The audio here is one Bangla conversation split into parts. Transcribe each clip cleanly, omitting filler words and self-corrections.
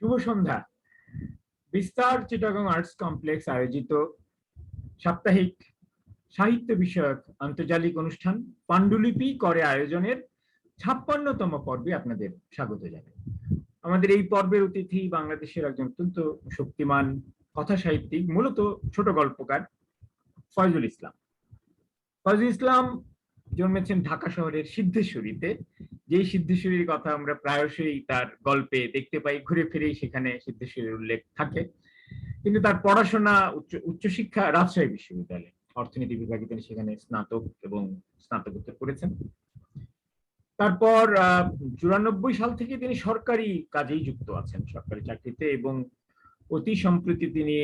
শুভ সন্ধ্যা। বিস্তার চিটাগং আর্টস কমপ্লেক্স আয়োজিত সাপ্তাহিক সাহিত্য বিষয়ক আন্তর্জালিক অনুষ্ঠান পাণ্ডুলিপি করে আয়োজনের 56তম পর্বে আপনাদের স্বাগত জানাই। আমাদের এই পর্বের অতিথি বাংলাদেশের একজন অত্যন্ত শক্তিমান কথা সাহিত্যিক, মূলত ছোট গল্পকার ফয়জুল ইসলাম। ফয়জুল ইসলাম জন্মেছেন ঢাকা শহরের সিদ্ধেশ্বরীতে। যেই সিদ্ধেশ্বরীর কথা আমরা প্রায়শই তার গল্পে দেখতে পাই, ঘুরে ফিরে সেখানে সিদ্ধেশ্বরীর উল্লেখ থাকে। কিন্তু তার পড়াশোনা উচ্চশিক্ষা রাজশাহী বিশ্ববিদ্যালয়ে, অর্থনীতি বিভাগে তিনি সেখানে স্নাতক এবং স্নাতকোত্তর করেছেন। তারপর 94 সাল থেকে তিনি সরকারি কাজেই যুক্ত আছেন, সরকারি চাকরিতে, এবং অতি সম্প্রতি তিনি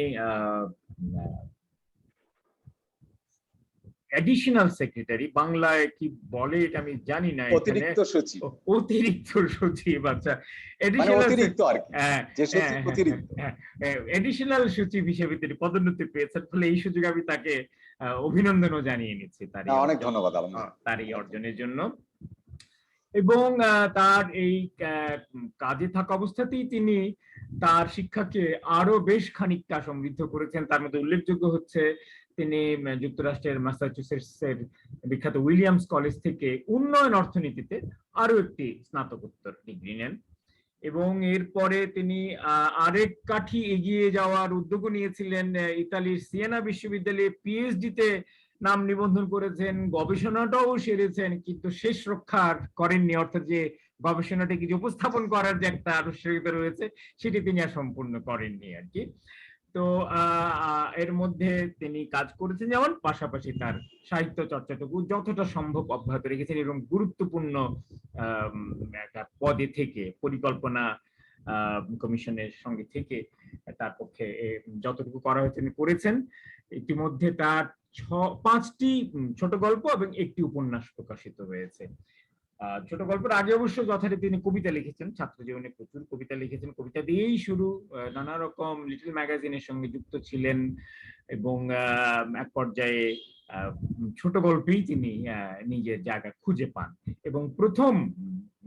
অ্যাডিশনাল সেক্রেটারি, বাংলায় কি বলে এটা আমি জানি না, অতিরিক্ত সচিব। অতিরিক্ত সচিব, আচ্ছা, অ্যাডিশনাল সচিব হিসেবে তিনি পদোন্নতি পেয়েছেন। ফলে এই সুযোগে আমি তাকে অভিনন্দনও জানিয়ে নিচ্ছি অনেক ধন্যবাদ তার এই অর্জনের জন্য। এবং তার এই কাজে থাকা অবস্থাতেই তিনি তার শিক্ষাকে আরো বেশ খানিকটা সমৃদ্ধ করেছেন। তার মধ্যে উল্লেখযোগ্য হচ্ছে তিনি যুক্তরাষ্ট্রের ম্যাসাচুসেটসের বিখ্যাত উইলিয়ামস কলেজ থেকে উন্নয়ন অর্থনীতিতে আরো একটি স্নাতকোত্তর ডিগ্রি নেন, এবং এরপরে তিনি আরেক কাঠি এগিয়ে যাওয়ার উদ্যোগ নিয়েছিলেন। ইতালির সিয়েনা বিশ্ববিদ্যালয়ে পিএইচডিতে নাম নিবন্ধন করেছেন, গবেষণাটাও সেরেছেন, কিন্তু শেষ রক্ষা করেননি। অর্থাৎ যে গবেষণাটা কিছু উপস্থাপন করার যে একটা আবশ্যকতা রয়েছে, সেটি তিনি আর সম্পূর্ণ করেননি আর কি। তো এর মধ্যে তিনি কাজ করেছেন, যেমন পাশাপাশি তার সাহিত্য চর্চাটুকু যতটা সম্ভব অব্যাহত রেখেছেন, এবং গুরুত্বপূর্ণ একটা পদে থেকে পরিকল্পনা কমিশনের সঙ্গে থেকে তার পক্ষে যতটুকু করা হয়েছে তিনি করেছেন। ইতিমধ্যে তার 5টি ছোট গল্প এবং একটি উপন্যাস প্রকাশিত হয়েছে। ছোট গল্পের আগে অবশ্য যথারীতি তিনি কবিতা লিখেছেন, ছাত্র জীবনে প্রচুর কবিতা লিখেছেন, কবিতা দিয়েই শুরু, নানা রকম লিটল ম্যাগাজিনের সঙ্গে যুক্ত ছিলেন, এবং এক পর্যায়ে ছোট গল্পেই তিনি নিজের জায়গা খুঁজে পান, এবং প্রথম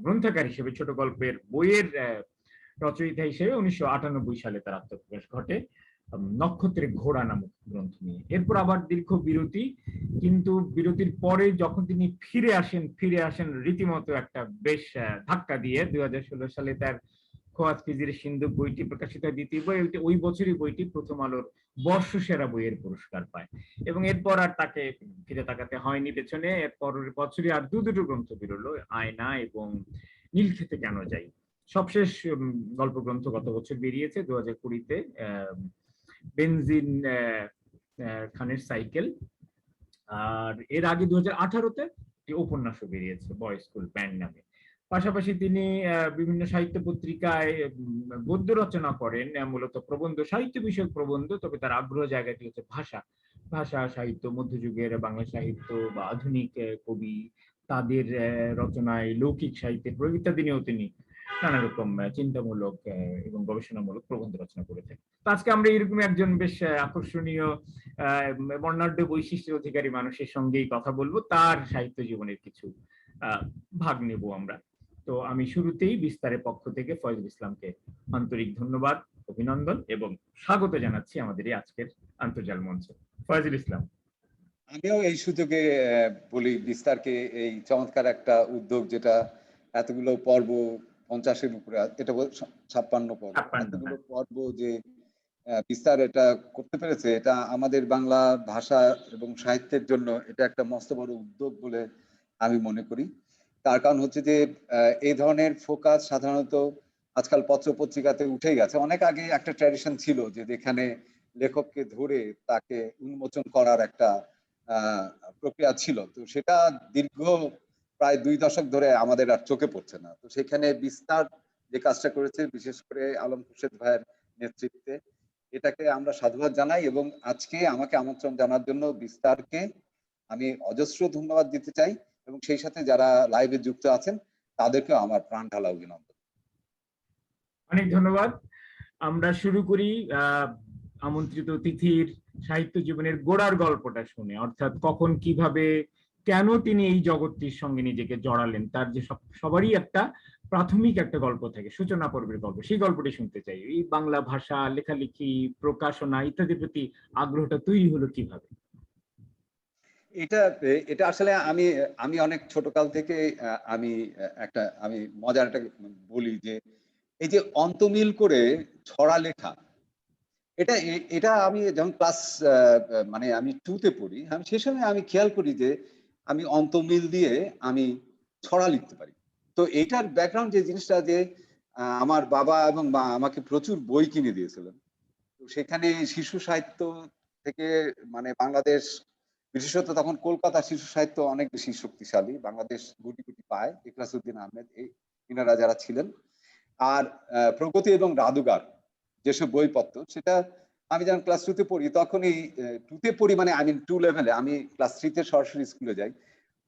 গ্রন্থকার হিসেবে ছোট গল্পের বইয়ের রচয়িতা হিসেবে 1998 সালে তার আত্মপ্রকাশ ঘটে নক্ষত্রের ঘোড়া নামক গ্রন্থ নিয়ে। এরপর আবার দীর্ঘ বিরতি, কিন্তু বিরতির পরে যখন তিনি ফিরে আসেন রীতিমতো একটা বেশ ধাক্কা দিয়ে। 2016 সালে তার খোয়াজ ফিজির সিন্ধু বইটি প্রকাশিত হয়, দ্বিতীয় বই। ওই বছরই বইটি প্রথম আলোর বর্ষসেরা বইয়ের পুরস্কার পায়, এবং এরপর আর তাকে ফিরে তাকাতে হয়নি পেছনে। এরপর বছরই আর দুটো গ্রন্থ বেরোলো, আয়না এবং নীলক্ষেতে কেন যাই। সবশেষ গল্প গ্রন্থ গত বছর বেরিয়েছে 2020-তে, বেনজিন খানের সাইকেল। আর এর আগে 2018-তে উপন্যাসও বেরিয়েছে, বয় স্কুল ব্যান্ড নামে। পাশাপাশি তিনি বিভিন্ন সাহিত্য পত্রিকায় গদ্য রচনা করেন, মূলত প্রবন্ধ, সাহিত্য বিষয়ক প্রবন্ধ। তবে তার আগ্রহ জায়গাটি হচ্ছে ভাষা সাহিত্য, মধ্যযুগের বাংলা সাহিত্য বা আধুনিক কবি তাদের রচনায় লৌকিক সাহিত্যের প্রয়োগ ইত্যাদি নিয়েও তিনি নানা রকম চিন্তামূলক এবং গবেষণামূলক প্রবন্ধ রচনা করে থাকেন। তো আজকে আমরা এরকম একজন বেশ আকর্ষণীয় বর্ণাঢ্য বৈশিষ্ট্যের অধিকারী মানুষের সঙ্গেই কথা বলবো, তার সাহিত্য জীবনের কিছু ভাগ নেব আমরা। তো আমি শুরুতেই বিস্তারের পক্ষ থেকে ফয়জুল ইসলামকে আন্তরিক ধন্যবাদ, অভিনন্দন এবং স্বাগত জানাচ্ছি আমাদের এই আজকের আন্তর্জাল মঞ্চে। ফয়জুল ইসলাম। আমিও এই সুযোগে বলি, বিস্তারকে এই চমৎকার একটা উদ্যোগ, যেটা এতগুলো পর্ব, 50-এর উপরে, এটা 56 পর্ব, এতগুলো পর্ব যে বিস্তার এটা করতে পেরেছে, এটা আমাদের বাংলা ভাষা এবং সাহিত্যের জন্য এটা একটা মস্ত বড় উদ্যোগ বলে আমি মনে করি। তার কারণ হচ্ছে যে এই ধরনের ফোকাস সাধারণত আজকাল পত্র পত্রিকাতে উঠে গেছে। অনেক আগে একটা ট্র্যাডিশন ছিল যে যেখানে লেখককে ধরে তাকে উন্মোচন করার একটা প্রক্রিয়া ছিল, তো সেটা দীর্ঘ প্রায় 2 দশক ধরে আমাদের আর চোখে পড়ছে না। তো সেখানে বিস্তার যে কাজটা করেছে, বিশেষ করে আলম খুরশেদ ভাইয়ের নেতৃত্বে, এটাকে আমরা সাধুবাদ জানাই। এবং আজকে আমাকে আমন্ত্রণ জানার জন্য বিস্তারকে আমি অজস্র ধন্যবাদ দিতে চাই, এবং সেই সাথে যারা লাইভে যুক্ত আছেন তাদেরকেও আমার প্রাণ ঢালা অভিনন্দন। অনেক ধন্যবাদ। আমরা শুরু করি আমন্ত্রিত অতিথির সাহিত্য জীবনের গোড়ার গল্পটা শুনে, অর্থাৎ কখন, কিভাবে, কেন তিনি এই জগৎটির সঙ্গে নিজেকে জড়ালেন। তার যে সবারই একটা প্রাথমিক একটা গল্প থাকে, সূচনা পর্বের গল্প, সেই গল্পটি শুনতে চাই। এই বাংলা ভাষা, লেখালেখি, প্রকাশনা ইত্যাদির প্রতি আগ্রহটা তৈরি হলো কিভাবে? এটা এটা আসলে আমি আমি অনেক ছোটকাল থেকে আমি মজার একটা বলি যে এই যে অন্তমিল করে ছড়া লেখা, এটা আমি যখন ক্লাস মানে আমি 2 তে পড়ি, আমি সে সময় আমি খেয়াল করি যে আমি অন্তমিল দিয়ে আমি ছড়া লিখতে পারি। তো এইটার ব্যাকগ্রাউন্ড যে জিনিসটা যে আমার বাবা এবং মা আমাকে প্রচুর বই কিনে দিয়েছিলেন। তো সেখানে শিশু সাহিত্য থেকে মানে বাংলাদেশ, বিশেষত তখন কলকাতা শিশু সাহিত্য অনেক বেশি শক্তিশালী। বাংলাদেশ গুটি, গুটি পায়, ইখলাসউদ্দিন আহমেদ ইনারা যারা ছিলেন। আর প্রগতি এবং রাদুগার যেসব বইপত্র সেটা আমি যখন ক্লাস 2 তে পড়ি তখনই 2 তে পড়ি মানে I mean 2 লেভেলে, আমি ক্লাস 3 তে সরাসরি স্কুলে যাই।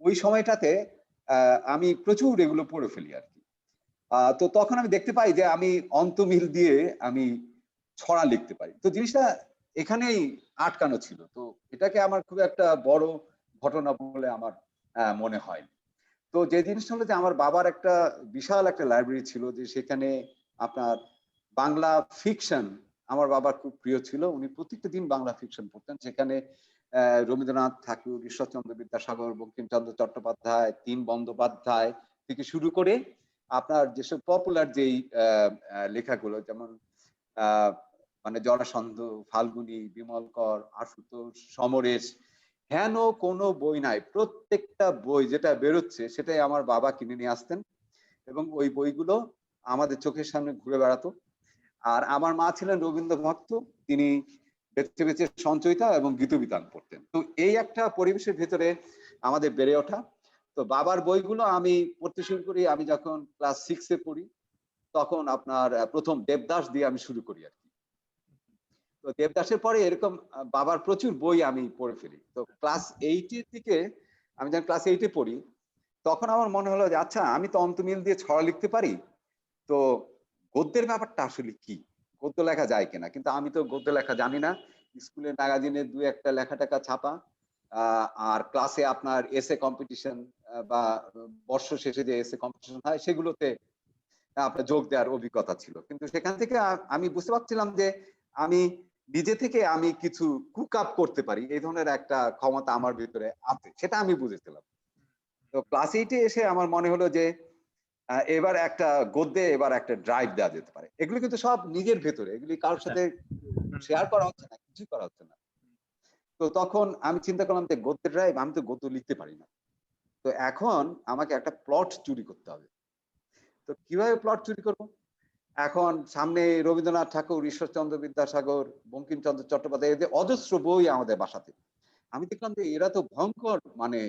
ওই সময়টাতে আমি প্রচুর এগুলো পড়ে ফেলি আরকি। তো তখন আমি দেখতে পাই যে আমি অন্তমিল দিয়ে আমি ছড়া লিখতে পারি। তো জিনিসটা এখানেই আটকানো ছিল। তো এটাকে আমার খুব একটা বড় ঘটনা বলে আমার মনে হয়। তো যে জিনিসটা হলো যে আমার বাবার একটা বিশাল একটা লাইব্রেরি ছিল, যে সেখানে আপনার বাংলা ফিকশন আমার বাবার খুব প্রিয় ছিল। উনি প্রত্যেকটা দিন বাংলা ফিকশন পড়তেন। সেখানে রবীন্দ্রনাথ ঠাকুর, ঈশ্বরচন্দ্র বিদ্যাসাগর, বঙ্কিমচন্দ্র চট্টোপাধ্যায়, দীন বন্দ্যোপাধ্যায় থেকে শুরু করে আপনার যেসব পপুলার যেই লেখাগুলো, যেমন আ মানে জরাসন্ধ, ফাল্গুনী, বিমল কর, আশুতোষ, সমরেশ, হেন কোনো বই নাই। প্রত্যেকটা বই যেটা বেরোচ্ছে সেটাই আমার বাবা কিনে নিয়ে আসতেন এবং ওই বইগুলো আমাদের চোখের সামনে ঘুরে বেড়াতো। আর আমার মা ছিলেন রবীন্দ্র ভক্ত। তিনি বেছে, বেছে সঞ্চয়িতা এবং গীতবিতান পড়তেন। তো এই একটা পরিবেশের ভেতরে আমাদের বেড়ে ওঠা। তো বাবার বইগুলো আমি পড়তে শুরু করি আমি যখন ক্লাস 6 এ পড়ি। তখন আপনার ১ম দেবদাস দিয়ে আমি শুরু করি আরকি। তো দেবদাসের পরে এরকম বাবার প্রচুর বই আমি পড়ে ফেলি। তো ক্লাস 8 এর দিকে আমি যখন ক্লাস 8 এ পড়ি, তখন আমার মনে হলো যে আচ্ছা আমি তো অন্তমিল দিয়ে ছড়া লিখতে পারি। তো গদ্যের ব্যাপারটা আসলে কি? গদ্য লেখা যায় কিনা? কিন্তু আমি তো গদ্য লেখা জানি না। স্কুলের ম্যাগাজিনে ২-১ টা লেখা-টেখা ছাপা। আ আর ক্লাসে আপনার এসে কম্পিটিশন বা বর্ষ শেষে যে এসে কম্পিটিশন হয় সেগুলোতে আপনার যোগ দেওয়ার অভিজ্ঞতা ছিল। কিন্তু সেখান থেকে আমি বুঝতে পারছিলাম যে আমি নিজে থেকে আমি কিছু কুক আপ করতে পারি। এই ধরনের একটা ক্ষমতা আমার ভেতরে আছে। সেটা আমি বুঝেছিলাম। তো ক্লাস 8 এ এসে আমার মনে হলো যে এবার একটা গদ্যে এবার একটা ড্রাইভ দেওয়া যেতে পারে। এগুলো কিন্তু সব নিজের ভেতরে। এগুলি কারো আচ্ছা। সাথে শেয়ার করা হচ্ছে না, কিছুই করা হচ্ছে না। তো তখন আমি চিন্তা করলাম যে গদ্যের ড্রাইভ, আমি তো গদ্য লিখতে পারি না। তো এখন আমাকে একটা প্লট চুরি করতে হবে। তো কিভাবে প্লট চুরি করব? এখন সামনে রবীন্দ্রনাথ ঠাকুর, ঈশ্বরচন্দ্র বিদ্যাসাগর, বঙ্কিমচন্দ্র চট্টোপাধ্যায়, এদের অজস্র বই আমাদের বাসাতে। আমি দেখলাম যে এরা তো ভয়ংকর মানে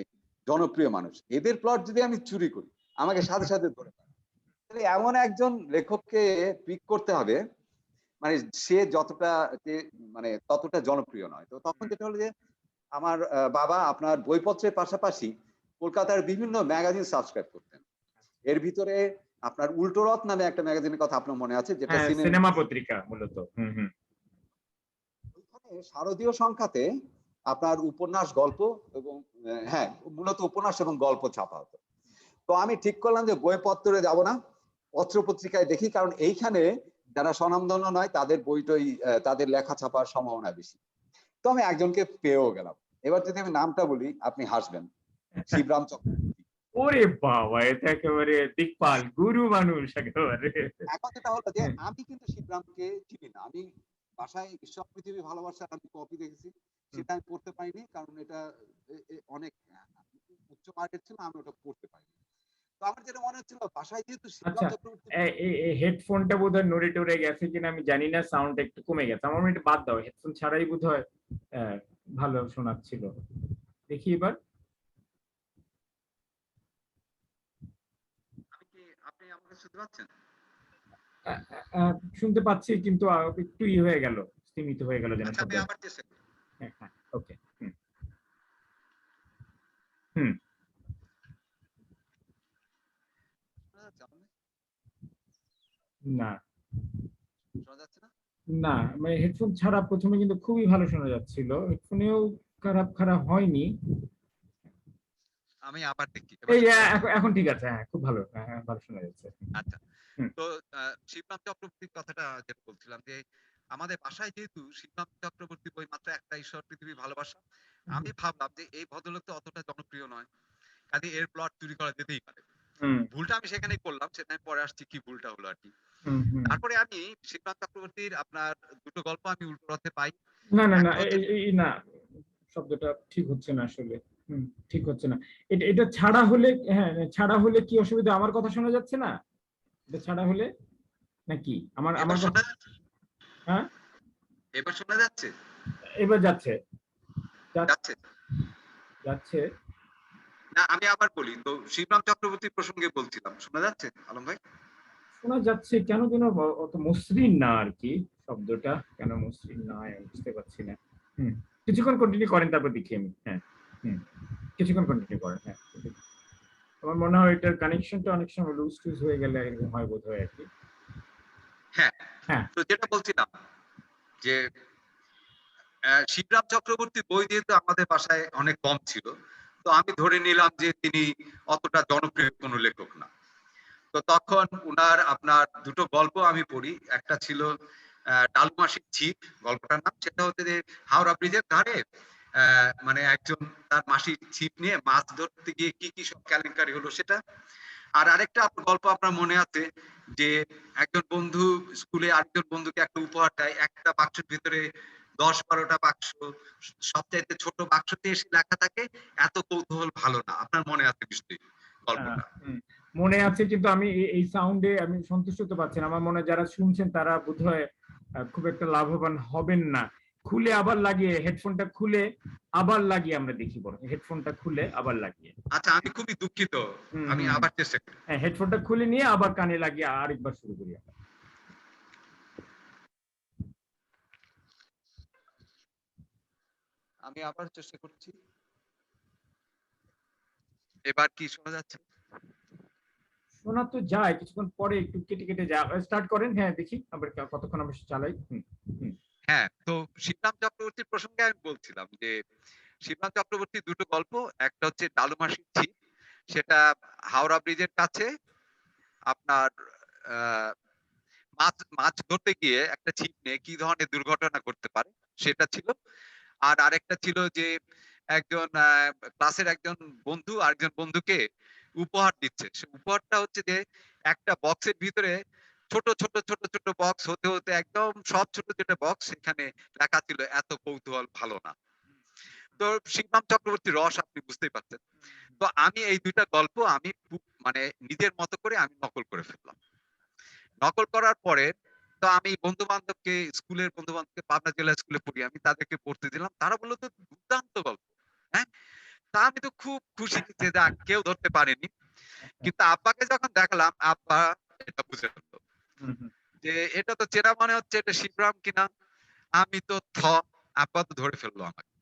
জনপ্রিয় মানুষ। এদের প্লট যদি আমি চুরি করি, আমাকে সাথে, সাথে ধরে ফেলবে। তাহলে এমন একজন লেখককে পিক করতে হবে, মানে সে যতটা যে মানে ততটা জনপ্রিয় নয়। তো তখন যেটা হলো যে আমার বাবা আপনার বইপত্রের পাশাপাশি কলকাতার বিভিন্ন ম্যাগাজিন সাবস্ক্রাইব করতেন। এর ভিতরে আপনার উল্টো রথ নামে একটা ম্যাগাজিনের কথা আপনার মনে আছে, যেটা হ্যাঁ, সিনেমা। সিনেমা পত্রিকা মূলত। হুম, হুম। ওইখানে শারদীয় সংখ্যাতে আপনার উপন্যাস, গল্প এবং হ্যাঁ, মূলত উপন্যাস এবং গল্প ছাপা হতো। তো আমি ঠিক করলাম যে বইপত্তরে যাব না, পত্র-পত্রিকায় দেখি, কারণ এইখানে যারা স্বনামধন্য নয় তাদের বই-টই তাদের লেখা ছাপার সম্ভাবনা বেশি। তো আমি একজনকে পেয়েও গেলাম। এবার যদি আমি নামটা বলি আপনি হাসবেন। শিবরাম চক্রবর্তী। ওরে বাবা! এ তো একেবারে দিকপাল, গুরু মানুষ একেবারে। এখন যেটা হলো যে আমি কিন্তু শিবরামকে চিনি না। আমি বাসায় ঈশ্বর পৃথিবী ভালোবাসার আমি কপি দেখেছি। হুম। সেটা আমি পড়তে পারিনি। কারণ এটা অনেক উচ্চ মার্কেট ছিল, আমি ওটা পড়তে পারিনি। তো আমার যেটা মনে হচ্ছিল বাসায় যেহেতু শিবরাম আচ্ছা, চক্রবর্তী। হেডফোনটা বোধহয় নড়ে টরে গেছে কিনা আমি জানি না, সাউন্ড একটু কমে গেছে। আমার মনে হয় এটা বাদ দাও। হেডফোন ছাড়াই বোধহয় ভালো শোনাচ্ছিল। দেখি এবার। আপনি আমাকে শুনতে পাচ্ছেন? আ আ শুনতে পাচ্ছি কিন্তু একটু হয়ে গেল। সীমিত হয়ে গেল যেন আচ্ছা আমি শব্দটা। আবার চেষ্টা করি। হ্যাঁ, হ্যাঁ। ওকে। হুম, হুম। শোনা যাচ্ছে আমাকে? না, শোনা যাচ্ছে না? না, মানে হেডফোন ছাড়া ১ম এ কিন্তু খুবই ভালো শোনা যাচ্ছিল। হেডফোনেও খারাপ হয়নি। আমি আবার দেখি এই এখন ঠিক আছে, হ্যাঁ খুব ভালো, হ্যাঁ হ্যাঁ ভালো শোনা যাচ্ছে। আচ্ছা, হুম। তো শিবরাম চক্রবর্তীর কথাটা যেটা বলছিলাম যে আমাদের বাসায় যেহেতু শিবরাম চক্রবর্তী বই মাত্র একটা, ঈশ্বর পৃথিবী ভালোবাসা, আমি ভাবলাম যে এই ভদ্রলোক তো অতটা জনপ্রিয় নয়, কাজে এর প্লট চুরি করা যেতেই পারে। হুম ভুলটা আমি সেখানেই করলাম, সেটা আমি পরে আসছি কি ভুলটা হলো আর কি। হুম হুম। তারপরে আমি শিবরাম চক্রবর্তীর আপনার দুটো গল্প আমি উল্টো রথে পাই। না না না, একটা হচ্ছে এই না, শব্দটা ঠিক হচ্ছে না আসলে। ঠিক হচ্ছে না। এটা ছাড়া হলে, হ্যাঁ ছাড়া হলে কি অসুবিধা? আমার কথা শোনা যাচ্ছে না? এটা ছাড়া হলে নাকি আমার এবার আমার কথা? শোনা যাচ্ছে, হ্যাঁ এবার শোনা যাচ্ছে, এবার যাচ্ছে, যাচ্ছে যাচ্ছে। না, আমি আবার বলি তো, শিবরাম চক্রবর্তীর প্রসঙ্গে বলছিলাম, শোনা যাচ্ছে আলম ভাই? শোনা যাচ্ছে, কেন যেন অত মসৃণ না আর কি, শব্দটা কেন মসৃণ না আমি বুঝতে পারছি না। কিছুক্ষণ কন্টিনিউ করেন, তারপর দেখি আমি। হ্যাঁ কিছুক্ষণ কন্টিনিউ করেন। হ্যাঁ আমার মনে হয় এটার কানেকশনটা অনেক সময় লুজ টুজ হয়ে গেলে এরকম হয় বোধ হয় আর কি। হ্যাঁ, হ্যাঁ তো যেটা বলছিলাম যে শিবরাম চক্রবর্তী বই যেহেতু আমাদের বাসায় অনেক কম ছিল, তো আমি ধরে নিলাম যে তিনি অতটা জনপ্রিয় কোনো লেখক না। তো তখন উনার আপনার দুটো গল্প আমি পড়ি, একটা ছিল ডালু মাসির ছিপ, গল্পটার নাম, সেটা হচ্ছে যে হাওড়া ব্রিজের ধারে মানে একজন তার মাসির ছিপ নিয়ে মাছ ধরতে গিয়ে কি কি সব কেলেঙ্কারি হলো সেটা। আর আরেকটা গল্প আপনার মনে আছে যে একজন বন্ধু স্কুলে আরেকজন বন্ধুকে একটা উপহার দেয়, একটা বাক্সের ভিতরে 10-12টা বাক্স, সবচাইতে ছোট বাক্সতে এসে লেখা থাকে এত কৌতূহল ভালো না, আপনার মনে আছে নিশ্চয়ই গল্পটা? মনে আছে, কিন্তু আমি এই সাউন্ডে আমি সন্তুষ্ট হতে পারছি না। আমার মনে হয় যারা শুনছেন তারা বোধহয় খুব একটা লাভবান হবেন না। খুলে আবার লাগিয়ে, হেডফোনটা খুলে আবার লাগিয়ে আমরা দেখি, বরং হেডফোনটা খুলে আবার লাগিয়ে। আচ্ছা, আমি খুবই দুঃখিত, আমি আবার চেষ্টা করি। হ্যাঁ হেডফোনটা খুলে নিয়ে আবার কানে লাগিয়ে আরেকবার শুরু করি আমরা। আমি আবার চেষ্টা করছি, এবার কি শোনা যাচ্ছে? শোনা তো যায়, কিছুক্ষণ পরে একটু কেটে কেটে যায়। স্টার্ট করেন, হ্যাঁ দেখি আবার কতক্ষণ আমরা চালাই। হ্যাঁ, তো শিবরাম চক্রবর্তীর প্রসঙ্গে আমি বলছিলাম যে শিবরাম চক্রবর্তীর দুটো গল্প, একটা হচ্ছে ডালু মাসির ছিপ, সেটা হাওড়া ব্রিজের কাছে আপনার মাছ মাছ ধরতে গিয়ে একটা ছিপ নিয়ে কি ধরনের দুর্ঘটনা করতে পারে সেটা ছিল। আর আরেকটা ছিল যে একজন ক্লাসের একজন বন্ধু আরেকজন বন্ধুকে উপহার দিচ্ছে, সে উপহারটা হচ্ছে যে একটা বক্সের ভিতরে ছোট ছোট ছোট ছোট বক্স হতে হতে একদম সব ছোট ছোট বক্স, সেখানে লেখা ছিল এত কৌতূহল ভালো না। তো শিবরাম চক্রবর্তী রস আপনি বুঝতেই পারছেন। তো আমি এই দুইটা গল্প আমি মানে নিজের মতো করে আমি নকল করে ফেললাম। নকল করার পরে তো আমি বন্ধু বান্ধবকে, স্কুলের বন্ধু বান্ধবকে, পাবনা জেলা স্কুলে পড়ি আমি, তাদেরকে পড়তে দিলাম, তারা বললো তো দুর্দান্ত গল্প। হ্যাঁ, তা আমি তো খুব খুশি যে যাক কেউ ধরতে পারেনি। কিন্তু আব্বাকে যখন দেখালাম, আব্বা এটা বুঝে ফেললো যে এটা তো চেনা মনে হচ্ছে, এটা শিবরাম কিনা। আমি তো আব্বা তো ধরে ফেললো আমাকে।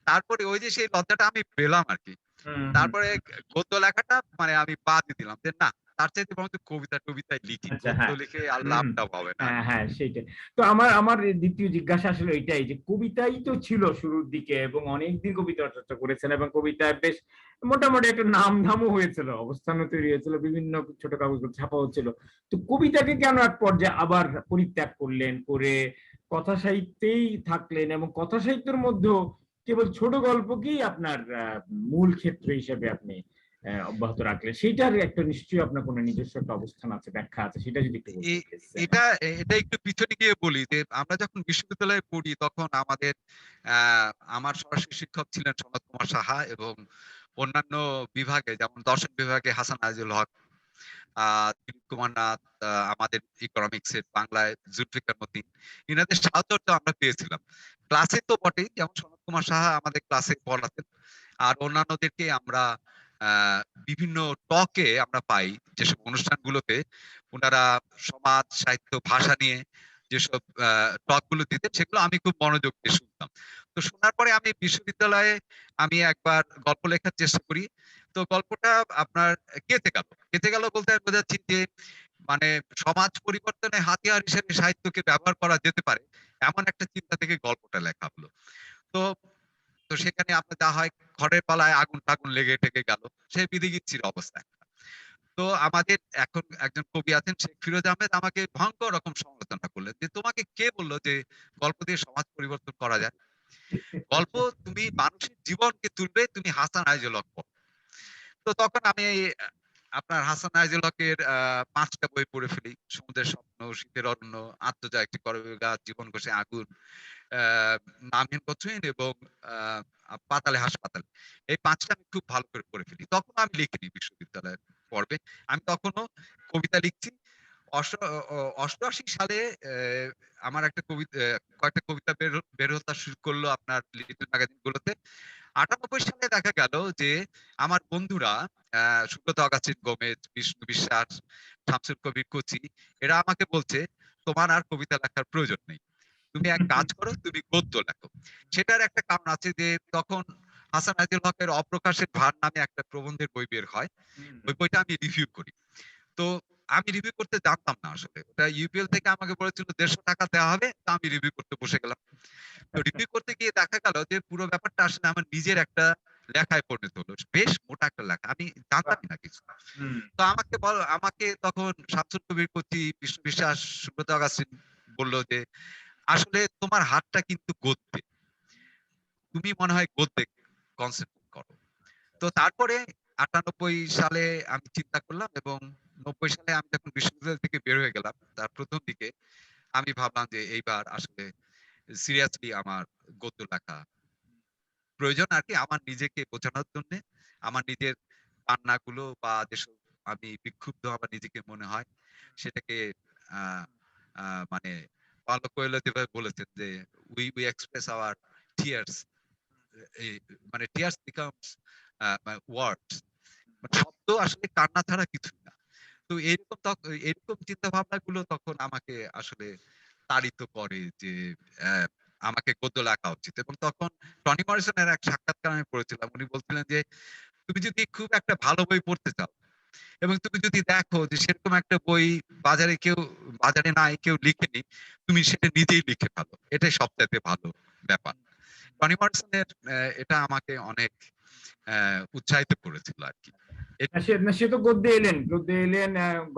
তারপরে ওই যে সেই লজ্জাটা আমি পেলাম আর কি। তারপরে গদ্য লেখাটা মানে আমি বাদই দিলাম যে না, তার চাইতে বরঞ্চ কবিতা টবিতায় লিখি, গদ্য লিখে আর লাভটা পাবে না। হ্যাঁ সেইটাই তো আমার দ্বিতীয় জিজ্ঞাসা আসলে এটাই, যে কবিতাই তো ছিল শুরুর দিকে এবং অনেকদিন কবিতা চর্চা করেছেন এবং কবিতায় বেশ মোটামুটি একটা নাম ধামও হয়েছিল, অবস্থানও তৈরি হয়েছিল, বিভিন্ন ছোট কাগজ ছাপা হচ্ছিল। তো কবিতাকে কেন এক পর্যায়ে আবার পরিত্যাগ করলেন, করে কথা সাহিত্যেই থাকলেন এবং কথা সাহিত্যের মধ্যেও কেবল ছোট গল্পকেই আপনার মূল ক্ষেত্র হিসেবে আপনি অব্যাহত রাখলেন? সেইটার একটা নিশ্চয়ই আপনার কোনো নিজস্ব একটা অবস্থান আছে, ব্যাখ্যা আছে, সেটা যদি একটু বলতেন প্লিজ। এটা এটা একটু পিছনে গিয়ে বলি যে আমরা যখন বিশ্ববিদ্যালয়ে পড়ি তখন আমাদের আমার সরাসরি শিক্ষক ছিলেন সনৎ কুমার সাহা, এবং অন্যান্য বিভাগে যেমন দর্শন বিভাগে হাসান আজিজুল হক, দিলীপ কুমার নাথ, আমাদের ইকোনমিক্স এর বাংলায় জুলফিকার মতিন, ইনাদের সাহায্য আমরা পেয়েছিলাম ক্লাসে তো বটেই, যেমন সনৎ কুমার সাহা আমাদের ক্লাসে পড়াতেন, আর অন্যান্যদেরকে আমরা বিভিন্ন টকে আমরা পাই, যেসব অনুষ্ঠানগুলোতে ওনারা সমাজ সাহিত্য ভাষা নিয়ে যেসব টক গুলো দিতেন, সেগুলো আমি খুব মনোযোগ দিয়ে শুনতাম। তো শোনার পরে আমি বিশ্ববিদ্যালয়ে আমি একবার গল্প লেখার চেষ্টা করি। তো গল্পটা আপনার কেটে গেল বলতে আমি বোঝাচ্ছি যে মানে সমাজ পরিবর্তনে হাতিয়ার হিসেবে সাহিত্যকে ব্যবহার করা যেতে পারে, এমন একটা চিন্তা থেকে গল্পটা লেখা হলো। তো তো সেখানে আপনার যা হয়, খড়ের পালায় আগুন টাগুন লেগে টেগে গেল, সে বিদিকিচ্ছির অবস্থা একটা। তো আমাদের এখন একজন কবি আছেন শেখ ফিরোজ আহমেদ, আমাকে ভয়ঙ্কর রকম সমালোচনা করলেন যে তোমাকে কে বললো যে গল্প দিয়ে সমাজ পরিবর্তন করা যায়? গল্প তুমি মানুষের জীবনকে তুলবে, তুমি হাসান আইজুল হক পড়ো। তো তখন আমি আপনার হাসান আইজুল হকের 5টা বই পড়ে ফেলি। সমুদ্রের স্বপ্ন, শীতের অরণ্য, আত্মজা, একটি করবে গাছ, জীবন ঘষে আগুন, নামহীন পথহীন এবং আহ, পাতালে হাসপাতাল। এই 5টা আমি খুব ভালো করে পড়ে ফেলি। তখন আমি লিখিনি বিশ্ববিদ্যালয়ের পর্বে, আমি তখনও কবিতা লিখছি। 88 সালে আমার একটা কবিতা, কয়েকটা কবিতা বের হতে শুরু করলো আপনার লিটল ম্যাগাজিন গুলোতে। 98 সালে দেখা গেল যে আমার বন্ধুরা সুব্রত অগাস্টিন গোমেজ, বিষ্ণু বিশ্বাস, শামসুল কবির কোচি, এরা আমাকে বলছে তোমার আর কবিতা লেখার প্রয়োজন নেই, তুমি এক কাজ করো, তুমি গদ্য লেখো। সেটার একটা কারণ আছে যে তখন হাসান আইজুল হকের অপ্রকাশের ভার নামে একটা প্রবন্ধের বই বের হয়, ওই বইটা আমি রিভিউ করি। তো আমি রিভিউ করতে জানতাম না আসলে, ওটা ইউপিএল থেকে আমাকে বলেছিল 150 টাকা দেওয়া হবে, তো আমি রিভিউ করতে বসে গেলাম। তো রিভিউ করতে গিয়ে দেখা গেল যে পুরো ব্যাপারটা আসলে আমার নিজের একটা লেখায় পরিণত হলো, বেশ মোটা একটা লেখা, আমি জানতামই না কিছু। তো আমাকে তখন শামসুল কবির কোচি, বিষ্ণু বিশ্বাস, সুব্রত অগাস্টিন বললো যে আসলে তোমার হাতটা কিন্তু গদ্যে, তুমি মনে হয় গদ্যে কনসেন্ট্রেট করো। তো তারপরে 98 সালে আমি চিন্তা করলাম এবং 90 সালে আমি যখন বিশ্ববিদ্যালয় থেকে বের হয়ে গেলাম, তার প্রথম দিকে আমি ভাবলাম যে এইবার আসলে সিরিয়াসলি আমার গদ্য লেখা প্রয়োজন আর কি, আমার নিজেকে বোঝানোর জন্য, আমার নিজের কান্নাগুলো বা যেসব আমি বিক্ষুব্ধ আমার নিজেকে মনে হয় সেটাকে আহ মানে পাওলো কোয়েলো যেভাবে বলেছেন যে উই এক্সপ্রেস আওয়ার টিয়ার্স, মানে টিয়ার্স বিকামস ওয়ার্ডস, শব্দ আসলে কান্না ছাড়া কিছু না। তো এরকম চিন্তা ভাবনা গুলো তখন আমাকে আসলে তাড়িত করে যে আহ, আমাকে গদ্য লেখা উচিত। এবং তখন টনি মরিসনের এক সাক্ষাৎকার আমি পড়েছিলাম, উনি বলছিলেন যে তুমি যদি খুব একটা ভালো বই পড়তে চাও এবং তুমি যদি দেখো যে সেরকম একটা বই বাজারে নাই, কেউ লিখেনি, তুমি সেটা নিজেই লিখে ফেলো, এটাই সবচাইতে ভালো ব্যাপার। টনি মরিসনের এটা আমাকে অনেক উৎসাহিত করেছিল আর কি। সে তো গদ্যে এলেন,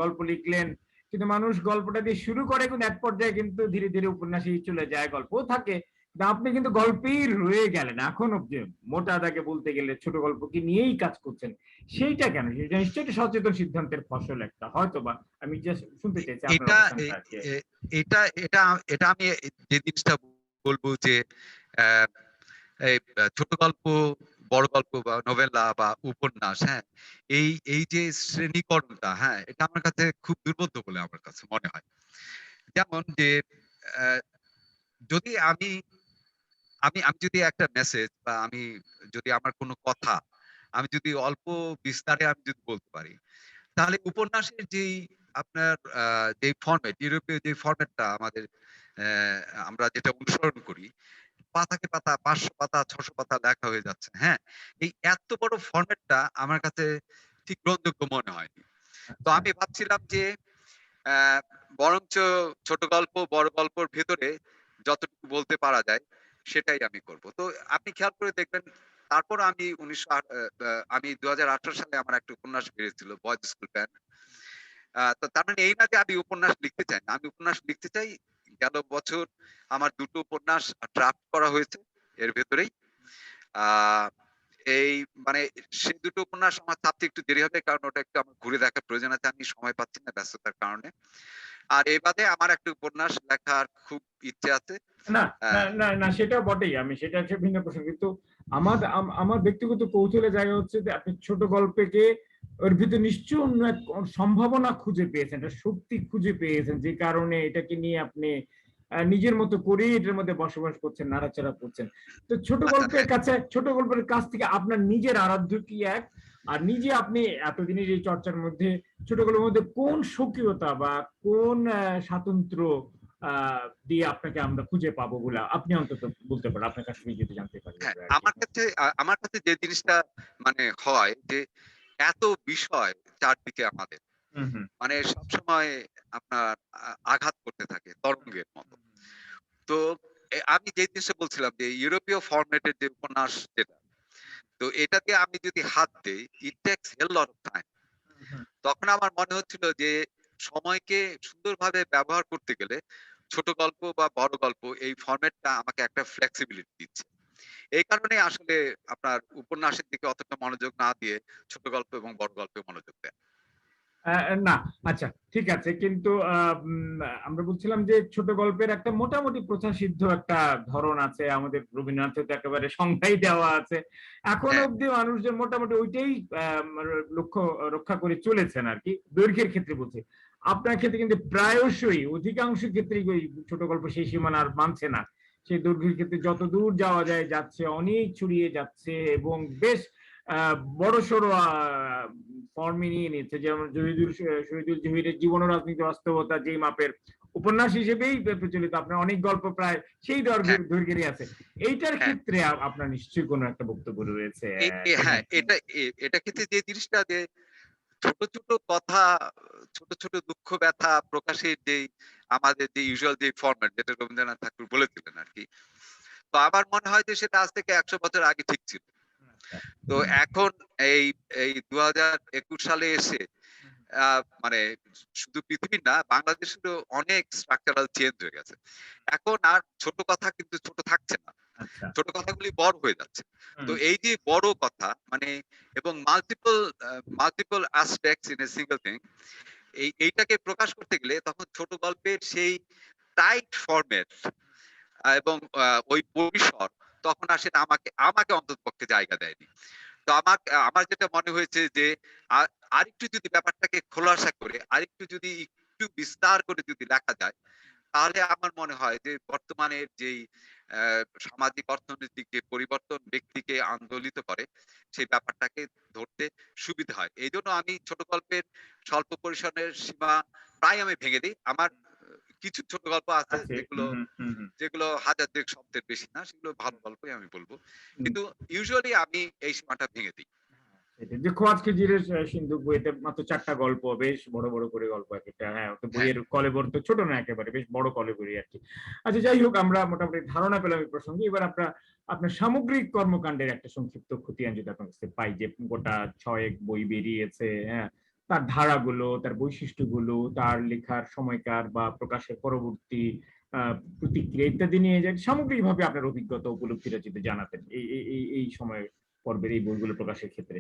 গল্প লিখলেন, কিন্তু মানুষ গল্পটা দিয়ে শুরু করে, কিন্তু এক পর্যায়ে কিন্তু ধীরে ধীরে উপন্যাসে চলে যায়, গল্পও থাকে, কিন্তু আপনি কিন্তু গল্পেই রয়ে গেলেন এখন অব্দি। মোটা দাগে বলতে গেলে ছোট গল্পকে নিয়েই কাজ করছেন, সেইটা কেন? সেটা নিশ্চয়ই একটা সচেতন সিদ্ধান্তের ফসল একটা, হয়তো বা। আমি জাস্ট শুনতে চাইছি আপনার এটা অবস্থানটা আর কি। এটা এটা এটা আমি যে জিনিসটা বলবো যে আহ, এই ছোট গল্প, বড় গল্প বা নোভেলা বা উপন্যাস, হ্যাঁ, এই এই যে শ্রেণীকরণটা, হ্যাঁ, এটা আমার কাছে খুব দুর্বোধ্য বলে আমার কাছে মনে হয়। যেমন যে আহ, যদি আমি আমি আমি যদি একটা মেসেজ বা আমি যদি আমার কোনো কথা আমি যদি অল্প বিস্তারে আমি যদি বলতে পারি, তাহলে উপন্যাসের যেই আপনার যে ফরম্যাট, ইউরোপীয় যে ফরম্যাটটা আমাদের আহ, আমরা যেটা অনুসরণ করি, পাতাকে পাতা 500 পাতা 600 পাতা লেখা হয়ে যাচ্ছে, হ্যাঁ, এই এত বড় ফরম্যাটটা আমার কাছে ঠিক গ্রহণযোগ্য মনে হয়নি। তো আমি ভাবছিলাম যে আহ, বরঞ্চ ছোট গল্প বড় গল্পর ভেতরে যতটুকু বলতে পারা যায় সেটাই আমি করব। তো আপনি খেয়াল করে দেখবেন, তারপর আমি আমি 2018 সালে আমার একটা উপন্যাস বেরিয়েছিল, বয়েজ স্কুল ব্যান্ড। তো তার মানে এই না যে আমি উপন্যাস লিখতে চাই না, আমি উপন্যাস লিখতে চাই। গেল বছর আমার 2টো উপন্যাস ড্রাফট করা হয়েছে এর ভেতরেই। আহ এই মানে সেই 2টো উপন্যাস আমার ছাপতে একটু দেরি হবে, কারণ ওটা একটু আমার ঘুরে দেখার প্রয়োজন আছে, আমি সময় পাচ্ছি না ব্যস্ততার কারণে। আর এই বাদে আমার একটা উপন্যাস লেখার খুব ইচ্ছে আছে। না না আহ, না না, সেটা বটেই। আমি সেটা হচ্ছে ভিন্ন প্রশ্ন, কিন্তু আমার ব্যক্তিগত কৌতূহলের জায়গা হচ্ছে যে আপনি ছোট গল্পকে ওর ভিতরে নিশ্চয় অন্য এক সম্ভাবনা খুঁজে পেয়েছেন, একটা শক্তি খুঁজে পেয়েছেন, যে কারণে এটাকে নিয়ে আপনি নিজের মতো করে এটার মধ্যে বসবাস করছেন, নাড়াচাড়া করছেন। তো আচ্ছা, হ্যাঁ, ছোট গল্পের কাছ থেকে আপনার নিজের আরাধ্য কি এক? আর নিজে আপনি এতদিনের এই চর্চার মধ্যে ছোট গল্পের মধ্যে কোন স্বকীয়তা বা কোন স্বাতন্ত্র্য দিয়ে আপনাকে আমরা খুঁজে পাবো বলে আপনি অন্তত বলতে পারেন, আপনার কাছ থেকে যদি জানতে পারি হ্যাঁ, আমরা আর কি। আমার কাছে যে জিনিসটা মানে হয় যে এত বিষয় চারদিকে আমাদের, হুম হুম মানে সবসময় আপনার আঘাত করতে থাকে তরঙ্গের মতো। তো আমি যে জিনিসটা বলছিলাম যে ইউরোপীয় ফরম্যাটের যে উপন্যাস যেটা, তো এটাতে আমি যদি হাত দেই, ইট tax A lot of time. তখন আমার মনে হচ্ছিল যে সময়কে সুন্দরভাবে ব্যবহার করতে গেলে ছোট গল্প বা বড় গল্প এই ফরম্যাটটা আমাকে একটা ফ্লেক্সিবিলিটি দিচ্ছে। এই কারণে আসলে আপনার উপন্যাসের দিকে অতটা মনোযোগ না দিয়ে ছোট গল্প এবং বড় গল্পে মনোযোগ দেয়। না, আচ্ছা, ঠিক আছে, কিন্তু আমরা বলছিলাম যে ছোট গল্পের একটা মোটামুটি প্রথাসিদ্ধ একটা ধরন আছে, আমাদের রবীন্দ্রনাথের তো একেবারে সংজ্ঞাই দেওয়া আছে, এখন হ্যাঁ, অব্দি মানুষজন মোটামুটি ওইটাই লক্ষ্য রক্ষা করে চলেছেন আর কি, দৈর্ঘ্যের ক্ষেত্রে বলছি। আপনার ক্ষেত্রে কিন্তু প্রায়শই অধিকাংশ ক্ষেত্রেই ওই ছোট গল্প সেই সীমানা আর মানছে না, সেই দৈর্ঘ্যের ক্ষেত্রে যত দূর যাওয়া যায় যাচ্ছে, অনেক ছড়িয়ে যাচ্ছে এবং বেশ বড়সড় ফর্মে নিয়ে নিচ্ছে, যেমন শহীদুল জহিরের জীবন ও রাজনীতি বাস্তবতা যেই মাপের উপন্যাস হিসেবেই প্রচলিত, আপনার অনেক গল্প প্রায় সেই হ্যাঁ, দৈর্ঘ্যেরই আছে। এইটার হ্যাঁ। ক্ষেত্রে আপনার নিশ্চয়ই কোনো একটা বক্তব্য রয়েছে। হ্যাঁ, এটা ক্ষেত্রে যে জিনিসটা যে ছোট, ছোট কথা, ছোট, ছোট দুঃখ ব্যথা প্রকাশের যেই আমাদের যে ইউজুয়াল যে ফরম্যাট যেটা রবীন্দ্রনাথ ঠাকুর বলেছিলেন আরকি। তো আমার মনে হয় যে সেটা আজ থেকে ১০০ বছর আগে ঠিক ছিল। তো এখন এই এই ২০২১ সালে এসে আ মানে শুধু পৃথিবীর না, বাংলাদেশেরও অনেক স্ট্রাকচারাল চেঞ্জ হয়ে গেছে। এখন আর ছোট কথা কিন্তু ছোট থাকছে না। আচ্ছা। ছোট কথাগুলি বড় হয়ে যাচ্ছে। তো হুম, এই যে বড় কথা মানে এবং multiple aspects in a single thing, এইটাকে প্রকাশ করতে গেলে তখন ছোট গল্পের সেই টাইট ফরম্যাট এবং ওই পরিসর তখন আর সেটা আমাকে অন্ততপক্ষে জায়গা দেয়নি। তো আমার যেটা মনে হয়েছে যে আরেকটু যদি ব্যাপারটাকে খোলাসা করে আরেকটু যদি একটু বিস্তার করে যদি লেখা যায়, তাহলে আমার মনে হয় যে বর্তমানের যেই সামাজিক অর্থনৈতিক যে পরিবর্তন ব্যক্তিকে আন্দোলিত করে সেই ব্যাপারটাকে ধরতে সুবিধা হয়। এইজন্য আমি ছোট গল্পের স্বল্প পরিসরের সীমা প্রায় আমি ভেঙে দিই। আমার কিছু ছোট গল্প আছে আছে। যেগুলো হুম, হুম, হুম, হুম। যেগুলো ১০০০ শব্দের বেশি না, সেগুলো ভালো গল্পই আমি বলব। কিন্তু ইউজুয়ালি আমি এই সীমাটা ভেঙে দিই। সেটাই। যে খোয়াজ খিজিরের সিন্ধুক বইতে মাত্র ৪টা গল্প, বেশ বড় বড় করে গল্প এক একটা। হ্যাঁ, তো হ্যাঁ, বইয়ের কলেবর তো ছোট না একেবারে, বেশ বড় কলেবরই আর কি। আচ্ছা, যাই হোক, আমরা মোটামুটি ধারণা পেলাম এই প্রসঙ্গে। এবার আপনার সামগ্রিক কর্মকাণ্ডের একটা সংক্ষিপ্ত খতিয়ান যদি আপনার কাছে পাই, যে গোটা ৬ বই বেরিয়েছে, হ্যাঁ, তার ধারাগুলো, তার বৈশিষ্ট্যগুলো, তার লেখার সময়কার বা প্রকাশের পরবর্তী প্রতিক্রিয়া ইত্যাদি নিয়ে যে সামগ্রিকভাবে আপনার অভিজ্ঞতা উপলব্ধিটা যদি জানাতেন এই সময় পর্বের এই বইগুলো প্রকাশের ক্ষেত্রে।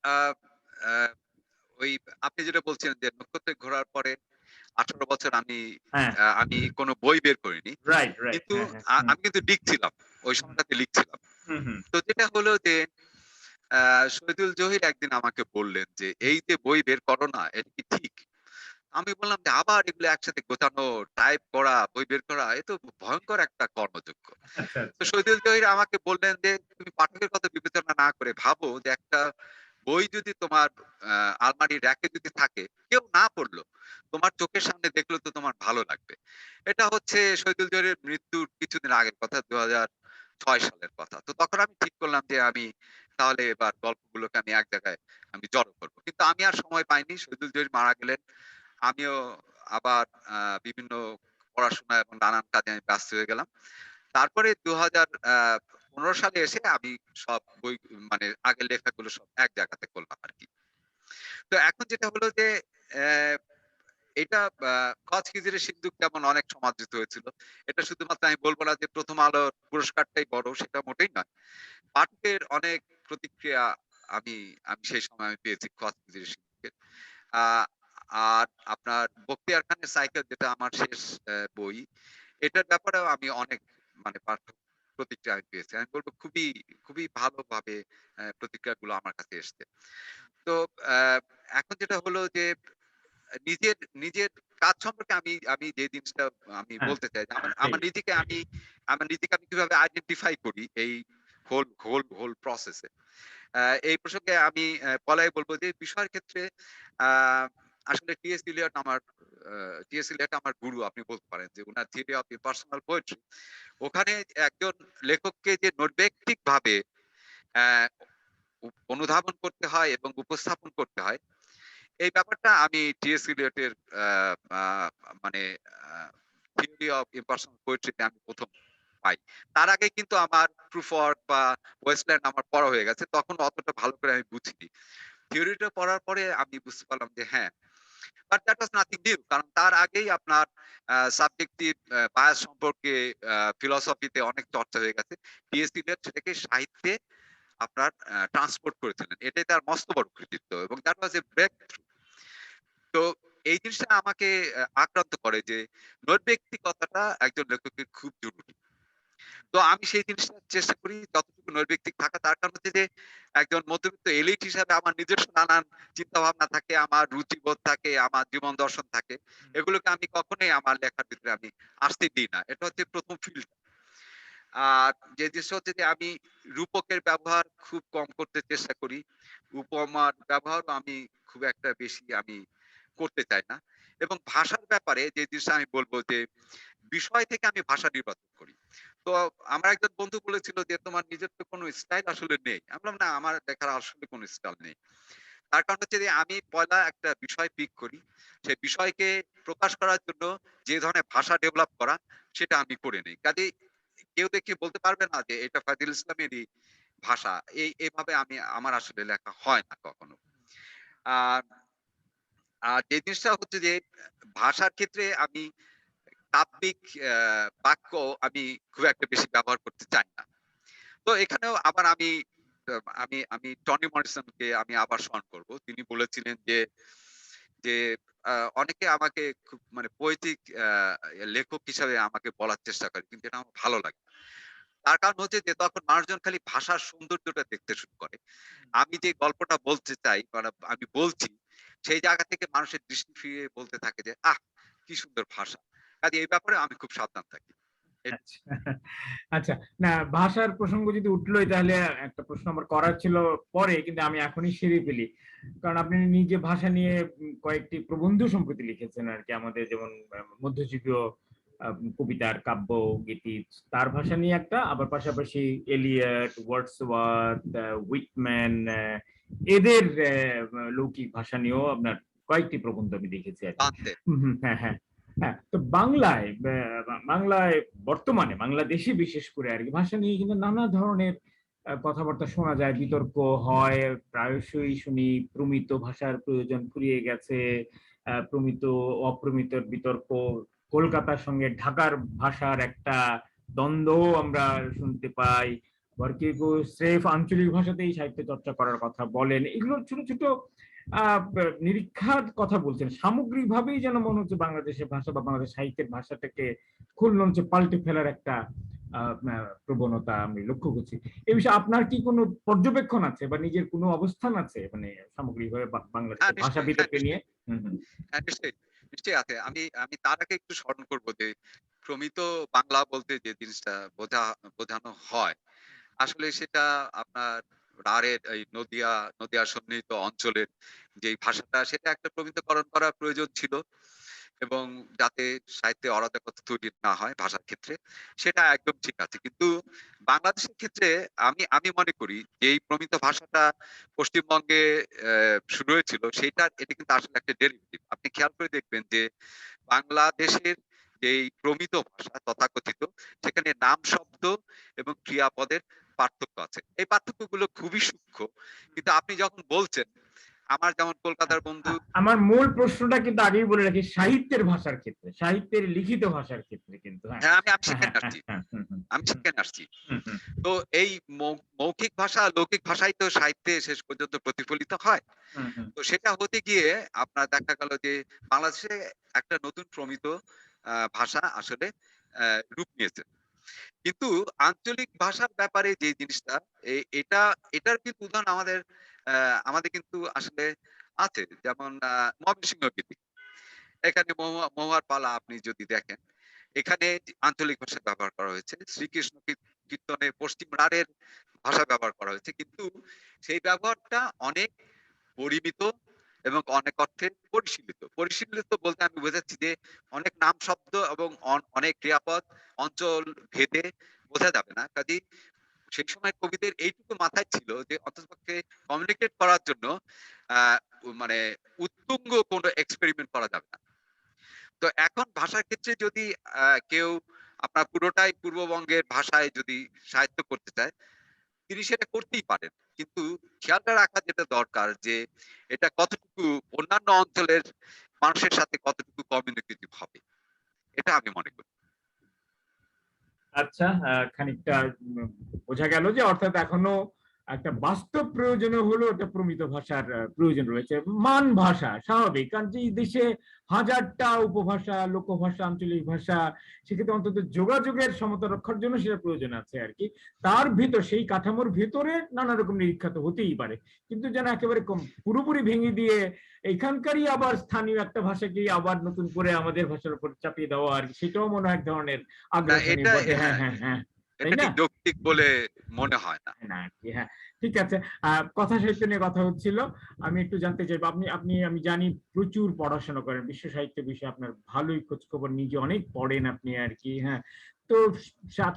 আ আ ওই আপনি যেটা বলছিলেন যে নক্ষত্রে ঘোরার পরে ১৮ বছর হ্যাঁ, আমি কোন বই বের করিনি। Right, right. কিন্তু হ্যাঁ, হ্যাঁ। হুম, আমি কিন্তু লিখছিলাম। ওই হুম, সময়টাতে লিখছিলাম। হুম, হুম, তো যেটা হলো যে শহীদুল জহির একদিন আমাকে বললেন যে, "এই যে বই বের করো না, এটা কি ঠিক?" আমি বললাম যে, "আবার এগুলো একসাথে গোছানো, টাইপ করা, বই বের করা, এ তো ভয়ংকর একটা কর্মযজ্ঞ।" আচ্ছা, তো আচ্ছা। শহীদুল জহির আমাকে বললেন যে, "তুমি পাঠকের কথা বিবেচনা না করে ভাবো যে একটা বই যদি তোমার আলমারির র‍্যাকে যদি থাকে, কেউ না পড়লো, তোমার চোখের সামনে দেখলেও তো তোমার ভালো লাগবে।" এটা হচ্ছে শহীদুল জহিরের মৃত্যুর কিছুদিন আগের কথা, ২০০৬ সালের কথা। তো তখন আমি ঠিক করলাম যে আমি তাহলে এবার গল্পগুলোকে আমি এক জায়গায় আমি জড়ো করব। কিন্তু আমি আর সময় পাইনি। শহীদুল জহির মারা গেলেন। আমিও আবার বিভিন্ন পড়াশোনা এবং নানান কাজে আমি ব্যস্ত হয়ে গেলাম। তারপরে ২০১৫ সালে এসে আমি সব বই মানে আগের লেখাগুলো সব এক জায়গাতে করলাম আরকি। তো এখন যেটা হলো যে অ্যা এটা কচ খিজিরের সিন্দুক যেমন অনেক সমাদৃত হয়েছিল। এটা শুধুমাত্র আমি বলব না যে 'প্রথম আলোর পুরস্কারটাই বড়' সেটা মোটেই নয়। পাঠকের অনেক প্রতিক্রিয়া আমি আমি সেই সময় আমি পেয়েছি কচ খিজিরের সিন্দুকের। আ আর আপনার বখতিয়ার খানের সাইকেল যেটা আমার শেষ বই, এটার ব্যাপারেও আমি অনেক মানে পাঠক প্রতিক্রিয়া আমি পেয়েছি। আমি বলব খুবই ভালোভাবে প্রতিক্রিয়াগুলো আমার কাছে এসছে। তো আ এখন যেটা হলো যে নিজের কাজ সম্পর্কে আমি আমি যে জিনিসটা আমি হ্যাঁ, বলতে চাই যে আমার সেই। আমার নিজেকে আমি আমার নিজেকে আমি কিভাবে আইডেন্টিফাই করি এই হোল প্রসেস এ। এই প্রসঙ্গে আমি পলায় বলব যে বিষয়ের ক্ষেত্রে আ আসলে আ টি.এস. ইলিয়ট আমার গুরু আপনি বলতে পারেন যে উনার থিওরি অফ ইম্পার্সোনাল পোয়েট্রি ওখানে একজন লেখককে যে নৈর্ব্যক্তিকভাবে অ্যা অনুধাবন করতে হয় এবং উপস্থাপন করতে হয়, এই ব্যাপারটা আমি টি.এস. ইলিয়টের আ আ মানে আ থিওরি অফ ইম্পার্সোনাল পোয়েট্রি তে আমি ১ম পাই। তার আগে কিন্তু আমার প্রুফ ওয়ার্ক বা ওয়েস্টল্যান্ড আমার পড়া হয়ে গেছে, তখন অতটা ভালো করে আমি বুঝিনি। থিওরিটা পড়ার পরে আমি বুঝতে পারলাম যে হ্যাঁ, but that was nothing new, কারণ তার আগেই আপনার সাবজেক্টিভ বায়াস সম্পর্কে ফিলসফিতে অনেক চর্চা হয়ে গেছে। টিএসসি সেটাকে সাহিত্যে আপনার ট্রান্সপোর্ট করেছিলেন, এটাই তার মস্ত বড় কৃতিত্ব, এবং that was a breakthrough. তো এই জিনিসটা আমাকে আক্রান্ত করে যে নৈর্ব্যক্তিকতাটা একজন লেখকের খুব জরুরি। তো আমি সেই জিনিসটা চেষ্টা করি যতটুকু নৈর্ব্যক্তিক থাকা। তার কারণ হচ্ছে যে একজন মধ্যবিত্ত এলিট হিসাবে আমার নিজস্ব নানান চিন্তা ভাবনা থাকে, আমার রুচিবোধ থাকে, আমার জীবন দর্শন থাকে। এগুলোকে আমি কখনোই আমার লেখার ভিতরে আমি আসতে দিই না। এটা হচ্ছে প্রথম ফিল্টার। আর যে জিনিসটা হচ্ছে যে আমি রূপকের ব্যবহার খুব কম করতে চেষ্টা করি। উপমার ব্যবহারও আমি খুব একটা বেশি আমি করতে চাই না। এবং ভাষার ব্যাপারে যে জিনিসটা আমি বলব যে বিষয় থেকে আমি ভাষা নির্বাচন করি। তো আমার একজন বন্ধু বলেছিল যে, "তোমার নিজের তো কোনো স্টাইল আসলে নেই।" আমি বললাম, "না, আমার লেখার আসলে কোনো স্টাইল নেই।" তার কারণ হচ্ছে যে আমি পয়লা একটা বিষয় পিক করি। সেই বিষয়কে প্রকাশ করার জন্য যে ধরনের ভাষা ডেভেলপ করা, সেটা আমি করে নেই। কাজেই কেউ দেখে বলতে পারবে না যে এটা ফাজিল ইসলামেরই ভাষা। এভাবে আমার আসলে লেখা হয় না কখনো। আর আর যে জিনিসটা হচ্ছে যে ভাষার ক্ষেত্রে আমি কাব্যিক আ বাক্য আমি খুব একটা বেশি ব্যবহার করতে চাই না। তো এখানেও আবার আ আমি টনি মরিসনকে আমি আবার স্মরণ করব। তিনি বলেছিলেন যে আ অনেকে আমাকে খুব মানে পোয়েটিক লেখক হিসাবে আমাকে বলার চেষ্টা করে। কিন্তু এটা আমার ভালো লাগে না। তার কারণ হচ্ছে যে তখন মানুষজন খালি ভাষার সৌন্দর্যটা দেখতে শুরু করে। আমি যে গল্পটা বলতে চাই, মানে আমি বলছি, সেই জায়গা থেকে মানুষের দৃষ্টি ফিরিয়ে বলতে থাকে যে, "আহ! কি সুন্দর ভাষা।" কাজে এই ব্যাপারে আমি খুব সাবধান থাকি। এ আচ্ছা। আচ্ছা, না ভাষার প্রসঙ্গ যদি উঠলোই তাহলে একটা প্রশ্ন আমার করার ছিল পরে, কিন্তু আমি এখনই সেরে ফেলি। কারণ আপনি নিজে ভাষা নিয়ে কয়েকটি প্রবন্ধ সম্প্রতি লিখেছেন আরকি, আমাদের যেমন মধ্যযুগীয় কবিতার কাব্য, গীতি, তার ভাষা নিয়ে একটা, আবার পাশাপাশি এলিয়ট, ওয়ার্ডসওয়ার্থ, হুইটম্যান, এদের লৌকিক ভাষা নিয়েও আপনার কয়েকটি প্রবন্ধ আমি দেখেছি আরকি। বান্তে। হ্যাঁ, হ্যাঁ। হ্যাঁ, তো বাংলায় বর্তমানে বাংলাদেশে বিশেষ করে আরকি ভাষা নিয়ে কিন্তু নানা ধরনের কথাবার্তা শোনা যায়, বিতর্ক হয়। প্রায়শই শুনি প্রমিত ভাষার প্রয়োজন ফুরিয়ে গেছে। প্রমিত অপ্রমিতর বিতর্ক। কলকাতার সঙ্গে ঢাকার ভাষার একটা দ্বন্দ্বও আমরা শুনতে পাই। আবার কেউ স্রেফ আঞ্চলিক ভাষাতেই সাহিত্য চর্চা করার কথা বলেন। এগুলো ছোট, ছোট নিরীক্ষার কথা বলছেন। সামগ্রিকভাবেই যেন মনে হচ্ছে বাংলাদেশের ভাষা বা বাংলাদেশ সাহিত্যের ভাষাটাকে খুলনাঞ্চে পাল্টে ফেলার একটা আ আ প্রবণতা আমি লক্ষ্য করছি। এ বিষয়ে আপনার কি কোনো পর্যবেক্ষণ আছে বা নিজের কোনো অবস্থান আছে? মানে সামগ্রিকভাবে হ্যাঁ, বাংলাদেশের ভাষা নিশ্চয়ই। হ্যাঁ, বিতর্কে নিয়ে? নিশ্চয়ই। হুম, হুম। হ্যাঁ, নিশ্চয়ই। নিশ্চয়ই আছে। আমি আমি তার আগে একটু স্মরণ করব যে প্রমিত বাংলা বলতে যে জিনিসটা বোঝানো হয়, আসলে সেটা আপনার রাঢ়ের এই নদিয়া সন্নিহিত অঞ্চলের যেই ভাষাটা, সেটা একটা প্রমিতকরণ করা প্রয়োজন ছিল, এবং যাতে সাহিত্যে অরাজকতা তৈরি না হয় ভাষার ক্ষেত্রে, সেটা একদম ঠিক আছে। কিন্তু বাংলাদেশের ক্ষেত্রে আমি আমি মনে করি যে এই প্রমিত ভাষাটা পশ্চিমবঙ্গে শুরু হয়েছিল, এটা কিন্তু আসলে একটা ডেরিভেটিভ। আপনি খেয়াল করে দেখবেন যে বাংলাদেশের যেই প্রমিত ভাষা তথাকথিত, সেখানে নাম শব্দ এবং ক্রিয়াপদের পার্থক্য আছে। এই পার্থক্যগুলো খুবই সূক্ষ্ম। কিন্তু আপনি যখন বলছেন, আমার যেমন কলকাতার বন্ধু। আমার মূল প্রশ্নটা কিন্তু আগেই বলে রাখি, সাহিত্যের ভাষার ক্ষেত্রে, সাহিত্যের লিখিত ভাষার ক্ষেত্রে কিন্তু। হ্যাঁ, হ্যাঁ, আমি হ্যাঁ, সেখানে হ্যাঁ, আসছি। হ্যাঁ, হুম, হুম, আমি হুম, সেখানে আসছি। হুম, হুম, তো এই মৌখিক ভাষা, লৌকিক ভাষাই তো সাহিত্যে শেষ পর্যন্ত প্রতিফলিত হয়। হুম, হুম। তো সেটা হতে গিয়ে আপনার দেখা গেল যে বাংলাদেশে একটা নতুন প্রমিত ভাষা আসলে রূপ নিয়েছে। কিন্তু আঞ্চলিক ভাষার ব্যাপারে যে জিনিসটা, এ এটা এটার কিন্তু উদাহরণ আমাদের কিন্তু আসলে আছে। যেমন ময়মনসিংহ গীতি। এখানে মহুয়ার পালা আপনি যদি দেখেন, এখানে আঞ্চলিক ভাষা ব্যবহার করা হয়েছে। শ্রীকৃষ্ণ কীর্তনে পশ্চিম রাঢ়ের ভাষা ব্যবহার করা হয়েছে। কিন্তু সেই ব্যবহারটা অনেক পরিমিত এবং অনেক অর্থে পরিশীলিত। পরিশীলিত বলতে আমি বোঝাচ্ছি যে অনেক নাম শব্দ এবং অনেক ক্রিয়াপদ অঞ্চল ভেদে বোঝা যাবে না। কাজেই সেই সময় কবিদের এইটুকু মাথায় ছিল যে অন্ততপক্ষে কমিউনিকেট করার জন্য আহ মানে উত্তুঙ্গ কোনো এক্সপেরিমেন্ট করা যাবে না। তো এখন ভাষার ক্ষেত্রে যদি কেউ আপনার পুরোটাই পূর্ববঙ্গের ভাষায় যদি সাহিত্য করতে চায়, তিনি সেটা করতেই পারেন। কিন্তু খেয়ালটা রাখা যেটা দরকার যে এটা কতটুকু অন্যান্য অঞ্চলের মানুষের সাথে কতটুকু কমিউনিকেটিভ হবে। এটা আমি মনে করি। আচ্ছা, খানিকটা বোঝা গেল যে অর্থাৎ এখনো একটা বাস্তব প্রয়োজনে হলো একটা প্রমিত ভাষার প্রয়োজন রয়েছে। মান ভাষা স্বাভাবিক, কারণ যে এই দেশে হাজারটা উপভাষা, লোকভাষা, আঞ্চলিক ভাষা, সেক্ষেত্রে অন্তত যোগাযোগের সমতা রক্ষার জন্য সেটা প্রয়োজন আছে আর কি। তার ভিতর সেই কাঠামোর ভিতরে নানা রকম নিরীক্ষা তো হতেই পারে, কিন্তু যেন একেবারে পুরোপুরি ভেঙে দিয়ে এখানকারই আবার স্থানীয় একটা ভাষাকে আবার নতুন করে আমাদের ভাষার উপর চাপিয়ে দেওয়া আর কি, সেটাও মনে হয় এক ধরনের না আগ্রাসনী এটা বটে। হ্যাঁ, হ্যাঁ, হ্যাঁ, হ্যাঁ, তাই এটা না? ঠিক যৌক্তিক বলে মনে হয় না। না আর কি, হ্যাঁ, ঠিক আছে। কথা সাহিত্য নিয়ে কথা হচ্ছিল, আমি একটু জানতে চাইবো, আপনি আপনি আমি জানি প্রচুর পড়াশোনা করেন, বিশ্ব সাহিত্য বিষয়ে আপনার ভালোই খোঁজ খবর, নিজে অনেক পড়েন আপনি আর কি, হ্যাঁ। তো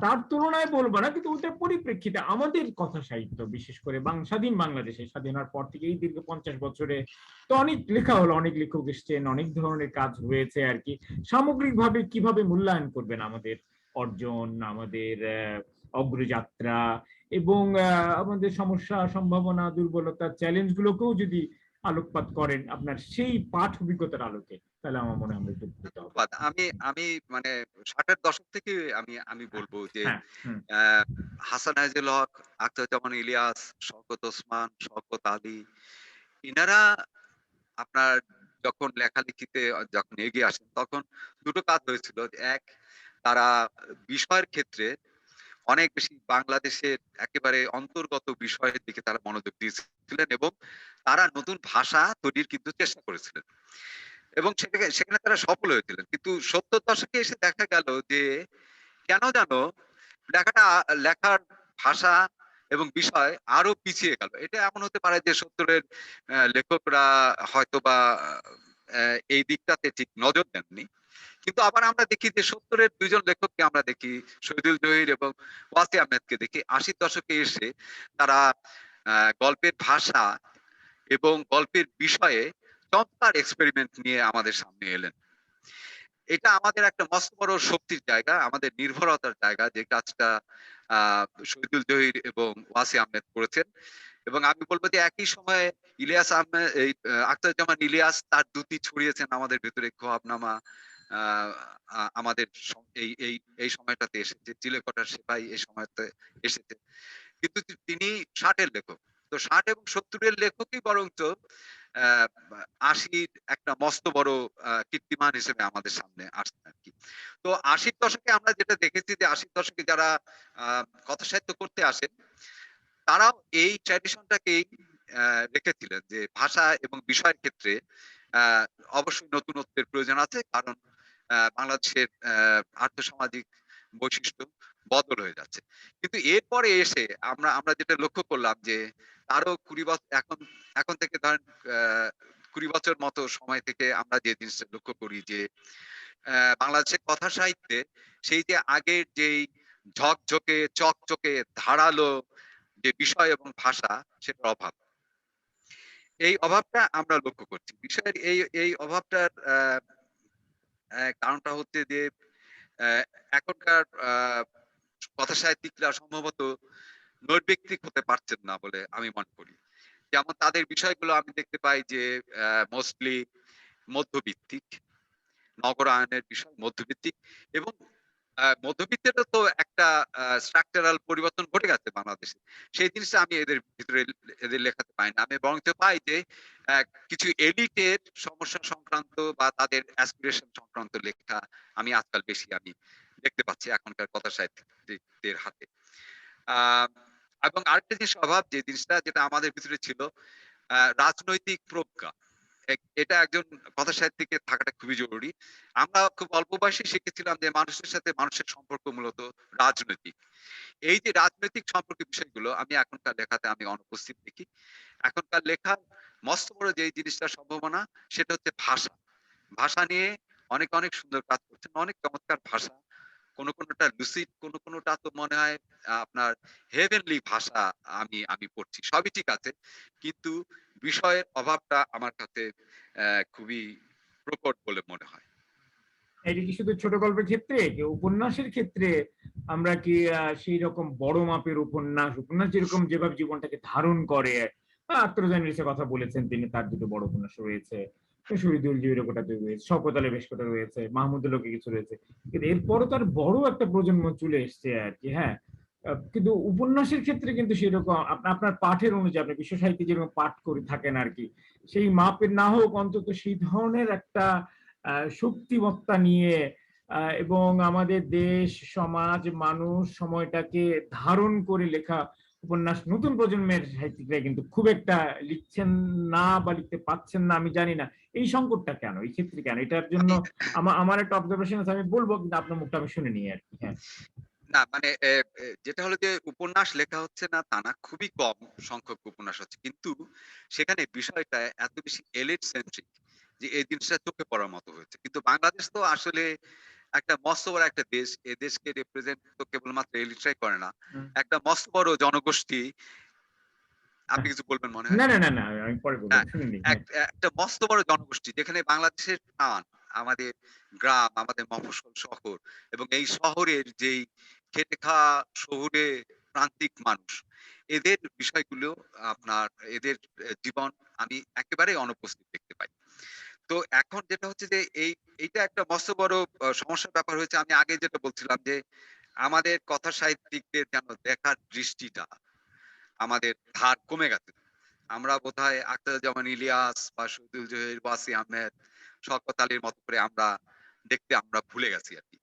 তার তুলনায় বলবো না, কিন্তু ওটার পরিপ্রেক্ষিতে আমাদের কথা সাহিত্য, বিশেষ করে স্বাধীন বাংলাদেশে, স্বাধীন হওয়ার পর থেকে এই দীর্ঘ 50 বছরে তো অনেক লেখা হলো, অনেক লেখক এসছেন, অনেক ধরনের কাজ হয়েছে আর কি। সামগ্রিকভাবে কিভাবে মূল্যায়ন করবেন আমাদের অর্জন, আমাদের অগ্রযাত্রা এবং আমাদের সমস্যা, সম্ভাবনা, দুর্বলতা, চ্যালেঞ্জ গুলোকেও যদি আলোকপাত করেন আপনার সেই পাঠ অভিজ্ঞতার আলোকে, তাহলে আমার মনে হয় আমরা একটু উপকৃত হব। ধন্যবাদ। আমি আমি মানে ৬০ এর দশক থেকে আমি আমি হ্যাঁ, বলবো যে হ্যাঁ, হুম, আহ, হাসান আইজুল হক, আখতারুজ্জামান ইলিয়াস, শওকত ওসমান, শওকত আলী, ইনারা আপনার যখন লেখালেখিতে যখন এগিয়ে আসেন তখন দুটো কাজ হয়েছিল। এক, তারা বিষয়ের ক্ষেত্রে অনেক বেশি বাংলাদেশের একেবারে অন্তর্গত বিষয়ের দিকে তারা মনোযোগ দিয়েছিলেন এবং তারা নতুন ভাষা তৈরির কিন্তু চেষ্টা করেছিলেন এবং সেখানে তারা সফল হয়েছিলেন। কিন্তু ৭০ দশকে এসে দেখা গেল যে কেন জানো লেখাটা লেখার ভাষা এবং বিষয় আরো পিছিয়ে গেল। এটা এমন হতে পারে যে ৭০-এর লেখকরা হয়তোবা এই দিকটাতে ঠিক নজর দেননি। কিন্তু আবার আমরা দেখি যে ৭০-এর দুইজন লেখককে আমরা দেখি, শহীদুল জহির এবং ওয়াসি আহমেদকে দেখি ৮০ দশকে এসে তারা গল্পের ভাষা এবং গল্পের বিষয়ে চমৎকার এক্সপেরিমেন্ট নিয়ে আমাদের সামনে এলেন। এটা আমাদের একটা মস্ত বড় শক্তির জায়গা, আমাদের নির্ভরতার জায়গা, যে কাজটা শহীদুল জহির এবং ওয়াসি আহমেদ করেছেন। এবং আমি বলবো যে একই সময়ে ইলিয়াস আহমেদ, এই আখতারুজ্জামান ইলিয়াস তার দ্যুতি ছড়িয়েছেন আমাদের ভেতরে, খোয়াবনামা আমাদের এই এই এই সময়টাতে এসেছে, চিলেকোঠার সেপাই এই সময়তে এসেছে। কিন্তু তিনি ৬০-এর লেখক। তো ৬০ এবং ৭০-এর লেখকই বরঞ্চ ৮০ একটা মস্ত বড় কীর্তিমান হিসেবে আমাদের সামনে আসছে আর কি। তো ৮০ দশকে আমরা যেটা দেখেছি যে ৮০ দশকে যারা কথা সাহিত্য করতে আসেন তারাও এই ট্র্যাডিশনটাকেই রেখেছিলেন যে ভাষা এবং বিষয়ের ক্ষেত্রে আহ, অবশ্যই নতুনত্বের প্রয়োজন আছে, কারণ বাংলাদেশের আর্থসামাজিক বৈশিষ্ট্য বদল হয়ে যাচ্ছে। কিন্তু এরপরে এসে আমরা আমরা যেটা লক্ষ্য করলাম যে আরো ২০ বছর এখন এখন থেকে ধরেন ২০ বছর মতো সময় থেকে আমরা যে জিনিসটা লক্ষ্য করি যে বাংলাদেশের কথা সাহিত্যে সেই যে আগের যেই ঝকঝকে চকচকে ধারালো যে বিষয় এবং ভাষা, সেটার অভাব। এই অভাবটা আমরা লক্ষ্য করছি। বিষয়ের এই এই অভাবটার কারণটা হচ্ছে যে আহ, এখনকার কথা সাহিত্যিকরা সম্ভবত নৈর্ব্যক্তিক হতে পারছেন না বলে আমি মনে করি। যেমন তাদের বিষয়গুলো আমি দেখতে পাই যে মোস্টলি মধ্যভিত্তিক, নগরায়নের বিষয় মধ্যভিত্তিক, এবং মধ্যবিত্তেরও তো একটা স্ট্রাকচারাল পরিবর্তন ঘটে গেছে বাংলাদেশে। সেই জিনিসটা আমি এদের ভিতরে এদের লেখাতে পাই না। আমি বরং পাই যে কিছু এডিটের সমস্যা সংক্রান্ত বা তাদের অ্যাসপিরেশন সংক্রান্ত লেখা আমি আজকাল বেশি আমি দেখতে পাচ্ছি এখনকার কথা সাহিত্যিকদের হাতে। আহ এবং আরেকটা জিনিস অভাব, যে জিনিসটা যেটা আমাদের ভিতরে ছিল, রাজনৈতিক প্রজ্ঞা। এটা একজন কথা সাহিত্যিকের থাকাটা খুবই জরুরি। আমরা খুব অল্প বয়সে শিখেছিলাম যে মানুষের সাথে মানুষের সম্পর্ক মূলত রাজনৈতিক। এই যে রাজনৈতিক সম্পর্কের বিষয়গুলো আমি এখনকার লেখাতে আমি অনুপস্থিত দেখি। এখনকার লেখার মস্ত বড় যে জিনিসটার সম্ভাবনা, সেটা হচ্ছে ভাষা। ভাষা নিয়ে অনেক অনেক সুন্দর কাজ করছেন, অনেক চমৎকার ভাষা। কোনোটা লুসিড, কোনোটা তো মনে হয় আপনার হেভেনলি ভাষা আমি আমি পড়ছি। সবই ঠিক আছে, কিন্তু বিষয়ের অভাবটা আমার কাছে খুবই প্রকট বলে মনে হয়। এটা কি শুধু ছোট গল্পের ক্ষেত্রে, কি উপন্যাসের ক্ষেত্রে আমরা কি সেই রকম বড় মাপের উপন্যাস উপন্যাস যেরকম যেভাবে জীবনটাকে ধারণ করে, আত্মজনিসের কথা বলেছেন তিনি, তার দুটো বড় উপন্যাস রয়েছে, শহীদুল জিউরের কোটা রয়েছে, শওকত আলী বেশ কোটা রয়েছে, মাহমুদুল হকের কিছু রয়েছে, কিন্তু এরপরও তার বড় একটা প্রজন্ম চলে এসছে আর কি। হ্যাঁ, কিন্তু উপন্যাসের ক্ষেত্রে কিন্তু সেরকম আপনার পাঠের অনুযায়ী আপনি বিশ্ব সাহিত্যে যেরকম পাঠ করে থাকেন আর কি, সেই মাপের না হোক অন্তত সেই ধরনের একটা শক্তিমত্তা নিয়ে এবং আমাদের দেশ সমাজ মানুষ সময়টাকে ধারণ করে লেখা উপন্যাস নতুন প্রজন্মের সাহিত্যিকরা কিন্তু খুব একটা লিখছেন না বা লিখতে পাচ্ছেন না, আমি জানি না এই সংকটটা কেন, এই ক্ষেত্রে কেন, এটার জন্য আমার একটা অবজারভেশন আছে, আমি বলবো, কিন্তু আপনার মুখটা আমি শুনে নিই আর কি। হ্যাঁ, না মানে যেটা হলো যে উপন্যাস লেখা হচ্ছে না তা না, খুবই কম সংখ্যক উপন্যাস হচ্ছে, কিন্তু সেখানে বিষয়টা এত বেশি এলিট সেন্ট্রিক যে এই জিনিসটা চোখে পড়ার মতো হয়েছে। কিন্তু বাংলাদেশ তো আসলে একটা মস্ত বড় একটা দেশ, এই দেশকে রিপ্রেজেন্ট তো কেবলমাত্র এলিটরাই করে না, একটা মস্ত বড় জনগোষ্ঠী। আপনি কিছু বলবেন মনে হয়? না না না না, আমি পরে বলবো, হ্যাঁ, শুনে নিই। একটা মস্ত বড় জনগোষ্ঠী যেখানে বাংলাদেশের প্রাণ, আমাদের গ্রাম, আমাদের মফস্বল শহর এবং এই শহরের যেই খেটে খাওয়া শহুরে প্রান্তিক মানুষ, এদের বিষয়গুলো আপনার এদের জীবন আমি একেবারেই অনুপস্থিত দেখতে পাই। তো এখন যেটা হচ্ছে যে এইটা একটা মস্ত বড় সমস্যার ব্যাপার হয়েছে। আমি আগে যেটা বলছিলাম যে আমাদের কথা সাহিত্যিকদের যেন দেখার দৃষ্টিটা আমাদের ধার কমে গেছে। আমরা বোধহয় আখতারুজ্জামান ইলিয়াস বা শহীদুল জহির, ওয়াসি আহমেদ, শওকত আলীর মতো করে আমরা ভুলে গেছি আরকি।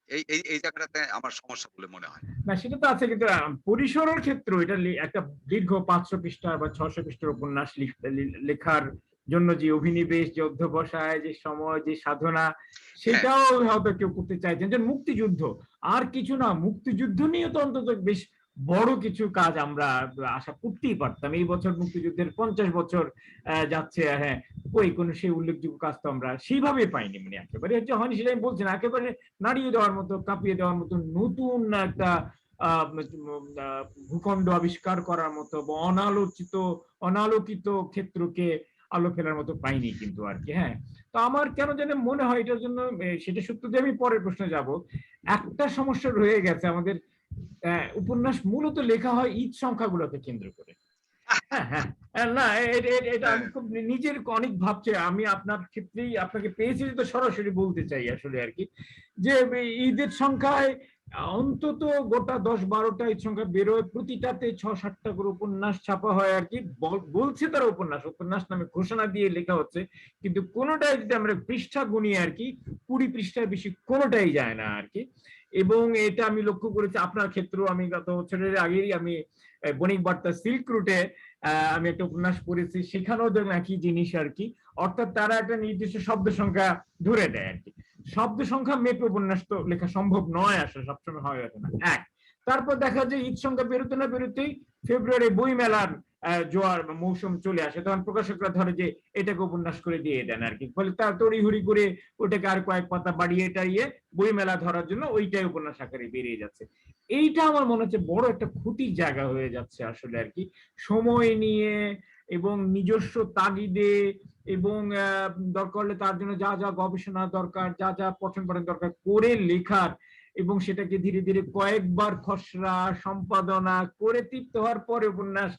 এই জায়গাটাতে আমার সমস্যা বলে মনে হয়। না সেটা তো আছে, কিন্তু পরিসরের ক্ষেত্রে এটা একটা দীর্ঘ 500 পৃষ্ঠা বা 600 পৃষ্ঠার উপন্যাস লেখার জন্য যে অভিনিবেশ, যে অধ্যবসায়, যে সময়, যে সাধনা, হ্যাঁ, সেটাও হয়তো কেউ করতে চাইছেন। যে মুক্তিযুদ্ধ আর কিছু না, মুক্তিযুদ্ধ নিয়ে তো অন্তত বেশ বড় কিছু কাজ আমরা আশা করতেই পারতাম। এই বছর মুক্তিযুদ্ধের 50 বছর যাচ্ছে। হ্যাঁ, ওই কোন সেই উল্লেখযোগ্য কাজ তো আমরা সেইভাবে পাইনি, মানে একেবারে হচ্ছে হয়নি সেটা আমি বলছি না, একেবারে নাড়িয়ে দেওয়ার মতো, কাঁপিয়ে দেওয়ার মতো নতুন একটা ভূখণ্ড আবিষ্কার করার মতো বা অনালোকিত ক্ষেত্রকে আলো ফেলার মতো পাইনি কিন্তু আর কি। হ্যাঁ, তো আমার কেন জানি মনে হয় এটার জন্য, সেটা সূত্র দিয়ে আমি পরের প্রশ্নে যাব, একটা সমস্যা রয়ে গেছে আমাদের। উপন্যাস মূলত লেখা হয় ঈদ সংখ্যাগুলোকে কেন্দ্র করে। হ্যাঁ হ্যাঁ, না এটা হ্যাঁ, আমি খুব নিজের অনেক ভাবছে, আমি আপনার ক্ষেত্রেই আপনাকে পেয়েছি তো সরাসরি বলতে চাই আসলে আর কি, যে ঈদের সংখ্যায় অন্তত গোটা 10-12টা ঈদ সংখ্যা বেরোয়, প্রতিটাতে 6-7টা করে উপন্যাস ছাপা হয় আর কি। বলছে তারা উপন্যাস উপন্যাস নামে ঘোষণা দিয়ে লেখা হচ্ছে, কিন্তু কোনোটাই যদি আমরা পৃষ্ঠা গুনি আর কি, 20 পৃষ্ঠার বেশি কোনোটাই যায় না আর কি। এবং এটা আমি লক্ষ্য করেছি আপনার ক্ষেত্রেও, আমি গত বছরের আগেই আমি বণিক বার্তা সিল্ক রুটে আমি একটা উপন্যাস পড়েছি, সেখানেও দেখলাম একই জিনিস আর কি। অর্থাৎ তারা একটা নির্দিষ্ট শব্দ সংখ্যা ধরে দেয় আর কি। শব্দ সংখ্যা মেপে উপন্যাস তো লেখা সম্ভব নয়, আসলে সবসময় হয় না। এক, তারপর দেখা যায় ঈদ সংখ্যা বেরোতে না বেরোতেই ফেব্রুয়ারি বই মেলার জোয়ার মৌসুম চলে আসে, তখন প্রকাশকরা ধরে যে এটাকে উপন্যাস করে দিয়ে দেন আর কি। ফলে তার তড়িঘড়ি করে ওটাকে আর কয়েক পাতা বাড়িয়ে টাড়িয়ে বই মেলা ধরার জন্য ওইটাই উপন্যাস আকারে বেরিয়ে যাচ্ছে। এইটা আমার মনে হচ্ছে বড় একটা ক্ষতির জায়গা হয়ে যাচ্ছে আসলে আর কি। সময় নিয়ে এবং নিজস্ব তাগিদে এবং দরকার হলে তার জন্য যা যা গবেষণা দরকার, যা যা পঠন পাঠন দরকার করে লেখার, এবং সেটাকে ধীরে ধীরে কয়েকবার খসড়া সম্পাদনা করে তৃপ্ত হওয়ার পরে উপন্যাস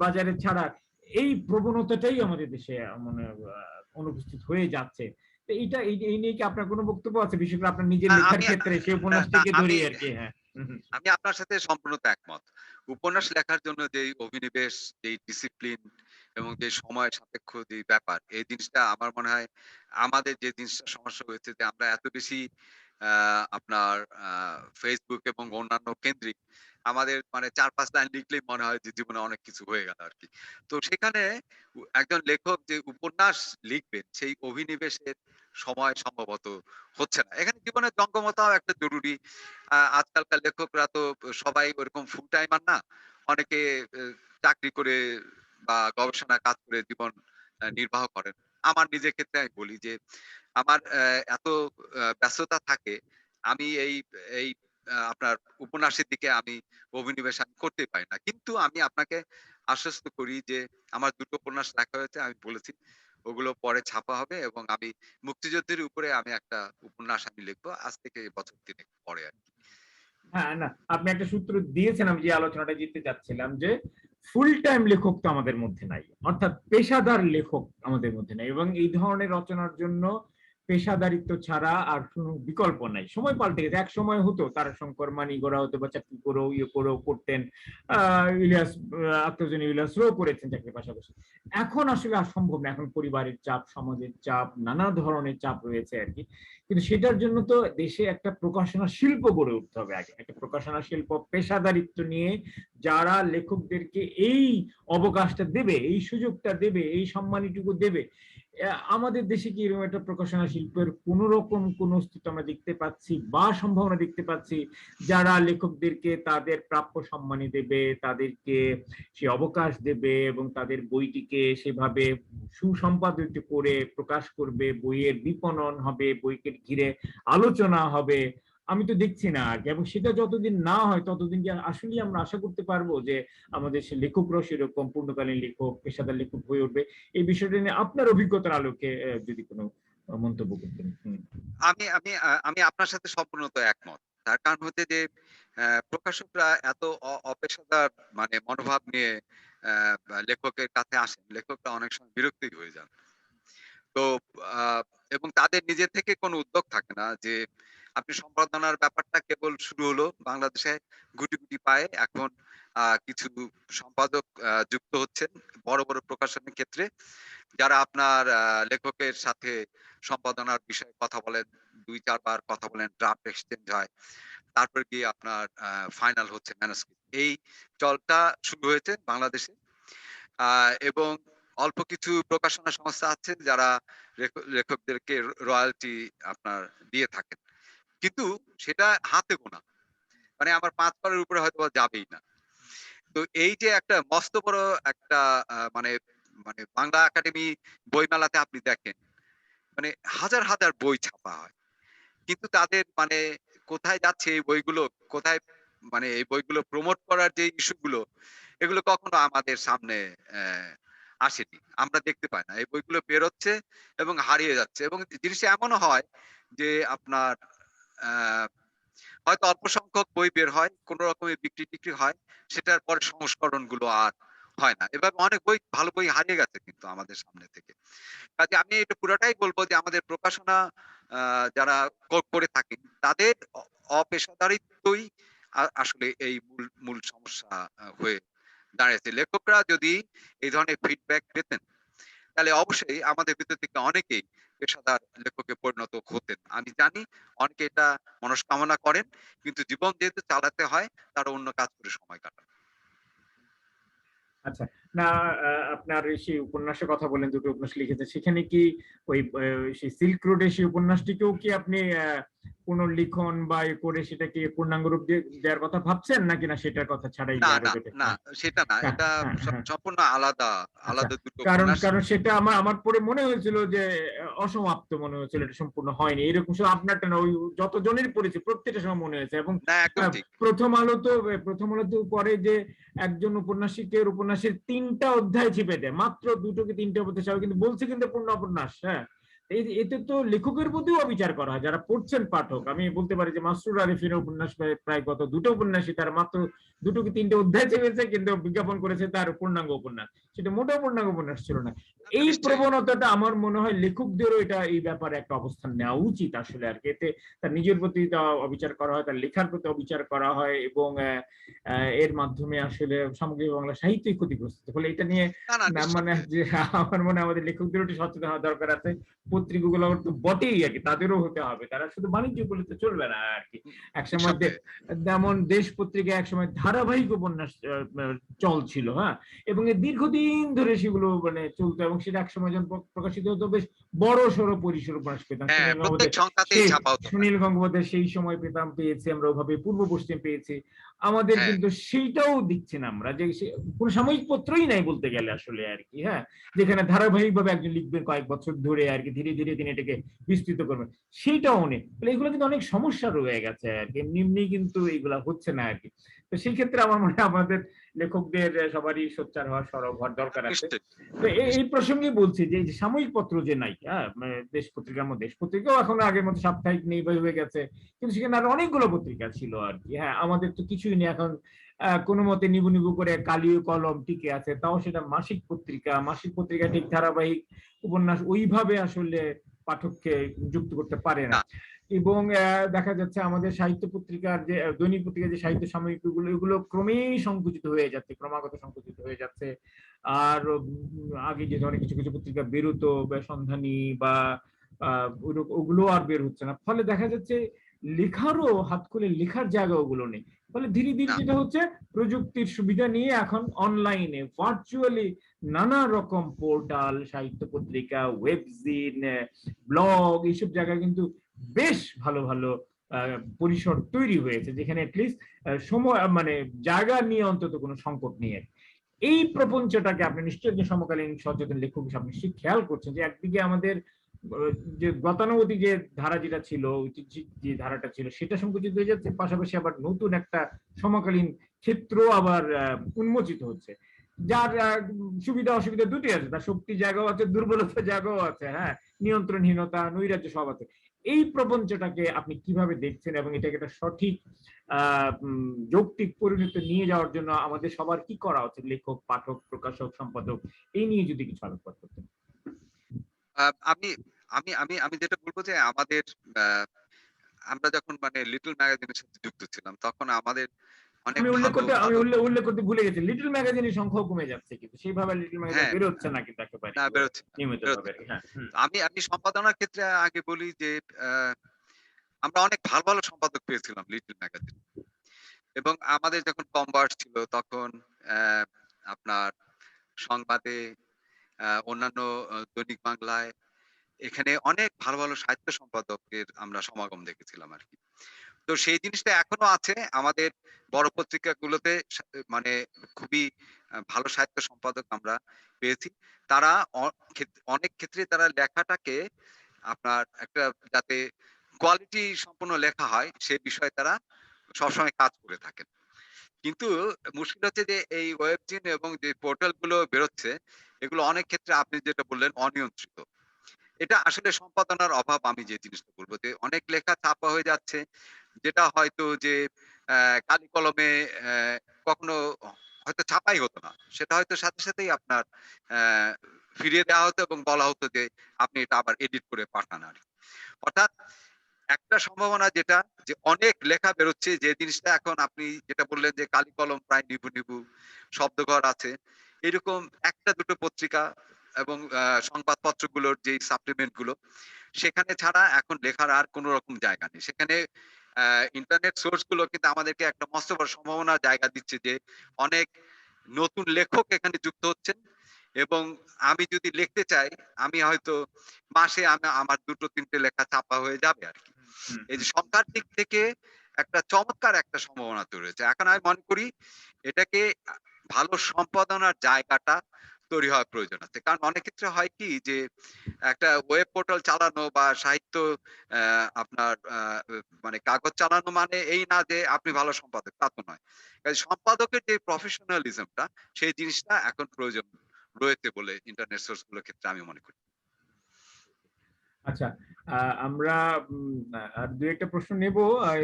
বাজারে ছাড়া, এই প্রবণতাটাই আমাদের দেশে মানে অনুপস্থিত হয়ে যাচ্ছে। এইটা এই নিয়ে কি আপনার কোনো বক্তব্য আছে, বিশেষ করে আপনার নিজের না লেখার আমি ক্ষেত্রে সেই না উপন্যাস না থেকে আমি ধরি আর কি? হ্যাঁ। আমি আপনার সাথে সম্পূর্ণত একমত। উপন্যাস লেখার জন্য যেই অভিনিবেশ, যেই ডিসিপ্লিন এবং যে সময় সাপেক্ষ যে ব্যাপার, এই জিনিসটা আমার মনে হয় আমাদের যে জিনিসটা সমস্যা হয়েছে যে আমরা এত বেশি আপনার Facebook এবং অন্যান্য কেন্দ্রিক আমাদের মানে ৪-৫ লাইন লিখলেই মনে হয় যে জীবনে অনেক কিছু হয়ে গেল আরকি। তো সেখানে একজন লেখক যে উপন্যাস লিখবেন সেই অভিনিবেশের সময় সম্ভবত হচ্ছে না। এখানে জীবনের জঙ্গমতাও একটা জরুরি। আজকালকার লেখকরা তো সবাই ওরকম ফুল টাইমার না। অনেকে চাকরি করে বা গবেষণা কাজ করে জীবন নির্বাহ করেন। আমার নিজের ক্ষেত্রে আমি বলি যে আমার এত ব্যস্ততা থাকে, আমি এই আপনার উপন্যাসের দিকে আমি অভিনিবেশ আমি করতেই পারি না। কিন্তু আমি আপনাকে আশ্বস্ত করি যে আমার ২ টো উপন্যাস লেখা হয়েছে। আমি বলেছি ওগুলো পরে ছাপা হবে এবং আমি মুক্তিযুদ্ধের উপরে আমি একটা উপন্যাস আমি লিখবো আজ থেকে বছর ৩ পরে আর কি। হ্যাঁ, না আপনি একটা সূত্র দিয়েছেন, আমি যে আলোচনাটা জিততে চাচ্ছিলাম যে ফুল টাইম লেখক তো আমাদের মধ্যে নাই, অর্থাৎ পেশাদার লেখক আমাদের মধ্যে নাই, এবং এই ধরনের রচনার জন্য পেশাদারিত্ব ছাড়া আর কোনো বিকল্প নাই। সময় পাল্টে গেছে। এক সময় হতো তারাশঙ্কর মানিকগড়া হতো বা চাকরি করেও ইয়ে করেও করতেন, ইলিয়াস আত্মজনী ইলিয়াস রো করেছেন চাকরির পাশাপাশি। এখন আসলে আর সম্ভব না, এখন পরিবারের চাপ, সমাজের চাপ, নানা ধরনের চাপ রয়েছে আর কি। কিন্তু সেটার জন্য তো দেশে একটা প্রকাশনা শিল্প গড়ে উঠতে হবে। আগে একটা প্রকাশনা শিল্প পেশাদারিত্ব নিয়ে যারা লেখকদেরকে এই অবকাশটা দেবে, এই সুযোগটা দেবে, এই সম্মানটুকু দেবে। আমাদের দেশে কি এরকম একটা প্রকাশনা শিল্পের কোন রকম কোন অস্তিত্ব আমরা দেখতে পাচ্ছি বা সম্ভাবনা দেখতে পাচ্ছি, যারা লেখকদেরকে তাদের প্রাপ্য সম্মানী দেবে, তাদেরকে সে অবকাশ দেবে এবং তাদের বইটিকে সেভাবে সুসম্পাদিত করে প্রকাশ করবে, বইয়ের বিপণন হবে, বইকে ঘিরে আলোচনা হবে? আমি তো দেখছি না আর কি। এবং সেটা যতদিন না হয় ততদিন কি আসলে আমরা আশা করতে পারবো যে আমাদের সে লেখকরাও সেরকম পূর্ণকালীন লেখক, পেশাদার লেখক হয়ে উঠবে? এই বিষয়টা নিয়ে আপনার অভিজ্ঞতার আলোকে যদি কোনো মন্তব্য করতেন। আমি আমি আমি আপনার সাথে সম্পূর্ণত একমত। তার কারণ হচ্ছে যে প্রকাশকরা এত অপেশাদার মানে মনোভাব নিয়ে লেখকের কাছে আসেন। লেখকরা অনেক সময় বিরক্তি হয়ে যান। তো আ এবং তাদের নিজে থেকে কোনো উদ্যোগ থাকে না যে আপনি সম্পাদনার ব্যাপারটা কেবল শুরু হলো বাংলাদেশে গুটি, গুটি পায়ে এখন কিছু সম্পাদক যুক্ত হচ্ছেন বড়, বড় প্রকাশনের ক্ষেত্রে। যারা আপনার লেখকের সাথে সম্পাদনার বিষয়ে কথা বলেন, ২-৪ বার কথা বলেন, ড্রাফট এক্সচেঞ্জ হয়। তারপর গিয়ে আপনার ফাইনাল হচ্ছে ম্যানুস্ক্রিপ্ট। এই চলটা শুরু হয়েছে বাংলাদেশে। এবং অল্প কিছু প্রকাশনা সংস্থা আছে যারা লেখকদেরকে রয়ালটি আপনার দিয়ে থাকেন। কিন্তু সেটা হাতে গোনা। মানে আমার ৫ বারের উপরে হয়তোবা যাবেই না। তো এই যে একটা মস্ত বড় একটা মানে মানে বাংলা একাডেমি বইমেলাতে আপনি দেখেন, মানে হাজার, হাজার বই ছাপা হয়। কিন্তু তাদের মানে কোথায় যাচ্ছে এই বইগুলো, কোথায় মানে এই বইগুলো প্রমোট করার যে ইস্যু গুলো, এগুলো কখনো আমাদের সামনে আসেনি। আমরা দেখতে পাই না। এই বইগুলো বেরোচ্ছে এবং হারিয়ে যাচ্ছে এবং জিনিসটা এমনও হয় যে আপনার আ হয়তো অল্প সংখ্যক বই বের হয়, কোন রকমের বিক্রি-টিক্রি হয়, সেটার পরে সংস্করণগুলো আর হয় না। এভাবে অনেক বই ভালো বই হারিয়ে গেছে কিন্তু আমাদের সামনে থেকে। কাজে আমি এটা পুরোটাই বলব যে আমাদের প্রকাশনা আ যারা করে থাকেন তাদের অপেশাদারিত্বই আসলে এই মূল মূল সমস্যা হয়ে দাঁড়িয়েছে। লেখকরা যদি এই ধরনের ফিডব্যাক পেতেন, তাহলে অবশ্যই আমাদের ভিতর থেকে অনেকেই পেশাদার লেখকে পরিণত হতেন। আমি জানি অনেকে এটা মনস্কামনা করেন, কিন্তু জীবন যেহেতু চালাতে হয় তারা অন্য কাজ করে সময় কাটান। আচ্ছা, না আপনার সেই উপন্যাসের কথা বলেন, দুটো উপন্যাস লিখেছেন, সেখানে কি ওই সেই সিল্ক রোডের সেই উপন্যাসটিকেও কি আপনি পুনর্লিখন বা করে সেটাকে পূর্ণাঙ্গ রূপ দেওয়ার কথা ভাবছেন, নাকি না সেটার কথা ছাড়াই না, আরো না, যেটা? না, সেটা না। হ্যাঁ, এটা হ্যাঁ, হ্যাঁ। সম্পূর্ণ আলাদা, আচ্ছা, আলাদা দুটো কারণ উপন্যাস। কারণ সেটা আমার আমার পরে মনে হয়েছিল যে অসমাপ্ত মনে হয়েছিল, এটা সম্পূর্ণ হয়নি। এরকম শুধু আপনারটা না, ওই যতজনের পড়েছে প্রত্যেকটা সময় মনে হয়েছে। এবং না, একদম ঠিক। প্রথম আলো তো পরে যে একজন উপন্যাসিকের উপন্যাসের ৩টা অধ্যায় ছিপে দেয়, মাত্র ২টো কি ৩টে অধ্যায় ছাপে, কিন্তু বলছে কিন্তু পূর্ণ উপন্যাস। হ্যাঁ, এতে তো লেখকের প্রতিও অবিচার করা হয়, যারা পড়ছেন পাঠক। আমি বলতে পারি যে মাসরুর আরিফিনের উপন্যাস প্রায় গত ২টো উপন্যাসই তার মাত্র ২টো কি ৩টে অধ্যায় চেপেছে, কিন্তু বিজ্ঞাপন করেছে তার পূর্ণাঙ্গ উপন্যাস। সেটা মোটেও পূর্ণাঙ্গ উপন্যাস ছিল না। এই নিশ্চয়ই। প্রবণতাটা আমার মনে হয় লেখকদেরও এটা এই ব্যাপারে একটা অবস্থান নেওয়া উচিত আসলে আর কি। এতে তার নিজের প্রতি অবিচার করা হয়, তার লেখার প্রতি অবিচার করা হয়, এবং এর মাধ্যমে আসলে সামগ্রিক বাংলা সাহিত্যই ক্ষতিগ্রস্ত। ফলে এটা নিয়ে না, না, মানে নিঃসন্দেহে। যে আমার মনে হয় আমাদের লেখকদেরও একটু সচেতন হওয়া দরকার আছে। পত্রিকাগুলো তো বটেই আর কি, তাদেরও হতে হবে, তারা শুধু বাণিজ্য করলে তো চলবে না আর কি। একসময় নিঃসন্দেহে। যেমন দেশ পত্রিকায় একসময় ধারাবাহিক উপন্যাস চল ছিল, হ্যাঁ, এবং দীর্ঘদিন ধরে সেগুলো মানে চলতো, এবং সেটা একসময় যখন প্রকাশিত হতো বেশ বড় সড়ো পরিসর উপন্যাস পেতাম। হ্যাঁ, প্রত্যেক সংখ্যাতেই ছাপা হতো। সুনীল গঙ্গোপাধ্যায় সেই সময় পেতাম, পেয়েছি আমরা ওভাবে পূর্ব পশ্চিম পেয়েছি। আমাদের হ্যাঁ, কিন্তু সেইটাও দিচ্ছি না আমরা, যে কোন সাময়িক পত্রই নাই বলতে গেলে আসলে আর কি। হ্যাঁ, যেখানে ধারাবাহিক ভাবে একজন লিখবেন কয়েক বছর ধরে আর কি, ধীরে ধীরে তিনি এটাকে বিস্তৃত করবেন, সেইটাও নেই। এগুলো কিন্তু অনেক সমস্যা রয়ে গেছে আর কি, এমনি কিন্তু এগুলা হচ্ছে না আর কি। তো তো সেই ক্ষেত্রে আমার মনে হয় আমাদের লেখকদের সবারই সোচ্চার হওয়া, সরব হওয়ার দরকার আছে। নিশ্চয়ই তো এই প্রসঙ্গে বলছি যে এই যে সাময়িক পত্র যে নাই, হ্যাঁ, মানে দেশ পত্রিকার মধ্যে, দেশ পত্রিকাও এখন আগের মতো সাপ্তাহিক নেই বা হয়ে গেছে, কিন্তু সেখানে আরো অনেকগুলো পত্রিকা ছিল আর কি। হ্যাঁ, আমাদের তো কিছুই নেই এখন, কোনো মতে নিবু নিবু করে কালিও কলম টিকে আছে, তাও সেটা মাসিক পত্রিকা। মাসিক পত্রিকা ঠিক ধারাবাহিক উপন্যাস ওইভাবে আসলে পাঠককে যুক্ত করতে পারে না। না। এবং দেখা যাচ্ছে আমাদের সাহিত্য পত্রিকার যে দৈনিক পত্রিকার যে সাহিত্য সাময়িকগুলো, এগুলো ক্রমেই সংকুচিত হয়ে যাচ্ছে, ক্রমাগত সংকুচিত হয়ে যাচ্ছে। আর আগে যে ধরনের কিছু কিছু পত্রিকা বেরোতো, বা সন্ধানী বা ওগুলো আর বের হচ্ছে না। ফলে দেখা যাচ্ছে লেখারও, হাত খুলে লেখার জায়গা ওগুলো নেই। ফলে ধীরে ধীরে না। যেটা হচ্ছে, প্রযুক্তির সুবিধা নিয়ে এখন অনলাইনে ভার্চুয়ালি নানা রকম পোর্টাল, সাহিত্য পত্রিকা, ওয়েবজিন, ব্লগ, এইসব জায়গায় কিন্তু বেশ ভালো ভালো পরিসর তৈরি হয়েছে, যেখানে অ্যাটলিস্ট সময় মানে জায়গা নিয়ে অন্তত কোনো সংকট নেই। এই প্রপঞ্চটাকে আপনি নিশ্চয়ই যে সমকালীন সচেতন লেখক হিসেবে নিশ্চয়ই খেয়াল করছেন, যে একদিকে আমাদের যে গতানুগতিক যে ধারা যেটা ছিল, ঐতিহ্যিক যে ধারাটা ছিল, সেটা সংকুচিত হয়ে যাচ্ছে, পাশাপাশি আবার নতুন একটা সমকালীন ক্ষেত্র আবার উন্মোচিত হচ্ছে, যার সুবিধা অসুবিধা দুটি আছে, তার শক্তি জায়গাও আছে, দুর্বলতা জায়গাও আছে, হ্যাঁ, নিয়ন্ত্রণহীনতা, নৈরাজ্য সব আছে। এই প্রপঞ্চটাকে আপনি কিভাবে দেখছেন, এবং এটাকে একটা সঠিক যৌক্তিক পরিণতি নিয়ে যাওয়ার জন্য আমাদের সবার কি করা উচিত, লেখক, পাঠক, প্রকাশক, সম্পাদক, এই নিয়ে যদি কিছু আলোচনা করতেন। আমি আমি আমি আমি যেটা বলবো যে আমাদের আহ, আমরা যখন মানে লিটল ম্যাগাজিনের সাথে যুক্ত ছিলাম তখন আমাদের অনেক ভালো আমি ভালো উল্লেখ করতে ভুলে গেছি, লিটল ম্যাগাজিনের সংখ্যাও কমে যাচ্ছে, কিন্তু সেইভাবে লিটল ম্যাগাজিন হ্যাঁ বেরোচ্ছে না কিন্তু একেবারে না বেরোচ্ছে না নিয়মিত ভাবে। বেরোচ্ছে না। হ্যাঁ, তো আমি আমি সম্পাদনার ক্ষেত্রে আগে বলি যে আহ, আমরা অনেক ভালো ভালো সম্পাদক পেয়েছিলাম লিটল ম্যাগাজিন, এবং আমাদের যখন কম বয়স ছিল তখন আহ, আপনার সংবাদে, অন্যান্য দৈনিক বাংলায়, এখানে অনেক ভালো ভালো সাহিত্য সম্পাদকের আমরা সমাগম দেখেছিলাম আর কি। তো সেই জিনিসটা এখনো আছে আমাদের বড় পত্রিকাগুলোতে, মানে খুবই ভালো সাহিত্য সম্পাদক আমরা পেয়েছি। তারা অনেক ক্ষেত্রে তারা লেখাটাকে আপনার একটা যাতে কোয়ালিটি সম্পন্ন লেখা হয় সে বিষয়ে তারা সবসময় কাজ করে থাকেন। কিন্তু মুশকিল হচ্ছে যে এই ওয়েবজিন এবং যে পোর্টাল গুলো বেরোচ্ছে, এগুলো অনেক ক্ষেত্রে আপনি যেটা বললেন অনিয়ন্ত্রিত। এটা আসলে সম্পাদনার অভাব। আমি যে জিনিসটা বলবো যে অনেক লেখা ছাপা হয়ে যাচ্ছে, যেটা হয়তো যে কালি কলমে কখনো হয়তো ছাপাই হতো না, সেটা হয়তো সাথে সাথেই আপনার ফিরিয়ে দেওয়া হতো এবং বলা হতো যে আপনি এটা আবার এডিট করে পাঠান আর কি। অর্থাৎ একটা সম্ভাবনা যেটা, যে অনেক লেখা বেরোচ্ছে, যে জিনিসটা এখন আপনি যেটা বললেন যে কালি কলম প্রায় নিবু নিবু, শব্দঘর আছে, এরকম একটা দুটো পত্রিকা এবং সংবাদপত্রগুলোর যে সাপ্লিমেন্ট গুলো, সেখানে ছাড়া এখন লেখার আর কোনো রকম জায়গা নেই। সেখানে ইন্টারনেট সোর্স গুলো কিন্তু আমাদেরকে একটা মস্ত বড় সম্ভাবনার জায়গা দিচ্ছে, যে অনেক নতুন লেখক এখানে যুক্ত হচ্ছেন, এবং আমি যদি লিখতে চাই, আমি হয়তো মাসে আমার দুটো তিনটে লেখা ছাপা হয়ে যাবে আর কি। এই যে সংখ্যার দিক থেকে একটা চমৎকার একটা সম্ভাবনা তৈরি হয়েছে। এখন আমি মনে করি এটাকে ভালো সম্পাদনার জায়গাটা তৈরি হওয়ার প্রয়োজন আছে। কারণ অনেক ক্ষেত্রে হয় কি যে একটা ওয়েব পোর্টাল চালানো বা সাহিত্য আপনার মানে কাগজ চালানো মানে এই না যে আপনি ভালো সম্পাদক, তা তো নয়। কাজে সম্পাদকের যে প্রফেশনালিজমটা, সেই জিনিসটা এখন প্রয়োজন রয়েছে বলে ইন্টারনেট সোর্স গুলোর ক্ষেত্রে আমি মনে করি। আচ্ছা, আমরা আর দুই একটা প্রশ্ন নেব,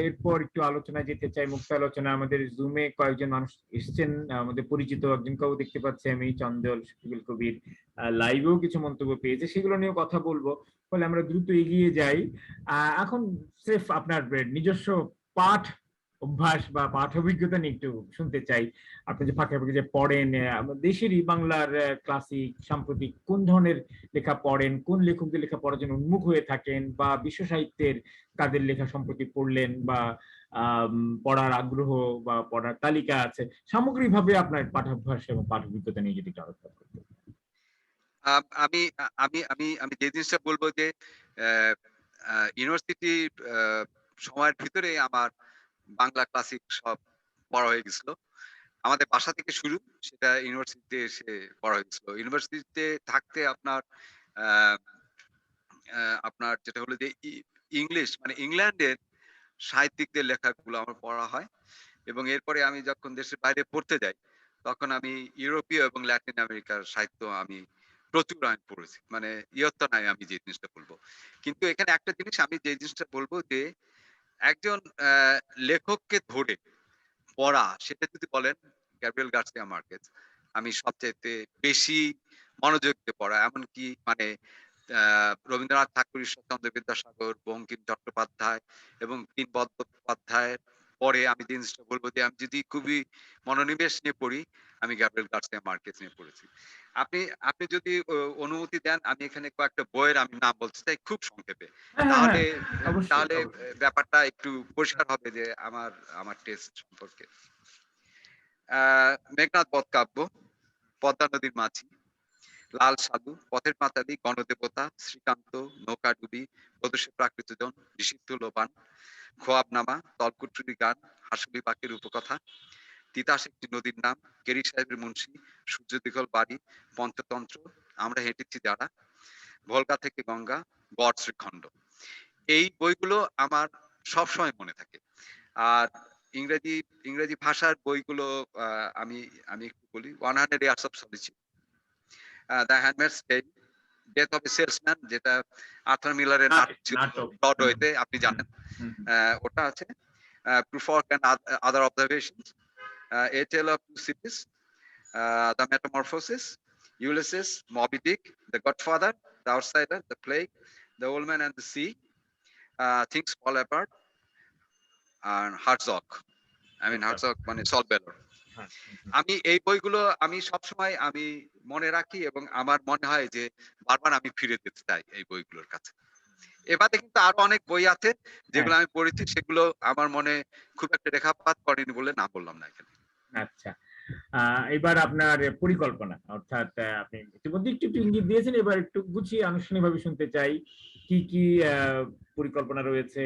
এরপর একটু আলোচনায় যেতে চাই, মুক্ত আলোচনা। আমাদের জুমে কয়েকজন মানুষ এসছেন, আমাদের পরিচিত একজনকেও দেখতে পাচ্ছি আমি, চন্দল শফিকুল কবির। লাইভেও কিছু মন্তব্য পেয়েছে, সেগুলো নিয়ে কথা বলবো। ফলে আমরা দ্রুত এগিয়ে যাই। এখন স্রেফ আপনার নিজস্ব পাঠ অভ্যাস বা পাঠ অভিজ্ঞতা নিয়ে একটু শুনতে চাই। আপনি যে ফাঁকে ফাঁকে যে পড়েন, দেশেরই বাংলার ক্লাসিক, সাম্প্রতিক কোন ধরনের লেখা পড়েন, কোন লেখকদের লেখা পড়ার জন্য উন্মুখ হয়ে থাকেন, বা বিশ্ব সাহিত্যের কাদের লেখা সম্প্রতি পড়লেন, বা পড়ার আগ্রহ বা পড়ার তালিকা আছে, সামগ্রিকভাবে আপনার পাঠাভ্যাস এবং পাঠ অভিজ্ঞতা নিয়ে যদি একটু আলোচনা করতেন। আমি আমি আমি আমি যে জিনিসটা বলবো যে ইউনিভার্সিটি সময়ের ভিতরে আমার বাংলা ক্লাসিক সব পড়া হয়ে গেছিল। আমাদের বাসা থেকে শুরু, সেটা ইউনিভার্সিটিতে এসে পড়া হয়ে গেছিল। ইউনিভার্সিটিতে থাকতে আপনার আহ, আপনার যেটা হলো যে ইংলিশ মানে ইংল্যান্ডের সাহিত্যিকদের লেখাগুলো আমার পড়া হয়, এবং এরপরে আমি যখন দেশের বাইরে পড়তে যাই তখন আমি ইউরোপীয় এবং ল্যাটিন আমেরিকার সাহিত্য আমি প্রচুর আমি পড়েছি। মানে ইয়ত্তা নাই আমি যে জিনিসটা বলবো। কিন্তু এখানে একটা জিনিস আমি যে জিনিসটা বলবো যে একজন লেখককে ধরে পড়া সেটা যদি বলেন গ্যাব্রিয়েল গার্সিয়া মার্কেজ আমি সবচাইতে বেশি মনোযোগ দিয়ে পড়া, এমনকি মানে রবীন্দ্রনাথ ঠাকুর, ঈশ্বরচন্দ্র বিদ্যাসাগর, বঙ্কিম চট্টোপাধ্যায় এবং দীন বন্দ্যোপাধ্যায়ের পরে আমি জিনিসটা বলবো যে আমি যদি খুবই মনোনিবেশ নিয়ে পড়ি আমি গ্যাব্রিয়েল গার্সিয়া মার্কেজ নিয়ে পড়েছি। আপনি আপনি যদি অনুমতি দেন আমি এখানে কয়েকটা বইয়ের আমি নাম বলতে চাই খুব সংক্ষেপে, হ্যাঁ, হ্যাঁ, তাহলে হ্যাঁ, অবশ্যই, তাহলে অবশ্যই। ব্যাপারটা একটু পরিষ্কার হবে যে আমার আমার টেস্ট সম্পর্কে। মেঘনাদ বধ কাব্য, পদ্মা নদীর মাঝি, লাল সাধু, পথের পাঁচালী, গণদেবতা, শ্রীকান্ত, নৌকাডুবি, প্রদোষে প্রাকৃতজন, নিষিদ্ধ লোবান, খোয়াবনামা, তলকুটুরি গান, হাসুলি পাখির উপকথা, তিতাস একটি নদীর নাম, কেরি সাহেবের মুন্সি, সূর্য দিগল বাড়ি, পঞ্চতন্ত্র, আমরা হেঁটেছি যারা, ভোলগা থেকে গঙ্গা, গড় শ্রীখণ্ড। এই বইগুলো আমার সবসময় মনে থাকে। আর ইংরেজি ইংরেজি ভাষার বইগুলো আমি আমি একটু বলি 100 Years of Solitude, the handmaid's tale, death of a salesman, যেটা আর্থার মিলারের নাটক ছিল নাটক। ব্রডওয়েতে, আপনি জানেন হুম। ওটা আছে। Prufrock and other observations, a tale of two cities, the metamorphosis, Ulysses, Moby Dick, the Godfather, the Outsider, the Plague, the old man and the sea, things fall apart, আর হার্টজগ, হার্টজগ মানে সল বেলর। আমি এই বইগুলো আমি সবসময় আমি মনে রাখি এবং আমার মনে হয় যে বারবার আমি ফিরে যেতে চাই এই বইগুলোর কাছে। এবারে কিন্তু আরো অনেক বই আছে যেগুলো আমি পড়েছি, সেগুলো আমার মনে খুব একটা রেখাপাত করেনি বলে না বললাম না এখানে। আচ্ছা, এবার আপনার পরিকল্পনা, অর্থাৎ আপনি ইতিমধ্যে একটু ইঙ্গিত দিয়েছেন, এবার একটু গুছিয়ে আনুষ্ঠানিকভাবে শুনতে চাই কি কি পরিকল্পনা রয়েছে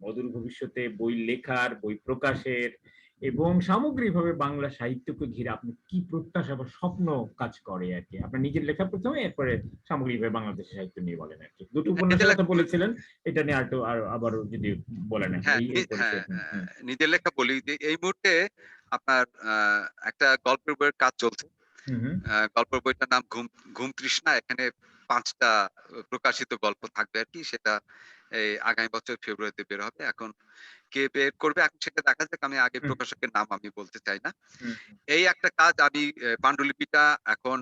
অদূর ভবিষ্যতে, বই লেখার, বই প্রকাশের, এবং সামগ্রিকভাবে বাংলা সাহিত্যকে ঘিরে আপনি কি প্রত্যাশা বা স্বপ্ন কাজ করে আর কি, আপনার নিজের লেখা প্রথমে, এরপরে সামগ্রিকভাবে বাংলাদেশের সাহিত্য নিয়ে বলেন আর কি। দুটো উপন্যাসের কথা বলেছিলেন, এটা নিয়ে আবারও যদি বলেন আর কি, এই পরিচয়। নিজের লেখা বলি যে এই মুহূর্তে আপনার একটা গল্পের বইয়ের কাজ চলছে। গল্পের বইটার নাম ঘুম তৃষ্ণা। এখানে 5টা প্রকাশিত গল্প থাকবে আর কি, সেটা এই আগামী বছর ফেব্রুয়ারিতে বের হবে। এখন কে বের করবে এখন সেটা দেখা যাক, আমি আগে প্রকাশকের নাম আমি বলতে চাই না। এই একটা কাজ, আমি পাণ্ডুলিপিটা এখন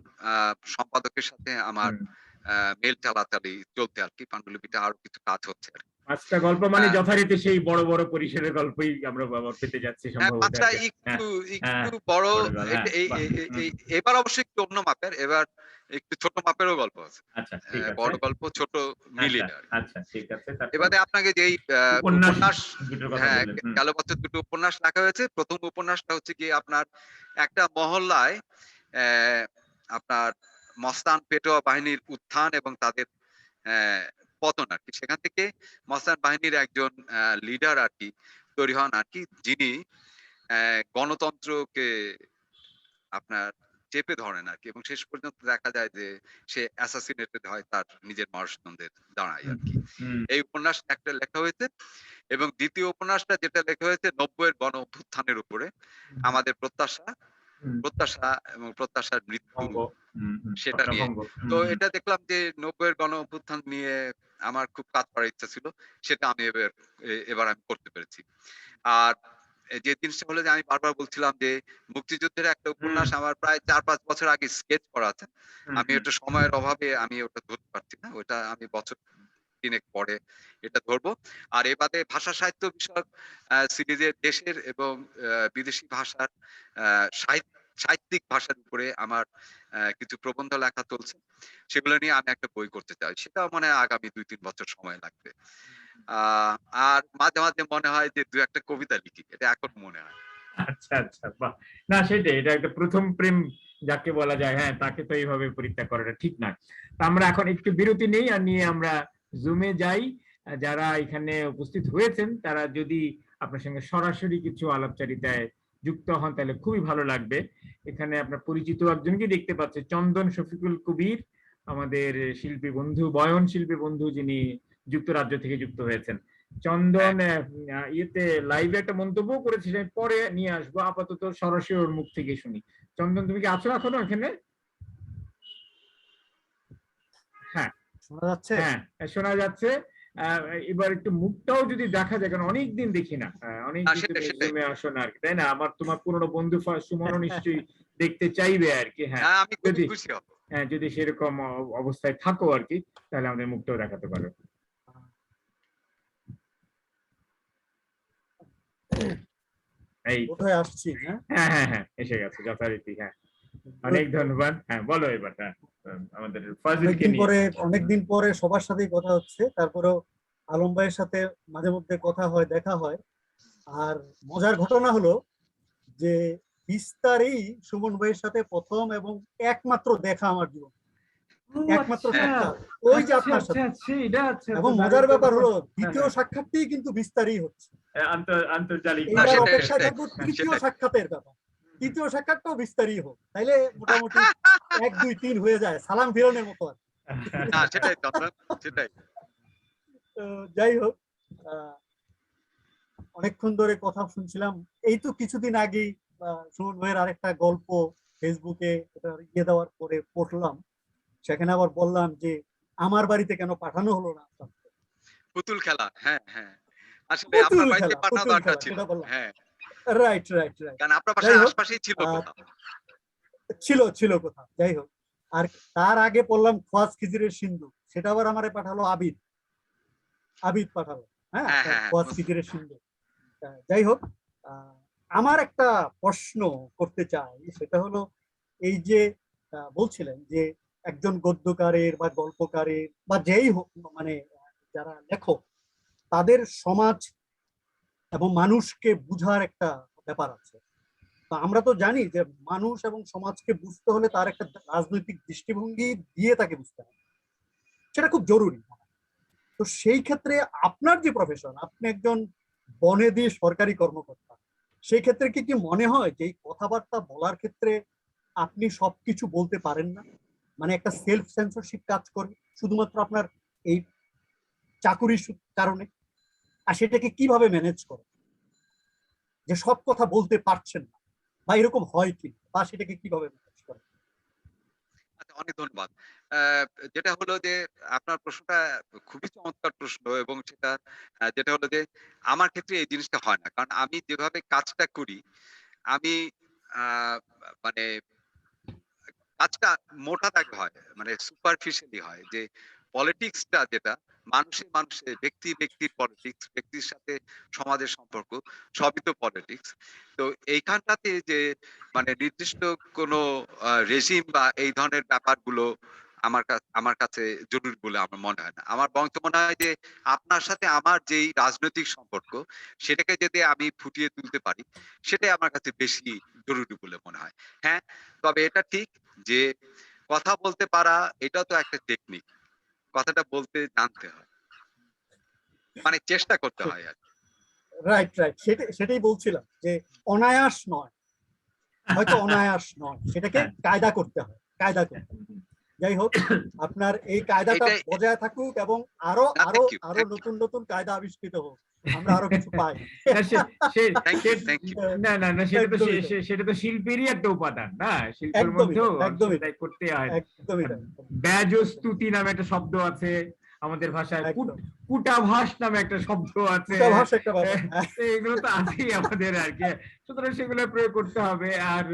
সম্পাদকের সাথে আমার মেল চালাচালি চলতে আর কি, পাণ্ডুলিপিটা আরো কিছু কাজ হচ্ছে আর কি। 5টা গল্প মানে যথারীতি সেই বড় বড় পরিসরের গল্পই আমরা পেতে যাচ্ছি সম্ভবত। 5টা একটু বড়, এবার অবশ্যই একটু অন্য মাপের, এবার একটু ছোট মাপেরও গল্প আছে। আচ্ছা, ঠিক আছে। বড় গল্প ছোট মিলিয়ে। আচ্ছা, ঠিক আছে। এবারে আপনাকে যেই উপন্যাস, গেল বছর 2টো উপন্যাস লেখা হয়েছে। প্রথম উপন্যাসটা হচ্ছে কি আপনার একটা মহল্লায় আপনার মস্তান পেটোয়া বাহিনীর উত্থান এবং তাদের পতন আর কি। সেখান থেকে মস্তান বাহিনীর একজন লিডার আর কি তৈরি হন আর কি, যিনি গণতন্ত্রকে আপনার চেপে ধরেন আর কি, এবং শেষ পর্যন্ত দেখা যায় যে সে অ্যাসাসিনেটেড হয় তার নিজের মরণদণ্ডের দাঁড়ায় আর কি। এই উপন্যাস একটা লেখা হয়েছে, এবং দ্বিতীয় উপন্যাসটা যেটা লেখা হয়েছে 90-এর গণ অভ্যুত্থানের উপরে, আমাদের প্রত্যাশা এবং প্রত্যাশার মৃত্যু, সেটা নিয়ে। তো এটা দেখলাম যে 90-এর গণ অভ্যুত্থান নিয়ে আমার খুব কাজ করার ইচ্ছা ছিল, সেটা আমি এবার আমি করতে পেরেছি। আর যে জিনিসটা হলো যে আমি বারবার বলছিলাম যে মুক্তিযুদ্ধের একটা উপন্যাস আমার প্রায় 4-5 বছর আগে স্কেচ করা আছে, আমি ওটা সময়ের অভাবে আমি ওটা ধরতে পারছি না, ওটা আমি বছর 3 পরে এটা ধরবো। আর এ বাদে ভাষা সাহিত্য বিষয়ক সিরিজের দেশের এবং বিদেশি ভাষার সাহিত্যিক ভাষার উপরে আমার কিছু প্রবন্ধ লেখা চলছে, সেগুলো নিয়ে আমি একটা বই করতে চাই, সেটাও মানে আগামী 2-3 বছর সময় লাগবে। আর মাঝে মাঝে মনে হয় যে 2-একটা কবিতা লিখি, এটা এখন মনে হয়। আচ্ছা, আচ্ছা, বাহ। না, সেটাই, এটা একটা প্রথম প্রেম যাকে বলা যায়, হ্যাঁ, তাকে তো এইভাবে পরীক্ষা করাটা ঠিক না। আমরা এখন একটু বিরতি নেই, আর নিয়ে আমরা জুমে যাই। যারা এখানে উপস্থিত হয়েছেন তারা যদি আপনার সঙ্গে সরাসরি কিছু আলাপচারিতায় যুক্ত হন তাহলে খুবই ভালো লাগবে। এখানে আপনার পরিচিত একজনকে দেখতে পাচ্ছে, চন্দন শফিকুল কবির, আমাদের শিল্পী বন্ধু, বয়ন শিল্পী বন্ধু, যিনি যুক্তরাজ্য থেকে যুক্ত হয়েছেন। চন্দন ইয়েতে লাইভে একটা মন্তব্য করেছে, সেটা পরে নিয়ে আসবো, আপাতত সরাসরি ওর মুখ থেকে শুনি। চন্দন, তুমি কি আছো এখনো এখানে? হ্যাঁ, শোনা যাচ্ছে? হ্যাঁ শোনা যাচ্ছে। এবার একটু মুখটাও যদি দেখা যায়, কারণ অনেকদিন দেখি না, অনেকদিন তুমি জুমে আসো না আর কি, তাই না? আমার তোমার পুরনো বন্ধু সুমনও নিশ্চয়ই দেখতে চাইবে আর কি। হ্যাঁ, আমি খুব যদি খুশি হব। যদি সেরকম অবস্থায় থাকো আর কি, তাহলে আমাদের মুখটাও দেখাতে পারো। এই কোথায় আসছি? হ্যাঁ হ্যাঁ হ্যাঁ হ্যাঁ, এসে গেছে যথারীতি। হ্যাঁ, অনেক ধন্যবাদ। হ্যাঁ, বলো এবার। হ্যাঁ, আমাদের ফাজিলকে নিয়ে। অনেকদিন পরে সবার সাথেই কথা হচ্ছে, তারপরেও আলম ভাইয়ের সাথে মাঝে মধ্যে কথা হয়, দেখা হয়। আর মজার ঘটনা হলো যে বিস্তারই সুমন ভাইয়ের সাথে প্রথম এবং একমাত্র দেখা আমার জীবন, একমাত্র সাক্ষাৎ ওই যে আপনার সাথে। এবং মজার ব্যাপার হলো দ্বিতীয় সাক্ষাৎটি কিন্তু বিস্তারই হচ্ছে, আন্তর্জালিক। এইবার অপেক্ষায় থাকবো তৃতীয় সাক্ষাতের ব্যাপার। তৃতীয় সাক্ষাৎটাও বিস্তারই হোক, তাইলে মোটামুটি 1 2 3 হয়ে যায়, সালাম ফিরনের মতো আর। সেটাই সেটাই। যাই হোক, অনেকক্ষণ ধরে কথা শুনছিলাম। এই তো কিছুদিন আগেই সুমন ভাইয়ের আরেকটা গল্প ফেসবুকে এটা ইয়ে দেওয়ার পরে পড়লাম, সেখানে আবার বললাম যে আমার বাড়িতে কেন পাঠানো হলো না পুতুল খেলা। হ্যাঁ হ্যাঁ, আসলে আপনার বাড়িতে পাঠানো দরকার ছিল। হ্যাঁ, রাইট রাইট রাইট, কারণ আপনার বাসার আশপাশেই ছিল কোথাও। ছিল কোথাও। যাই হোক, আর তার আগে পড়লাম খোয়াজ খিজিরের সিন্ধু, সেটা আবার আমারে পাঠালো আবিদ পাঠালো। হ্যাঁ, খোয়াজ খিজিরের সিন্ধু। যাই হোক, আমার একটা প্রশ্ন করতে চাই, সেটা হলো এই যে বলছিলেন যে একজন গদ্যকারের বা গল্পকারের বা যেই হোক, মানে যারা লেখক, তাদের সমাজ এবং মানুষকে বুঝার একটা ব্যাপার আছে। তো আমরা তো জানি যে মানুষ এবং সমাজকে বুঝতে হলে তার একটা রাজনৈতিক দৃষ্টিভঙ্গি দিয়ে তাকে বুঝতে হবে, সেটা খুব জরুরি। তো সেই ক্ষেত্রে আপনার যে প্রফেশন, আপনি একজন বনেদি সরকারি কর্মকর্তা, সেই ক্ষেত্রে কি মনে হয় যে এই কথাবার্তা বলার ক্ষেত্রে আপনি সবকিছু বলতে পারেন না? মানে একটা সেলফ সেন্সরশিপ কাজ করে শুধুমাত্র আপনার এই চাকুরির কারণে? আর সেটাকে কিভাবে ম্যানেজ করে যে সব কথা বলতে পারছেন না, বা এরকম হয় কি, বা সেটাকে কিভাবে ম্যানেজ করে? আচ্ছা, অনেক ধন্যবাদ। যেটা হলো যে আপনার প্রশ্নটা খুবই চমৎকার প্রশ্ন, এবং সেটা যেটা হলো যে আমার ক্ষেত্রে এই জিনিসটা হয় না, কারণ আমি যেভাবে কাজটা করি, আমি মানে কাজটা মোটা দাগে হয়, মানে সুপারফিশিয়ালি হয়। যে পলিটিক্সটা যেটা মানুষের ব্যক্তির পলিটিক্স, ব্যক্তির সাথে সমাজের সম্পর্ক, সবই তো পলিটিক্স। তো এইখানটাতে যে মানে নির্দিষ্ট কোনো রেজিম বা এই ধরনের ব্যাপারগুলো আমার কাছে জরুরি বলে আমার মনে হয় না। আমার বরং মনে হয় যে আপনার সাথে আমার যেই রাজনৈতিক সম্পর্ক, সেটাকে যদি আমি ফুটিয়ে তুলতে পারি, সেটাই আমার কাছে বেশি জরুরি বলে মনে হয়। হ্যাঁ, তবে এটা ঠিক যে কথা বলতে পারা এটাও তো একটা টেকনিক। কথাটা বলতে জানতে হয়, মানে চেষ্টা করতে হয় আর কি। রাইট রাইট, সেটাই বলছিলাম যে অনায়াস নয়, হয়তো অনায়াস নয়, সেটাকে কায়দা করতে হয়, কায়দা করতে হয়। যাই হোক, আপনার এই কায়দাটা বজায় থাকুক এবং আরো আরো আরো নতুন নতুন কায়দা আবিষ্কৃত হোক, আমরা আরো কিছু পাই। না না না, সেটা তো শিল্পেরই একটা উপাদান না, শিল্পের মধ্যেও করতে হয়। ব্যাজস্তুতি নামে একটা শব্দ আছে আমাদের ভাষায়, কূটাভাস নামে একটা শব্দ আছে, এগুলো তো আছেই আমাদের আর কি। সুতরাং সেগুলো প্রয়োগ করতে হবে। আর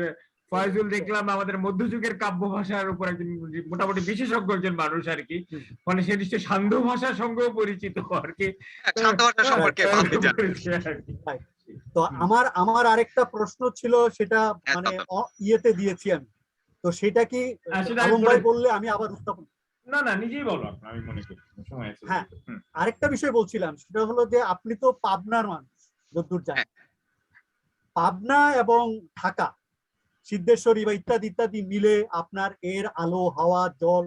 ফয়জুল দেখলাম আমাদের মধ্যযুগের কাব্য ভাষার উপর একজন মোটামুটি বিশেষজ্ঞ একজন মানুষ আর কি, ফলে সে নিশ্চয় সান্ধ্য ভাষার সঙ্গেও পরিচিত আর কি। তো আমার আরেকটা প্রশ্ন ছিল, সেটা মানে ইয়েতে দিয়েছি আমি, তো সেটা কি আলম ভাই বললে আমি আবার উত্থাপন? না না, নিজেই বলো, আমি মনে করি সময় আছে। হ্যাঁ, আরেকটা বিষয় বলছিলাম, সেটা হলো যে আপনি তো পাবনার মানুষ, যতদূর জানি। পাবনা এবং ঢাকা, সিদ্ধেশ্বরী বা ইত্যাদি ইত্যাদি মিলে আপনার এর আলো, হাওয়া, জল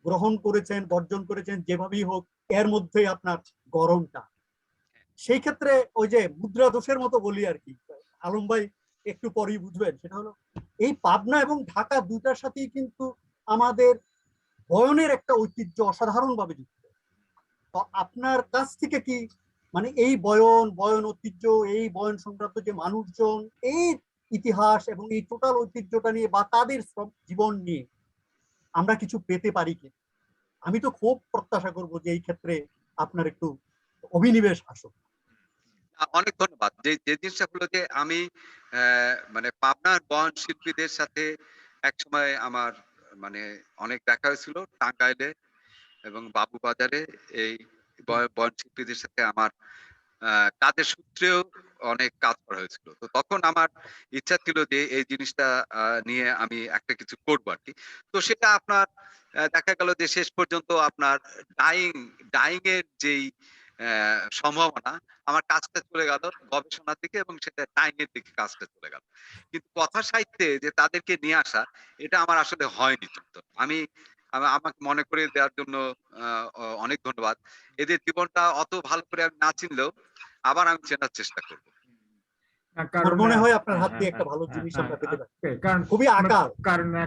গ্রহণ করেছেন, বর্জন করেছেন, যেভাবেই হোক, এর মধ্যে আপনার গরমটা। সেই ক্ষেত্রে ওই যে মুদ্রা দোষের মতো বলি আর কি, আলম ভাই একটু পরেই বুঝবেন, সেটা হলো এই পাবনা এবং ঢাকা দুটার সাথেই কিন্তু আমাদের বয়নের একটা ঐতিহ্য অসাধারণ ভাবে যুক্ত। তো আপনার কাছ থেকে কি মানে এই বয়ন ঐতিহ্য, এই বয়ন সংক্রান্ত যে মানুষজন, এই ইতিহাস এবং এই টোটাল ঐতিহ্যটা নিয়ে বা তাদের সব জীবন নিয়ে আমরা কিছু পেতে পারি কি? আমি তো খুব প্রত্যাশা করব যে এই ক্ষেত্রে আপনার একটু অভিনিবেশ আসুক। অনেক ধন্যবাদ। যে যে জিনিসটা হলো যে আমি মানে পাবনার বয়ন শিল্পীদের সাথে একসময় আমার মানে অনেক দেখা হয়েছিল টাঙ্গাইলে এবং বাবুবাজারে। এই বয়ন শিল্পীদের সাথে আমার কাজের সূত্রেও অনেক কাজ করা হয়েছিল। তো তখন আমার ইচ্ছা ছিল যে এই জিনিসটা নিয়ে আমি একটা কিছু করবো আর কি। তো সেটা আপনার দেখা গেল যে শেষ পর্যন্ত আপনার ডাইং এর যেই সম্ভাবনা, আমার কাজটা চলে গেল গবেষণার দিকে এবং সেটা ডাইং এর দিকে কাজটা চলে গেল। কিন্তু কথা সাহিত্যে যে তাদেরকে নিয়ে আসা, এটা আমার আসলে হয়নি। তো আমি আমাকে মনে করে দেওয়ার জন্য অনেক ধন্যবাদ। এদের জীবনটা অত ভালো করে আমি না চিনলেও আবার আমি চেনার চেষ্টা করব। আমার মনে হয় আপনার হাত দিয়ে একটা ভালো জিনিস আমরা পেতে পারি, কারণ খুবই আকার।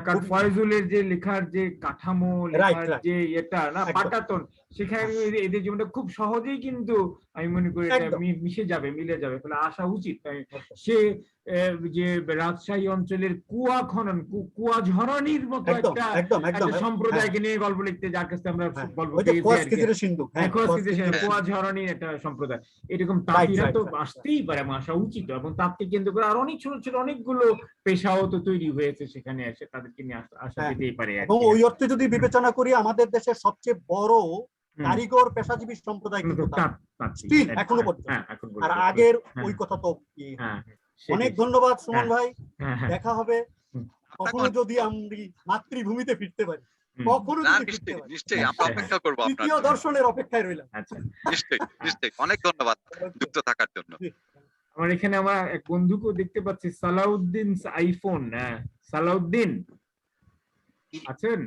কারণ ফয়জুলের যে লেখার যে কাঠামো, লেখার যে এটা না পাটাতন, সেখানে এদের জীবনটা খুব সহজেই কিন্তু আমি মনে করি এটা মিশে যাবে, মিলে যাবে, ফলে আসা উচিত। সে যে রাজশাহী অঞ্চলের কুয়া খনন, কুয়া ঝরনির মতো একটা সম্প্রদায়কে নিয়ে গল্প লিখতে, যার কাছে আমরা গল্প কুয়া ঝরনির একটা সম্প্রদায়, এরকম তাঁতিরা তো আসতেই পারে, আসা উচিত। এবং তাকে কেন্দ্র করে আর অনেক ছোট ছোট অনেকগুলো পেশাও তো তৈরি হয়েছে সেখানে এসে, তাদেরকে নিয়ে আসা যেতেই পারে। এবং ওই অর্থে যদি বিবেচনা করি, আমাদের দেশের সবচেয়ে বড় কারিগর পেশাজীবী সম্প্রদায় কিন্তু এখনো পর্যন্ত। আর আগের ওই কথা তো অনেক ধন্যবাদ সুমন ভাই, দেখা হবে কখনো যদি আমরা মাতৃভূমিতে ফিরতে পারি, কখনো যদি ফিরতে পারি নিশ্চয়ই আমরা অপেক্ষা করব। তৃতীয় দর্শনের অপেক্ষায় রইলাম। আচ্ছা, নিশ্চয়ই অনেক ধন্যবাদ যুক্ত থাকার জন্য। আমার এখানে আমার এক বন্ধুকেও দেখতে পাচ্ছি, সালাউদ্দিন আইফোন। সালাউদ্দিন আছেন?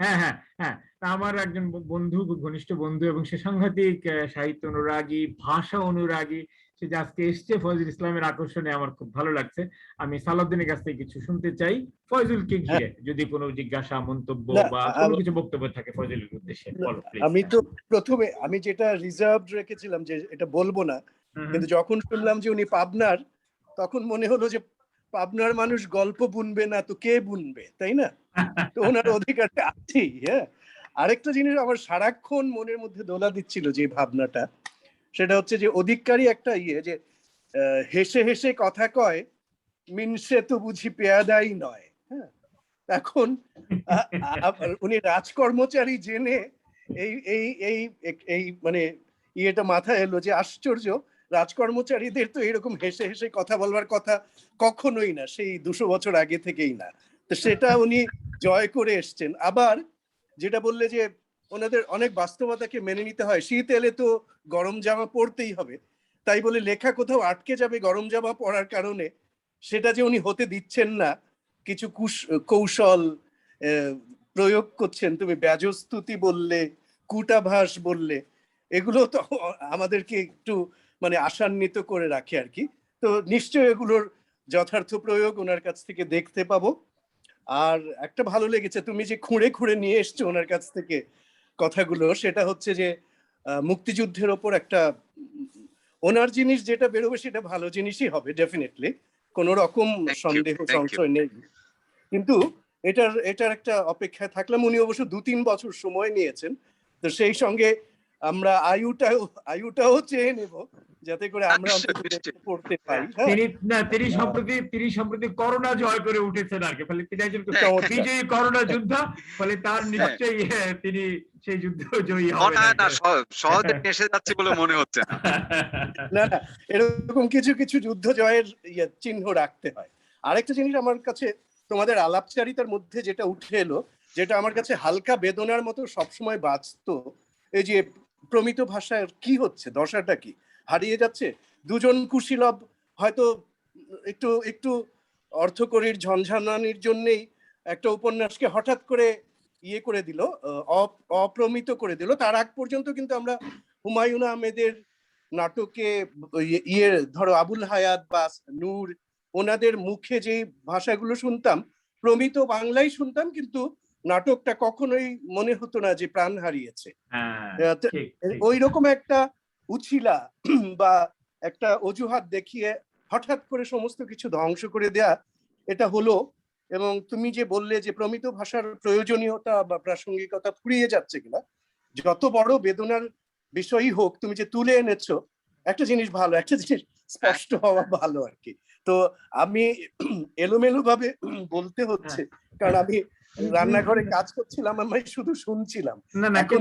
হ্যাঁ হ্যাঁ হ্যাঁ, আমার একজন বন্ধু, ঘনিষ্ঠ বন্ধু, এবং সে সাংঘাতিক সাহিত্য অনুরাগী, ভাষা অনুরাগী। সে যে আজকে এসছে ফয়জুল ইসলামের আকর্ষণে আমার খুব ভালো লাগছে। আমি সালাউদ্দিনের কাছ থেকে কিছু শুনতে চাই ফয়জুলকে ঘিরে, যদি কোনো জিজ্ঞাসা, মন্তব্য বা কোনো কিছু বক্তব্য থাকে ফয়জুলের উদ্দেশ্যে। আমি তো প্রথমে আমি যেটা রিজার্ভ রেখেছিলাম যে এটা বলবো না, কিন্তু যখন শুনলাম যে উনি পাবনার, তখন মনে হলো যে পাবনার মানুষ গল্প বুনবে না তো কে বুনবে, তাই না? তো ওনার অধিকারটা আছেই। হ্যাঁ, আরেকটা জিনিস আমার সারাক্ষণ মনের মধ্যে দোলা দিচ্ছিল যে ভাবনাটা, সেটা হচ্ছে যে অধিকারী একটা যে হেসে হেসে কথা কয়, মিনসে তো বুঝি পেয়াদাই নয়। হ্যাঁ, এখন উনি রাজকর্মচারী জেনে এই এই এই এই মানে ইয়েটা মাথায় এলো যে আশ্চর্য, রাজকর্মচারীদের তো এরকম হেসে হেসে কথা বলবার কথা কখনোই না, সেই 200 বছর আগে থেকেই না। তো সেটা উনি জয় করে এসছেন। আবার যেটা বললে যে ওনাদের অনেক বাস্তবতাকে মেনে নিতে হয়, শীত এলে তো গরম জামা পরতেই হবে, তাই বলে লেখা কোথাও আটকে যাবে গরম জামা পরার কারণে, সেটা যে উনি হতে দিচ্ছেন না, কিছু কৌশল প্রয়োগ করছেন। তুমি ব্যাজস্তুতি বললে, কূটাভাস বললে, এগুলো তো আমাদেরকে একটু মানে আশান্বিত করে রাখে আর কি। তো নিশ্চয়ই এগুলোর যথার্থ প্রয়োগ ওনার কাছ থেকে দেখতে পাবো। আর একটা ভালো লেগেছে তুমি যে খুঁড়ে খুঁড়ে নিয়ে এসছো ওনার কাছ থেকে কথাগুলো, সেটা হচ্ছে যে মুক্তিযুদ্ধের ওপর একটা ওনার জিনিস যেটা বেরোবে সেটা ভালো জিনিসই হবে ডেফিনেটলি, কোনো রকম সন্দেহ সংশয় নেই। কিন্তু এটার একটা অপেক্ষায় থাকলাম। উনি অবশ্য 2-3 বছর সময় নিয়েছেন, তো সেই সঙ্গে আমরা আয়ুটাও চেয়ে নেব, যাতে করে আমরা অন্তত পড়তে পারি। তিনি সম্প্রতি করোনা জয় করে উঠেছেন আর কি, ফলে তিনি একজন বিজয়ী করোনা যোদ্ধা, ফলে তার নিশ্চয়ই তিনি সেই যুদ্ধ জয়ী হবেন না। সহজে এসে যাচ্ছে বলে মনে হচ্ছে না। এরকম কিছু কিছু যুদ্ধ জয়ের চিহ্ন রাখতে হয়। আরেকটা জিনিস আমার কাছে তোমাদের আলাপচারিতার মধ্যে যেটা উঠে এলো, যেটা আমার কাছে হালকা বেদনার মতো সবসময় বাঁচতো, এই যে প্রমিত ভাষার কি হচ্ছে, দশাটা কি হারিয়ে যাচ্ছে। দুজন কুশীলব হয়তো একটু একটু অর্থকরীর ঝঞ্ঝানির জন্যই একটা উপন্যাসকে হঠাৎ করে করে দিল, অপ্রমিত করে দিল। তার আগ পর্যন্ত কিন্তু আমরা হুমায়ুন আহমেদের নাটকে ধরো আবুল হায়াত বা নূর, ওনাদের মুখে যে ভাষাগুলো শুনতাম, প্রমিত বাংলাই শুনতাম, কিন্তু নাটকটা কখনোই মনে হতো না যে প্রাণ হারিয়েছে। হ্যাঁ, তো ঠিক, ঠিক। ওই রকম একটা উছিলা বা একটা অজুহাত দেখিয়ে হঠাৎ করে সমস্ত কিছু ধ্বংস করে দেয়া এটা হলো। এবং তুমি যে বললে যে প্রমিত ভাষার প্রয়োজনীয়তা বা প্রাসঙ্গিকতা ফুরিয়ে যাচ্ছে কিনা, যত বড় বেদনার বিষয়ই হোক তুমি যে তুলে এনেছো, একটা জিনিস ভালো, একটা জিনিস স্পষ্ট হওয়া ভালো আর কি। তো আমি এলোমেলো ভাবে বলতে হচ্ছে, কারণ আমি রান্নাঘরে কাজ করছিলাম, আমি শুধু শুনছিলাম। না না এখন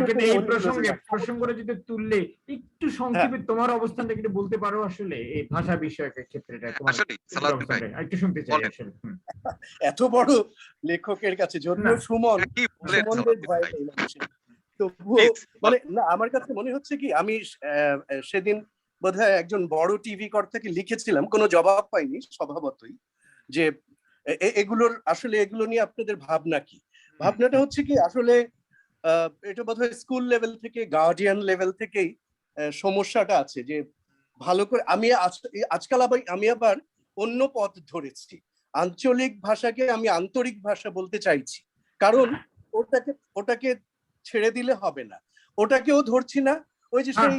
কিন্তু এই মনে হলো যে প্রসঙ্গটা যদি তুললে একটু সংক্ষেপে তোমার অবস্থানটা একটু বলতে পারো আসলে এই ভাষা বিষয়ক ক্ষেত্রে তোমার আসলে সালাউদ্দিন ভাই একটু শুনতে চাই বলেন। আসলে। এত বড় লেখকের কাছে, যদিও না। সুমন, কি বলেন সুমনদের সালাউদ্দিন ভয় ভাই? নেই মানুষের, তবুও প্লিজ মানে না, আমার কাছে মনে হচ্ছে কি, আমি সেদিন বোধহয় একজন বড় টিভি কর্তাকে লিখেছিলাম, কোনো জবাব পাইনি স্বভাবতই, যে এগুলোর আসলে এগুলো নিয়ে আপনাদের ভাবনা কি। ভাবনাটা হচ্ছে কি, আসলে এটা বোধহয় স্কুল লেভেল থেকে, গার্ডিয়ান লেভেল থেকেই সমস্যাটা আছে, যে ভালো করে আমি আজকাল আমি আবার অন্য পথ ধরেছি, আঞ্চলিক ভাষাকে আমি আন্তরিক ভাষা বলতে চাইছি, কারণ ওটাকে ছেড়ে দিলে হবে না, ওটাকেও ধরছি না, ওই যে সেই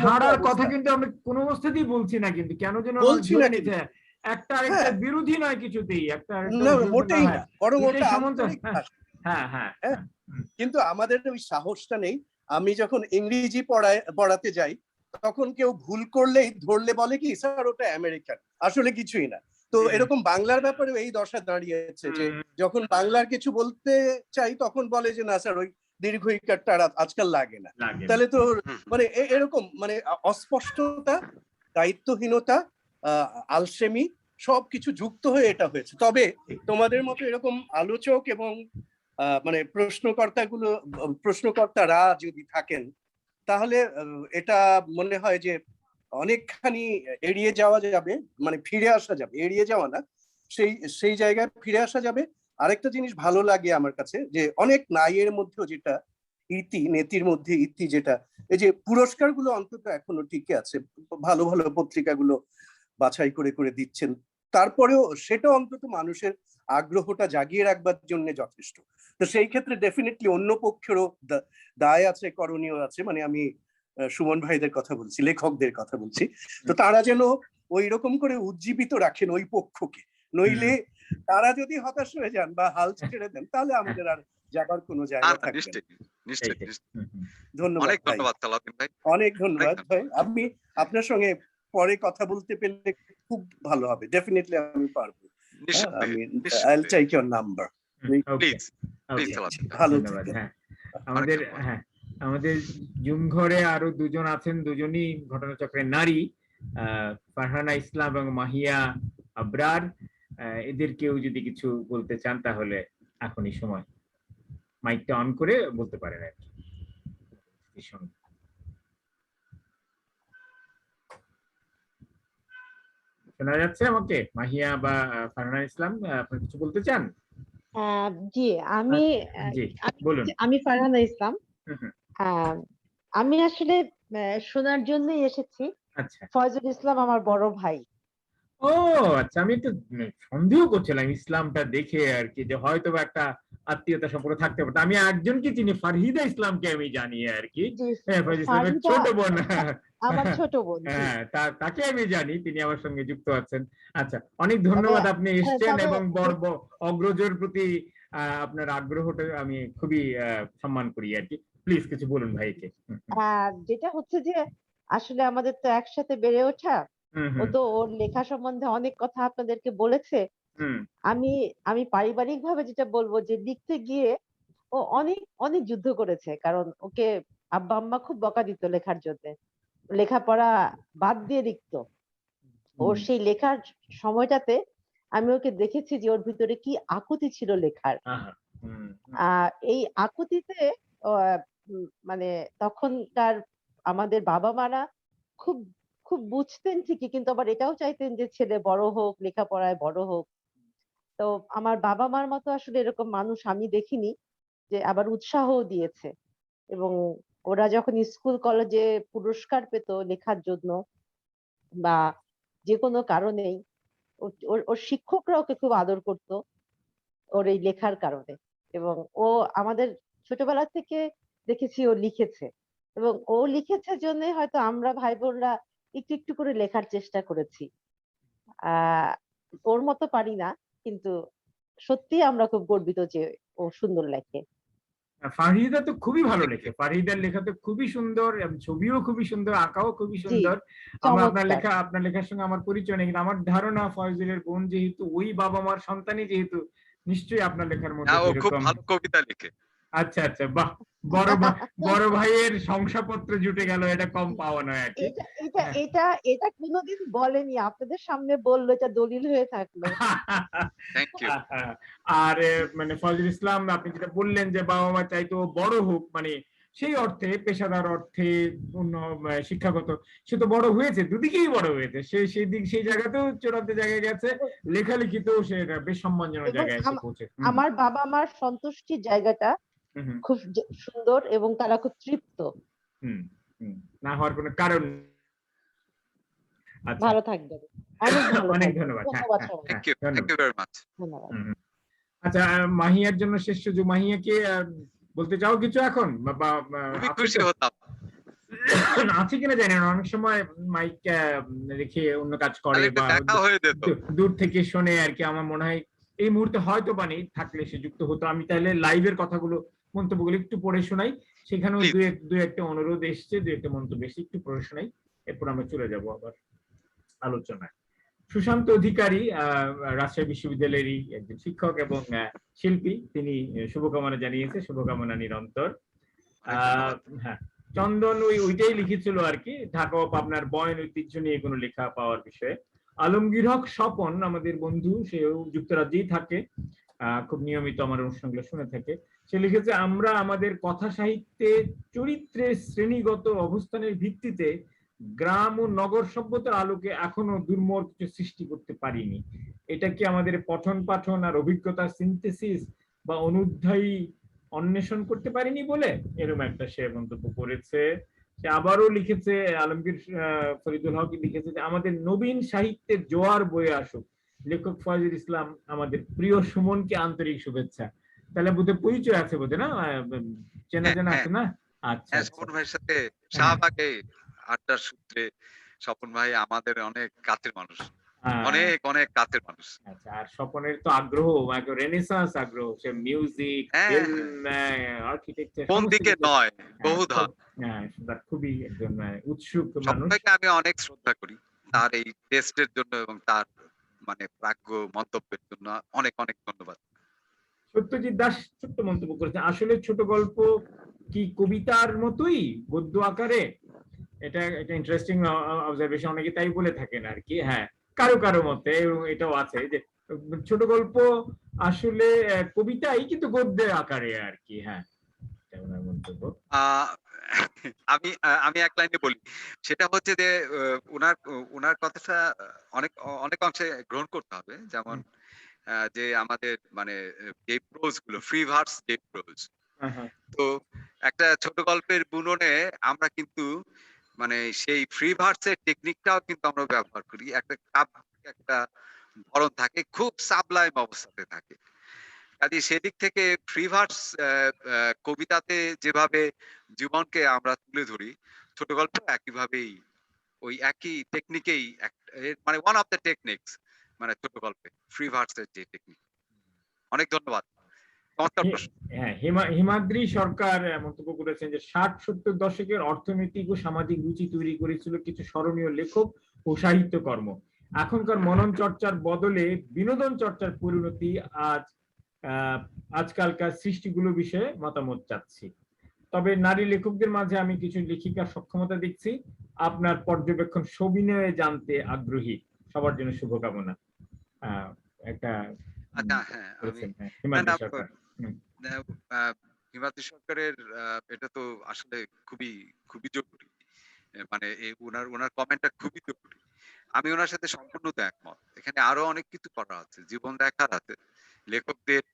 ছাড়ার কথা কিন্তু আমরা কোনো অবস্থাতেই বলছি না, কিন্তু কেন যেন বলছি না, নিতে একটা আরেকটা বিরোধী নয় কিছুতেই, একটা না মোটেই না, বরং ওটা আন্তরিক। আন্তরিক ভাষা। হ্যাঁ হ্যাঁ, কিন্তু আমাদের ওই সাহসটা নেই। আমি যখন ইংরেজি পড়াতে যাই, তখন কেউ ভুল করলেই ধরলে বলে কি, স্যার ওটা আমেরিকান, আসলে কিছুই না। তো এরকম বাংলার ব্যাপারে এই দশা দাঁড়িয়েছে, যে যখন বাংলার কিছু বলতে চাই তখন বলে যে না স্যার ওই দীর্ঘ ইকারটা আজকাল লাগে না। তাহলে তো মানে এরকম মানে অস্পষ্টতা, দায়িত্বহীনতা, আলসেমি সবকিছু যুক্ত হয়ে এটা হয়েছে। তবে তোমাদের মতো এরকম আলোচক এবং মানে প্রশ্নকর্তারা যদি থাকেন, তাহলে এটা মনে হয় যে অনেকখানি এড়িয়ে যাওয়া যাবে, মানে ফিরে আসা যাবে, এড়িয়ে যাওয়া না, সেই জায়গায় ফিরে আসা যাবে। আরেকটা জিনিস ভালো লাগে আমার কাছে, যে অনেক নাইয়ের মধ্যেও যেটা ইতি, নেতির মধ্যে ইতি, যেটা এই যে পুরস্কারগুলো অন্তত এখনো টিকে আছে, ভালো ভালো পত্রিকাগুলো বাছাই করে করে দিচ্ছেন, তারপরেও সেটা অন্তত মানুষের আগ্রহটা জাগিয়ে রাখবার জন্য যথেষ্ট। তো সেই ক্ষেত্রে ডেফিনেটলি অন্য পক্ষেরও দায় আছে, করণীয় আছে, মানে আমি সুমন ভাইদের কথা বলছি, লেখকদের কথা বলছি। তো তারা যেন ওই রকম করে উজ্জীবিত রাখেন ওই পক্ষকে, নইলে তারা যদি হতাশ হয়ে যান বা হাল ছেড়ে দেন, তাহলে আমাদের আর যাবার কোনো জায়গা থাকবে না। নিশ্চয়ই। ধন্যবাদ, অনেক ধন্যবাদ সালাউদ্দিন ভাই, অনেক ধন্যবাদ ভাই। আমি আপনার সঙ্গে পরে কথা বলতে পেলে খুব ভালো হবে, ডেফিনেটলি আমি পারবো। আমি I will take your number, please please ভালো থাকবেন। হ্যাঁ, আমাদের জুম ঘরে আরো দুজন আছেন, দুজনই ঘটনাচক্রের নারী, ফারহানা ইসলাম এবং মাহিয়া আবরার। এদের কেউ যদি কিছু বলতে চান তাহলে এখনই সময়, মাইকটা অন করে বলতে পারেন আর কি। শোনা যাচ্ছে আমাকে? মাহিয়া বা ফারহানা ইসলাম, আপনি কিছু বলতে চান? জি, আমি বলুন। আমি ফারহানা ইসলাম। আমি আসলে শোনার জন্যই এসেছি। আচ্ছা, ফয়জুল ইসলাম আমার বড় ভাই। ও আচ্ছা, আমি একটু সন্দেহ করছিলাম ইসলামটা দেখে আর কি, যে হয়তো একটা আত্মীয়তা সম্পর্ক থাকতে পারে। আমি একজনকে চিনি, ফারহিদা ইসলামকে আমি জানি আর কি, ফয়জুল ইসলামের ছোট বোন। আমার ছোট বোন। হ্যাঁ, তাকে আমি জানি, তিনি আমার সঙ্গে যুক্ত আছেন। আচ্ছা, অনেক ধন্যবাদ, আপনি এসেছেন এবং অগ্রজের প্রতি আপনার আগ্রহটা আমি খুবই সম্মান করি আর কি। প্লিজ কিছু বলুন ভাইকে। যেটা হচ্ছে যে আসলে আমাদের তো একসাথে বেড়ে ওঠা, ও তো ওর লেখা সম্বন্ধে অনেক কথা আপনাদেরকে বলেছে। আমি পারিবারিক ভাবে যেটা বলবো, যে লিখতে গিয়ে ও অনেক অনেক যুদ্ধ করেছে, কারণ ওকে আব্বা আম্মা খুব বকা দিত লেখার জন্য, লেখাপড়া বাদ দিয়ে লিখতো। ওর সেই লেখার সময়টাতে আমি ওকে দেখেছি যে ওর ভিতরে কি আকুতি ছিল লেখার। এই আকুতিতে মানে তখনকার আমাদের বাবা মারা খুব খুব বুঝতেন ঠিকই, কিন্তু আবার এটাও চাইতেন যে ছেলে বড় হোক, লেখাপড়ায় বড় হোক। তো আমার বাবা মার মতো আসলে এরকম মানুষ আমি দেখিনি, যে আবার উৎসাহও দিয়েছে। এবং ওরা যখন স্কুল কলেজে পুরস্কার পেত লেখার জন্য বা যে কোনো কারণেই, ওর শিক্ষকরা ওকে খুব আদর করতো ওর এই লেখার কারণে। এবং ও আমাদের ছোটবেলা থেকে দেখেছি ও লিখেছে, এবং ও লিখেছে জন্যই হয়তো আমরা ভাই বোনরা একটু একটু করে লেখার চেষ্টা করেছি। আহ ওর মতো পারি না, কিন্তু সত্যি আমরা খুব গর্বিত যে ও সুন্দর লেখে। ফারহিদা তো খুবই ভালো লেখে, ফারহিদার লেখা তো খুবই সুন্দর, এবং ছবিও খুবই সুন্দর, আঁকাও খুবই জি, সুন্দর। চমৎকার। আপনার লেখার সঙ্গে আমার পরিচয় নেই, কিন্তু আমার ধারণা ফয়জুলের বোন যেহেতু ওই বাবা মার সন্তানই, যেহেতু নিশ্চয়ই আপনার লেখার মধ্যে ও খুব এরকম। ভালো কবিতা লিখে। আচ্ছা আচ্ছা, বাহ, বড় ভাইয়ের শংসাপত্র জুটে গেল, এটা কম পাওয়া নয় আর কি। এটা এটা এটা এটা কোনোদিন বলেনি, আপনাদের সামনে বললো, এটা দলিল হয়ে থাকলো। Thank you. আর মানে ফজলুল ইসলাম, আপনি যেটা বললেন যে বাবা মা চাইতো ও বড় হোক, মানে সেই অর্থে, পেশাদার অর্থে, অন্য শিক্ষাগত, সে তো বড় হয়েছে, দুদিকেই বড় হয়েছে, সে সেই জায়গাতেও চূড়ান্ত জায়গায় গেছে, লেখালেখিতেও সে বেশ সম্মানজনক এবং জায়গায় এসে পৌঁছে। আমার বাবা মার সন্তুষ্টির জায়গাটা খুব সুন্দর, এবং তারা খুব তৃপ্ত। না হওয়ার কোনো কারণ। আচ্ছা, ভালো থাকবেন, অনেক ভালো অনেক থাকবেন। ধন্যবাদ। ধন্যবাদ সবাই। Thank you, thank you very much. ধন্যবাদ। আচ্ছা, মাহিয়ার জন্য শেষ সুযোগ। মাহিয়াকে বলতে চাও কিছু এখন, খুবই খুশি হতাম। আছে কিনা জানি না, অনেক সময় মাইক রেখে অন্য কাজ করে বা দেখা হয়ে যেত। দূর থেকে শোনে আর কি। আমার মনে হয় এই মুহূর্তে হয়তো বা নেই, থাকলে সে যুক্ত হতো। আমি তাহলে লাইভের কথাগুলো, মন্তব্যগুলো একটু পড়ে শোনাই, সেখানেও দু একটা অনুরোধ এসছে, দু একটা মন্তব্য এসছে, একটু পড়ে শোনাই, এরপর আমরা চলে যাব আবার আলোচনায়। সুশান্ত অধিকারী রাজশাহী বিশ্ববিদ্যালয়েরই একজন শিক্ষক এবং শিল্পী, তিনি শুভকামনা জানিয়েছে, শুভকামনা নিরন্তর। হ্যাঁ, চন্দন ওইটাই লিখেছিল আর কি, ঢাকা ও পাবনার বয়ন ঐতিহ্য নিয়ে কোনো লেখা পাওয়ার বিষয়ে। আলমগীর হক স্বপন, আমাদের বন্ধু, সেও যুক্তরাজ্যেই থাকে, খুব নিয়মিত আমার অনুষ্ঠানগুলো শুনে থাকে। সে লিখেছে, আমরা আমাদের কথা সাহিত্যে চরিত্রের শ্রেণীগত অবস্থানের ভিত্তিতে গ্রাম ও নগর সভ্যতার আলোকে এখনো দুর্মর কিছু সৃষ্টি করতে পারিনি। এটা কি আমাদের পঠন পাঠন আর অভিজ্ঞতার সিনথেসিস বা অনুধ্যায়ী অন্বেষণ করতে পারিনি বলে? এরকম একটা সে মন্তব্য করেছে। সে আবারও লিখেছে, আলমগীর ফরিদুল হক লিখেছে যে আমাদের নবীন সাহিত্যের জোয়ার বয়ে আসুক, লেখক ফয়জুল ইসলাম, আমাদের প্রিয় সুমনকে আন্তরিক শুভেচ্ছা। তাহলে বোধহয় পরিচয় আছে, বোধহয় না, চেনা জানা আছে না? আচ্ছা, স্বপন ভাইয়ের সাথে শাহবাগে আড্ডার সূত্রে, স্বপন ভাই আমাদের অনেক কাছের মানুষ, অনেক অনেক কাছের মানুষ। আচ্ছা, আর স্বপনের তো আগ্রহ, রেনেসাঁস আগ্রহ, সে মিউজিক, ফিল্ম, আর্কিটেকচার, কোন দিকে নয়, বহুধা। হ্যাঁ, খুবই একজন উৎসুক মানুষ। স্বপনকে আমি অনেক শ্রদ্ধা করি, তার এই টেস্টের জন্য এবং তার মানে প্রাজ্ঞ মন্তব্যের জন্য অনেক অনেক ধন্যবাদ। সত্যজিৎ দাস ছোট্ট মন্তব্য করেছে, আসলে ছোট গল্প কি কবিতার মতোই গদ্য আকারে? এটা একটা ইন্টারেস্টিং অবজারভেশন, অনেকে তাই বলে থাকেন আর কি। হ্যাঁ, কারো কারো মতে, এবং এটাও আছে যে ছোট গল্প আসলে কবিতাই, কিন্তু গদ্যের আকারে আর কি। হ্যাঁ, এটা ওনার মন্তব্য। আমি আমি এক লাইনে বলি, সেটা হচ্ছে যে উনার কথাটা অনেক অনেক অংশে গ্রহণ করতে হবে। যেমন যে আমাদের মানে যে প্রোজ গুলো, ফ্রি ভার্স যে প্রোজ, তো একটা ছোট গল্পের বুননে আমরা কিন্তু মানে সেই ফ্রি ভার্সের টেকনিকটাও কিন্তু আমরা ব্যবহার করি। একটা ধরন থাকে, খুব সাবলাইম অবস্থাতে থাকে। কাজে সেদিক থেকে ফ্রি ভার্স কবিতাতে যেভাবে জীবনকে আমরা তুলে ধরি, ছোট গল্প একইভাবেই ওই একই টেকনিকেই, মানে ওয়ান অফ দ্য টেকনিক্স, মানে ছোট গল্পে ফ্রি ভার্সের যে টেকনিক। অনেক ধন্যবাদ। হ্যাঁ, হিমাদ্রি সরকার মন্তব্য করেছেন যে 60-70 দশকের অর্থনৈতিক ও সামাজিক রুচি তৈরি করেছিল কিছু স্মরণীয় লেখক ও সাহিত্যকর্ম। এখনকার মনন চর্চার বদলে বিনোদন চর্চার পরিণতি আজকালকার সৃষ্টিগুলো বিষয়ে মতামত চাচ্ছি। তবে নারী লেখকদের মাঝে আমি কিছু লেখিকার সক্ষমতা দেখছি। আপনার পর্যবেক্ষণ সবিনয়ে জানতে আগ্রহী। সবার জন্য শুভকামনা। একটা হিমাদ্রি সরকারের এটা তো আসলে খুবই খুবই জরুরি, মানে ওনার কমেন্টটা খুবই জরুরি। আমি ওনার সাথে সম্পূর্ণ একমত। এখানে আরো অনেক কিছু করা আছে, জীবন দেখার আছে। লেখকদের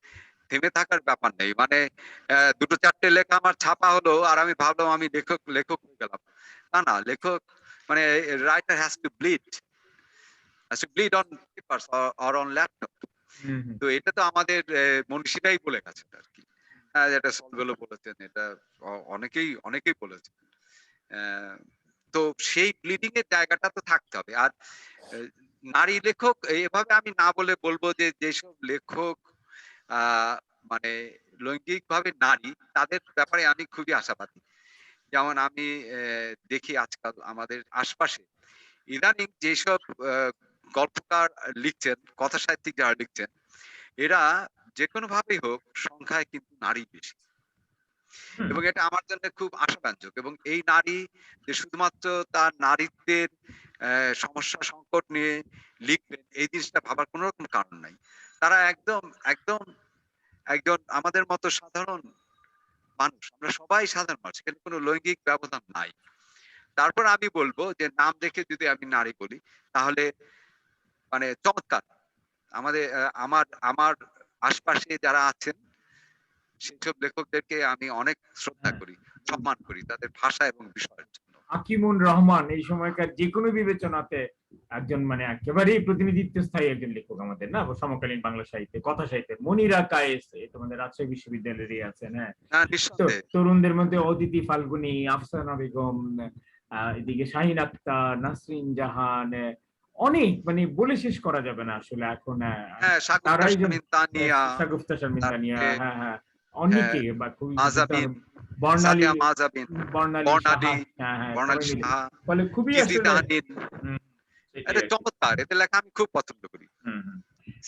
থেমে থাকার ব্যাপার নেই, মানে দুটো চারটে লেখা আমার ছাপা হলো আর আমি ভাবলাম আমি লেখক হয়ে গেলাম। না, লেখক মানে writer has to bleed on papers or on laptop তো এটা তো আমাদের মনীষীরাই বলে গেছেন আর কি। যেটা সলভেলও বলেছেন, এটা অনেকেই বলেছেন। তো সেই ব্লিডিং এর জায়গাটা তো থাকতে হবে। আর নারী লেখক এভাবে আমি না বলে বলবো যে যেসব লেখক মানে লৈঙ্গিক ভাবে নারী, তাদের ব্যাপারে আমি খুবই আশাবাদী। যেমন আমি দেখি আজকাল আমাদের আশপাশে ইদানিং যেসব গল্পকার লিখছেন, কথা সাহিত্যিক যারা লিখছেন, এরা যে কোনো ভাবেই হোক সংখ্যায় কিন্তু নারী বেশি, এবং এটা আমার জন্য খুব আশাব্যঞ্জক। এবং এই নারী যে শুধুমাত্র তার নারীত্বের সমস্যা সংকট নিয়ে লিখবেন, এই জিনিসটা ভাবার কোনো রকম কারণ নাই। তারা একদম একজন আমাদের মতো সাধারণ মানুষ, আমরা সবাই সাধারণ মানুষ, এখানে কোনো লৈঙ্গিক ব্যবধান নাই। তারপর আমি বলবো যে নাম দেখে যদি আমি নারী বলি তাহলে মানে চমৎকার। আমার আশপাশে যারা আছেন সেসব লেখকদেরকে আমি অনেক শ্রদ্ধা করি, সম্মান করি তাদের ভাষা এবং বিষয়ের জন্য। হাকিমুন রহমান এই সময়কার যে কোনো বিবেচনাতে একজন মানে একেবারেই প্রতিনিধিত্ব স্থায়ী একজন লেখক আমাদের, না সমকালীন বাংলা সাহিত্যে, কথা সাহিত্যে। মনিরা কায়েস তোমাদের রাজশাহী বিশ্ববিদ্যালয়েরই আছেন। হ্যাঁ, তরুণদের মধ্যে অদিতি ফাল্গুনী, আফসানা বেগম, এদিকে শাহিন আক্তার, নাসরিন জাহান, অনেক মানে বলে শেষ করা যাবে না আসলে এখন। তারাই শাগুফতা শারমিন তানিয়া, হ্যাঁ হ্যাঁ, অনেকে বা খুবই বর্ণালী ফলে খুবই চমৎকার, এদের লেখা আমি খুব পছন্দ করি।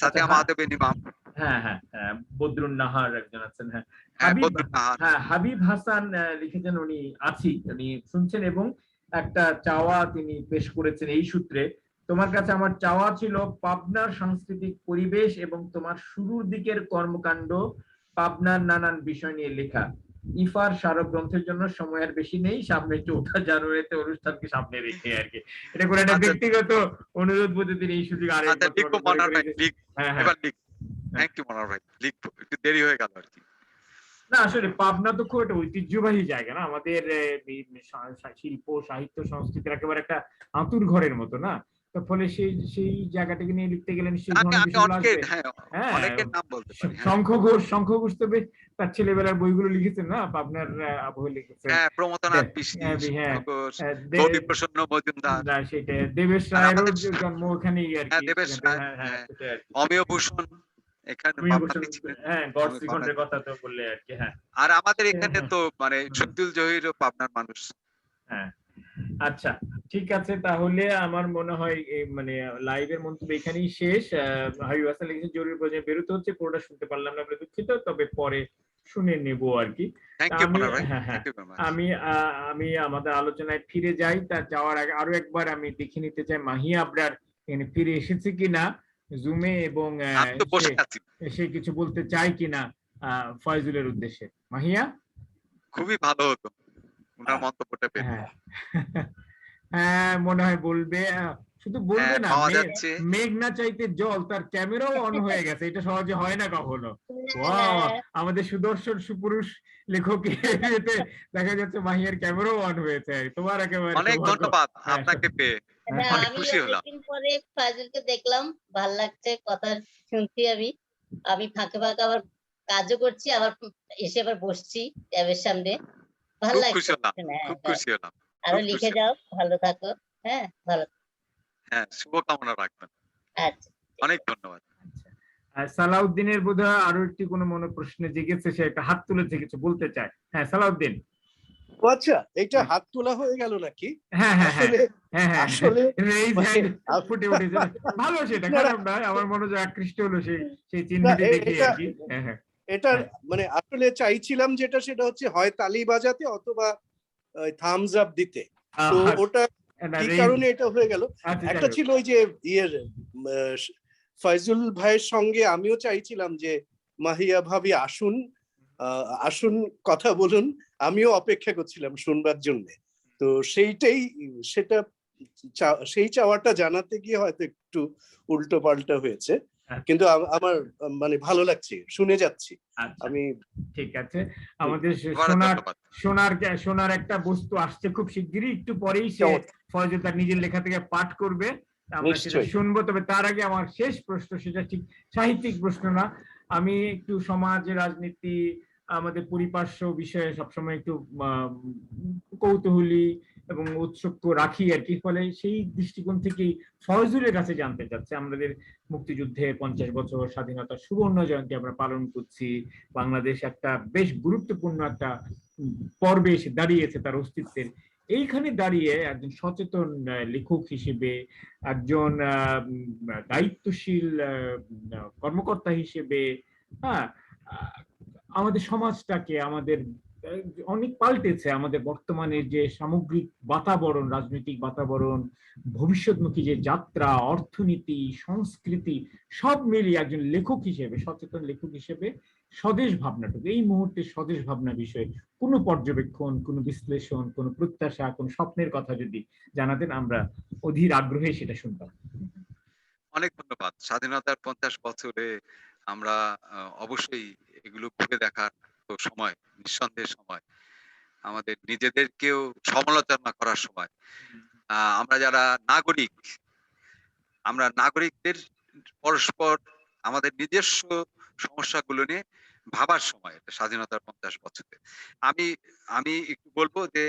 সাদিয়া মাহতাবের ইমাম, হ্যাঁ হ্যাঁ, বদরুন নাহার একজন আছেন। হ্যাঁ, হাবিব হাসান লিখেছেন, উনি উনি শুনছেন এবং একটা চাওয়া তিনি পেশ করেছেন এই সূত্রে। তোমার কাছে আমার চাওয়া ছিল পাবনার সাংস্কৃতিক পরিবেশ এবং তোমার শুরুর দিকের কর্মকাণ্ড, পাবনার নানান বিষয় নিয়ে লেখা। ইফার স্মারক গ্রন্থের জন্য সময় আর বেশি নেই, সামনে 4 জানুয়ারিতে অনুষ্ঠানকে সামনে রেখে আর কি। এটা করে একটা ব্যক্তিগত অনুরোধ বলতে তিনি এই সুযোগ দেরি হয়ে গেল আর কি। না আসলে পাবনা তো খুব একটা ঐতিহ্যবাহী জায়গা না, আমাদের শিল্প সাহিত্য সংস্কৃতির একেবারে একটা আঁতুর ঘরের মতো, না? ফলে সেই জায়গাটাকে নিয়ে লিখতে গেলে শঙ্খ ঘোষ তো বেশ তার ছেলেবেলার বইগুলো লিখেছেন, না? পাবনার বই লিখেছেন, সেটা দেবেশ রায়েরও জন্ম ওখানেই আর কি। অমিয় ভূষণ কথা তো বললে আর কি। হ্যাঁ, আর আমাদের এখানে তো মানে শব্দুল জহিরও পাবনার মানুষ। হ্যাঁ, আচ্ছা ঠিক আছে, তাহলে আমার মনে হয় মানে লাইভের মন্তব্য এখানেই শেষ। হাবিব হাসান লিখেছেন জরুরি প্রয়োজনে বেরোতে হচ্ছে, পুরোটা শুনতে পারলাম না বলে দুঃখিত, তবে পরে শুনে নেব আর কি। আমি আমাদের আলোচনায় ফিরে যাই। তা যাওয়ার আগে আরো একবার আমি দেখে নিতে চাই মাহিয়া আবরার এখানে ফিরে এসেছে কিনা জুমে, এবং সে কিছু বলতে চাই কিনা ফয়জুলের উদ্দেশ্যে। মাহিয়া, খুবই ভালো হতো ওনার মন্তব্যটা পেতে। হ্যাঁ, মনে হয় বলবে, শুধু বলবে না, মেঘ না চাইতে জল, তার ক্যামেরাও অন হয়ে গেছে, এটা সহজে হয় না কখনো। আমাদের সুদর্শন সুপুরুষ লেখক দেখা যাচ্ছে মাহিয়ার ক্যামেরাও অন হয়েছে। তোমার একেবারে অনেক ধন্যবাদ আপনাকে পেয়ে, অনেক খুশি হলাম। পরে ফাজিলকে দেখলাম, ভালো লাগছে, কথা শুনছি। আমি ফাঁকে ফাঁকে আবার কাজও করছি, আবার এসে আবার বসছি ট্যাবের সামনে, ভালো লাগছে। খুব খুশি হলাম। আরো লিখে যাও, ভালো থাকো। হ্যাঁ, ভালো। হ্যাঁ, শুভকামনা রাখবেন। আচ্ছা, অনেক ধন্যবাদ। সালাউদ্দিনের বোধহয় আরো একটি কোনো মনে প্রশ্ন জেগেছে, সে একটা হাত তুলেছে, কিছু বলতে চায়। হ্যাঁ, সালাউদ্দিন। আচ্ছা, এটা হাত তোলা হয়ে গেল নাকি? হ্যাঁ হ্যাঁ হ্যাঁ, আসলে ফুটে উঠেছে, ভালো, সেটা খারাপ নয়। আমার মনোযোগ আকৃষ্ট হলো সেই চিহ্নটি দেখে আর কি। এটা মানে আসলে চাইছিলাম যেটা, সেটা হচ্ছে হয় তালি বাজাতে অথবা থামস আপ দিতে। তো ওটা কি কারণে এটা হয়ে গেল? একটা ছিল ওই যে ফয়জুল ভাইয়ের সঙ্গে আমিও চাইছিলাম যে মাহিয়া ভাবি আসুন কথা বলুন, আমিও অপেক্ষা করছিলাম শুনবার জন্য। তো সেই চাওয়াটা জানাতে গিয়ে হয়তো একটু উল্টো পাল্টা হয়েছে, কিন্তু আমার মানে ভালো লাগছে, শুনে যাচ্ছি আমি। ঠিক আছে, আমাদের শোনার একটা বস্তু আসছে খুব শিগগিরই, একটু পরেই সে ফয়জুল তার নিজের লেখা থেকে পাঠ করবে। আমরা সেটা শুনবো। তবে তার আগে আমার শেষ প্রশ্ন, সেটা ঠিক সাহিত্যিক প্রশ্ন না, আমি একটু সমাজ রাজনীতি আমাদের পরিপার্শ্ব বিষয়ে সবসময় একটু কৌতূহলী এবং উৎসুক রাখি আর কি। ফলে সেই দৃষ্টিকোণ থেকেই ফয়জুলের কাছে জানতে চাচ্ছে, আমাদের মুক্তিযুদ্ধে 50 বছর স্বাধীনতার সুবর্ণ জয়ন্তী আমরা পালন করছি, বাংলাদেশ একটা বেশ গুরুত্বপূর্ণ একটা পর্বে এসে দাঁড়িয়েছে তার অস্তিত্বের। এইখানে দাঁড়িয়ে একজন সচেতন লেখক হিসেবে, একজন দায়িত্বশীল কর্মকর্তা হিসেবে, হ্যাঁ, আমাদের সমাজটাকে আমাদের অনেক পাল্টেছে। আমাদের বর্তমানের যে সামগ্রিক বাতাবরণ, রাজনৈতিক বাতাবরণ, ভবিষ্যৎমুখী যে যাত্রা, অর্থনীতি, সংস্কৃতি, সব মিলিয়ে একজন লেখক হিসেবে, সচেতন লেখক হিসেবে স্বদেশ ভাবনাটুকু, এই মুহূর্তে স্বদেশ ভাবনা বিষয়ে কোনো পর্যবেক্ষণ, কোনো বিশ্লেষণ, কোনো প্রত্যাশা, কোনো স্বপ্নের কথা যদি জানাতেন, আমরা অধীর আগ্রহে সেটা শুনতাম। অনেক ধন্যবাদ। স্বাধীনতার 50 বছরে আমরা অবশ্যই এগুলো ঘুরে দেখার তো সময়, নিঃসন্দেহে সময়, আমাদের নিজেদেরকেও সমালোচনা করার সময়। আমরা যারা নাগরিক, আমরা নাগরিকদের পরস্পর আমাদের নিজস্ব সমস্যাগুলো নিয়ে ভাবার সময় এটা স্বাধীনতার 50 বছরে। আমি আমি একটু বলবো যে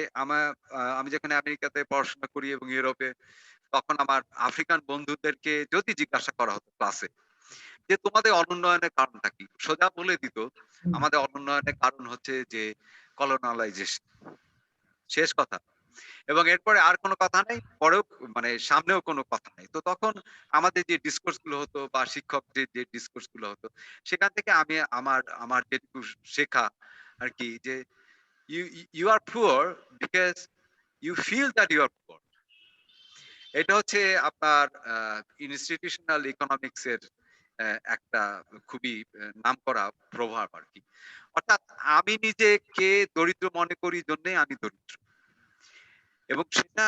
আমি যেখানে আমেরিকাতে পড়াশোনা করি এবং ইউরোপে, তখন আমার আফ্রিকান বন্ধুদেরকে যদি জিজ্ঞাসা করা হতো ক্লাসে যে তোমাদের অনুন্নয়নের কারণটা কি, সোজা বলে দিত আমাদের অনুন্নয়নের কারণ হচ্ছে যে কলোনালাইজেশন, শেষ কথা। এবং এরপরে আর কোনো কথা নেই, পরেও মানে সামনেও কোনো কথা নেই। তো তখন আমাদের যে ডিসকোর্স গুলো হতো বা শিক্ষকদের যে ডিসকোর্স গুলো হতো, সেখান থেকে আমি আমার যেটুকু শেখা আর কি, যে you are poor because you feel that you are poor. এটা হচ্ছে আপনার ইনস্টিটিউশনাল ইকোনমিক্স এর একটা খুবই নামকরা প্রভাব আর কি। অর্থাৎ আমি নিজেকে দরিদ্র মনে করি জন্যই আমি দরিদ্র, এবং সেটা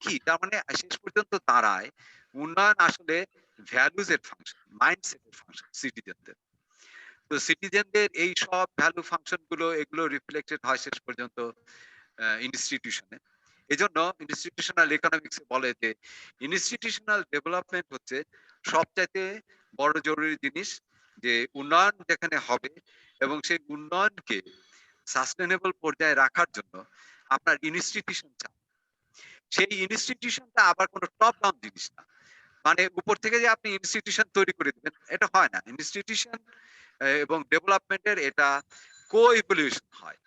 কি তার মানে শেষ পর্যন্ত দাঁড়ায় উন্নয়ন আসলে ভ্যালুজ এর ফাংশন, মাইন্ডসেটের ফাংশন সিটিজেনদের। তো সিটিজেনদের এই সব ভ্যালু ফাংশন গুলো এগুলো রিফ্লেক্টেড হয় শেষ পর্যন্ত ইনস্টিটিউশনে। এজন্য ইনস্টিটিউশনাল ইকোনমিক্স বলে যে ইনস্টিটিউশনাল ডেভেলপমেন্ট হচ্ছে সবচাইতে বড় জরুরি জিনিস, যে উন্নয়ন যেখানে হবে এবং সেই উন্নয়নকে সাস্টেনেবল পর্যায়ে রাখার জন্য আপনার ইনস্টিটিউশন চাই। সেই ইনস্টিটিউশনটা আবার কোনো টপ ডাউন জিনিস না, মানে উপর থেকে যে আপনি ইনস্টিটিউশন তৈরি করে দিবেন এটা হয় না। ইনস্টিটিউশন এবং ডেভেলপমেন্টের এটা কো-ইভলিউশন হয়,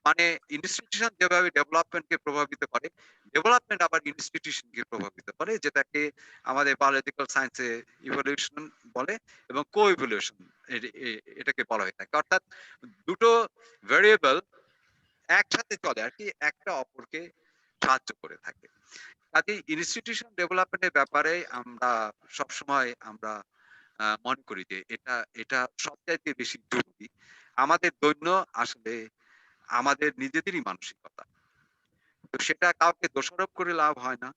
মানে ইনস্টিটিউশন যেভাবে ডেভেলপমেন্টকে প্রভাবিত করে, ডেভেলপমেন্ট আবার ইনস্টিটিউশনকে প্রভাবিত করে, যেটাকে আমাদের বায়োলজিক্যাল সায়েন্সে ইভলিউশন বলে এবং কো-ইভলিউশন এটাকে বলা হয়ে থাকে। অর্থাৎ দুটো ভেরিয়েবল একসাথে চলে আর কি, একটা অপরকে সাহায্য করে থাকে। কাজে ইনস্টিটিউশন ডেভেলপমেন্টের ব্যাপারে আমরা সবসময় আমরা মনে করি যে এটা সবচাইতে বেশি জরুরি। আমাদের দৈন্য আসলে আমাদের নিজেদেরই মানসিকতা, তো সেটা কাউকে দোষারোপ করে লাভ হয় না,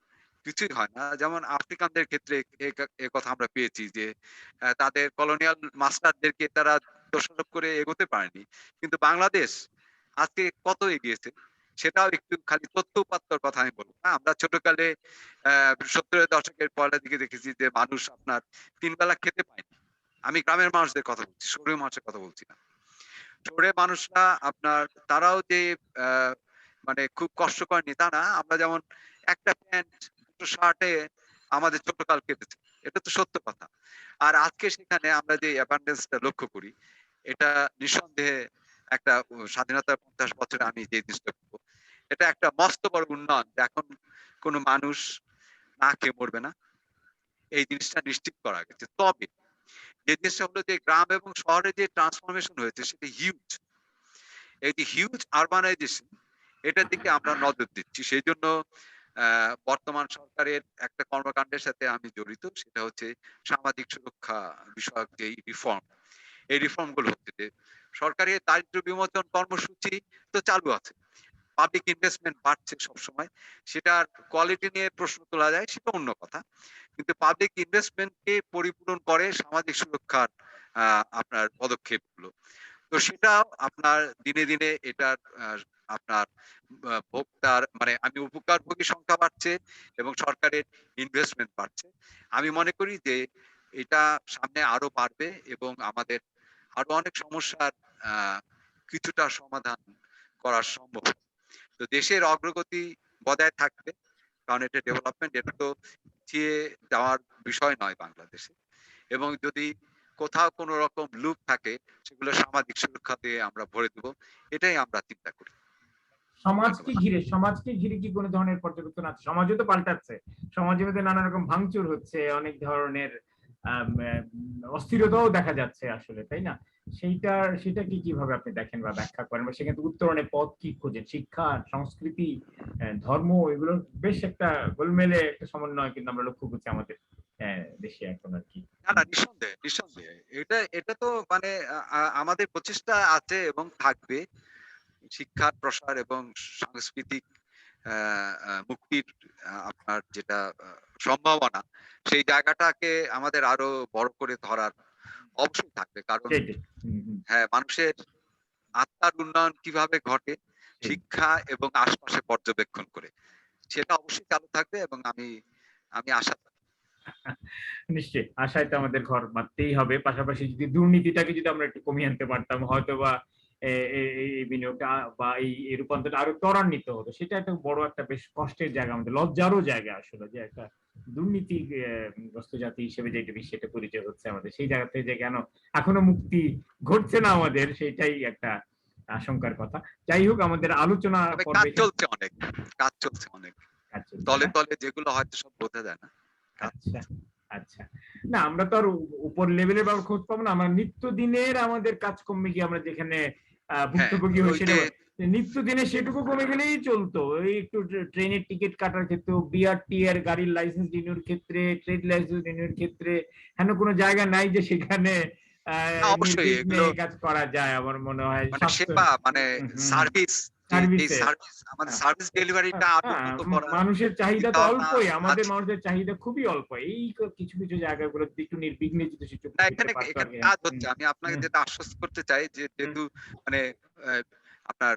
কিছুই হয় না। যেমন আফ্রিকানদের ক্ষেত্রে এ কথা আমরা পেয়েছি যে তাদের কলোনিয়াল মাস্টারদেরকে তারা দোষারোপ করে এগোতে পারেনি, কিন্তু বাংলাদেশ আজকে কত এগিয়েছে সেটাও একটু খালি তথ্য উপাত্তর কথা আমি বলবো। আমরা ছোটকালে 70-এর দশকের পরের দিকে দেখেছি যে মানুষ আপনার 3 বেলা খেতে পায়নি। আমি গ্রামের মানুষদের কথা বলছি, শহরের মানুষের কথা বলছি না। শহরের মানুষরা আপনার তারাও যে মানে খুব কষ্ট করেনি তা না। আমরা যেমন একটা প্যান্ট দুটো শার্টে আমাদের ছোটকাল কেটেছে, এটা তো সত্য কথা। আর আজকে সেখানে আমরা যে অ্যাবান্ডেন্সটা লক্ষ্য করি, এটা নিঃসন্দেহে একটা স্বাধীনতার 50 বছরে আমি যে জিনিসটা করবো, এটা একটা মস্ত বড় উন্নয়ন। এখন কোনো মানুষ না খেয়ে মরবে না, এই জিনিসটা নিশ্চিত করা গেছে। তবে যে জিনিসটা হলো যে গ্রাম এবং শহরে যে ট্রান্সফরমেশন হয়েছে সেটা হিউজ। এই যে হিউজ আরবানাইজেশন, এটার দিকে আমরা নজর দিচ্ছি। সেই জন্য বর্তমান সরকারের একটা কর্মকাণ্ডের সাথে আমি জড়িত, সেটা হচ্ছে সামাজিক সুরক্ষা বিষয়ক যে রিফর্ম। এই রিফর্ম গুলো হচ্ছে যে সরকারের দারিদ্র বিমোচন কর্মসূচি তো চালু আছে, পাবলিক ইনভেস্টমেন্ট বাড়ছে সবসময়, সেটার কোয়ালিটি নিয়ে প্রশ্ন তোলা যায়, সেটা অন্য কথা। কিন্তু পাবলিক ইনভেস্টমেন্টকে পরিপূরণ করে সামাজিক সুরক্ষার আপনার পদক্ষেপগুলো। তো সেটাও আপনার দিনে দিনে এটার আপনার ভোক্তার মানে আমি উপকারভোগী সংখ্যা বাড়ছে, বাড়ছে এবং সরকারের ইনভেস্টমেন্ট বাড়ছে। আমি মনে করি যে এটা সামনে আরো বাড়বে এবং আমাদের আরো অনেক সমস্যার কিছুটা সমাধান করা সম্ভব। তো দেশের অগ্রগতি বজায় থাকবে, কারণ এটা ডেভেলপমেন্ট, এটা তো পিছিয়ে যাওয়ার বিষয় নয় বাংলাদেশে। এবং যদি কোথাও কোনো রকম লুপ থাকে সেগুলো সামাজিক সুরক্ষা দিয়ে আমরা ভরে দেবো, এটাই আমরা চিন্তা করি। সমাজকে ঘিরে কি কোনো ধরনের পর্যবেক্ষণ আছে? সমাজও তো পাল্টাচ্ছে, সমাজের মধ্যে নানা রকম ভাঙচুর হচ্ছে, অনেক ধরনের অস্থিরতাও দেখা যাচ্ছে আসলে, তাই না? সেটা কি কিভাবে আপনি দেখেন বা ব্যাখ্যা করেন, বা সেখানে উত্তরণের পথ কি খোঁজেন? শিক্ষা, সংস্কৃতি, ধর্ম, এগুলো বেশ একটা গোলমেলে একটা সমন্বয় কিন্তু আমরা লক্ষ্য করছি আমাদের দেশে এখন আর কি। না, নিঃসন্দেহে এটা তো মানে আমাদের প্রচেষ্টা আছে এবং থাকবে। শিক্ষার প্রসার এবং সাংস্কৃতিক মুক্তির আপনার যেটা সম্ভাবনা, সেই জায়গাটাকে আমাদের আরো বড় করে ধরার অবশ্যই থাকবে। কারণ হ্যাঁ, মানুষের আত্মার উন্নয়ন কিভাবে ঘটে শিক্ষা এবং আশপাশে পর্যবেক্ষণ করে, সেটা অবশ্যই চালু থাকবে এবং আমি আশা নিশ্চয়ই আশায় তো আমাদের ঘর বাঁধতেই হবে। পাশাপাশি যদি দুর্নীতিটাকে যদি আমরা একটু কমিয়ে আনতে পারতাম, হয়তো বা এই বিনিয়োগটা বা এই রূপান্তরটা আরো ত্বরান্বিত হতো। সেটা একটা বড় একটা বেশ কষ্টের জায়গা, আমাদের লজ্জারও জায়গা আসলে, যে একটা দুর্নীতিগ্রস্ত জাতি হিসেবে যেটা সেটা পরিচয় হচ্ছে আমাদের, সেই জায়গা থেকে যে কেন এখনো মুক্তি ঘটছে না আমাদের, সেটাই একটা আশঙ্কার কথা। যাই হোক, আমাদের আলোচনা কাজ চলছে অনেক তলে তলে, যেগুলো হয়তো সব বোঝা যায় না। আচ্ছা আচ্ছা, না আমরা তো আর উপর লেভেলের বা খোঁজ পাবো না, আমরা নিত্যদিনের আমাদের কাজ কমে গিয়ে আমরা যেখানে ভুক্তভোগী হয়েছে নিত্যদিনে সেটুকু কমে গেলেই চলতো। এই একটু ট্রেনের টিকিট কাটার ক্ষেত্রে, বিআরটি এর গাড়ির লাইসেন্স রিনিউর ক্ষেত্রে, ট্রেড লাইসেন্স রিনিউর ক্ষেত্রে হেন কোনো জায়গা নাই যে সেখানে অবশ্যই এগুলো কাজ করা যায়। আমার মনে হয় সেবা মানে সার্ভিস, আমাদের সার্ভিস ডেলিভারিটা আরো উন্নত করা। মানুষের চাহিদা তো অল্পই, আমাদের মানুষের চাহিদা খুবই অল্প। এই কিছু কিছু জায়গাগুলো একটু নির্বিঘ্নে যদি এখানে কাজ হচ্ছে। আমি আপনাকে যেটা আশ্বস্ত করতে চাই যে যেহেতু মানে আপনার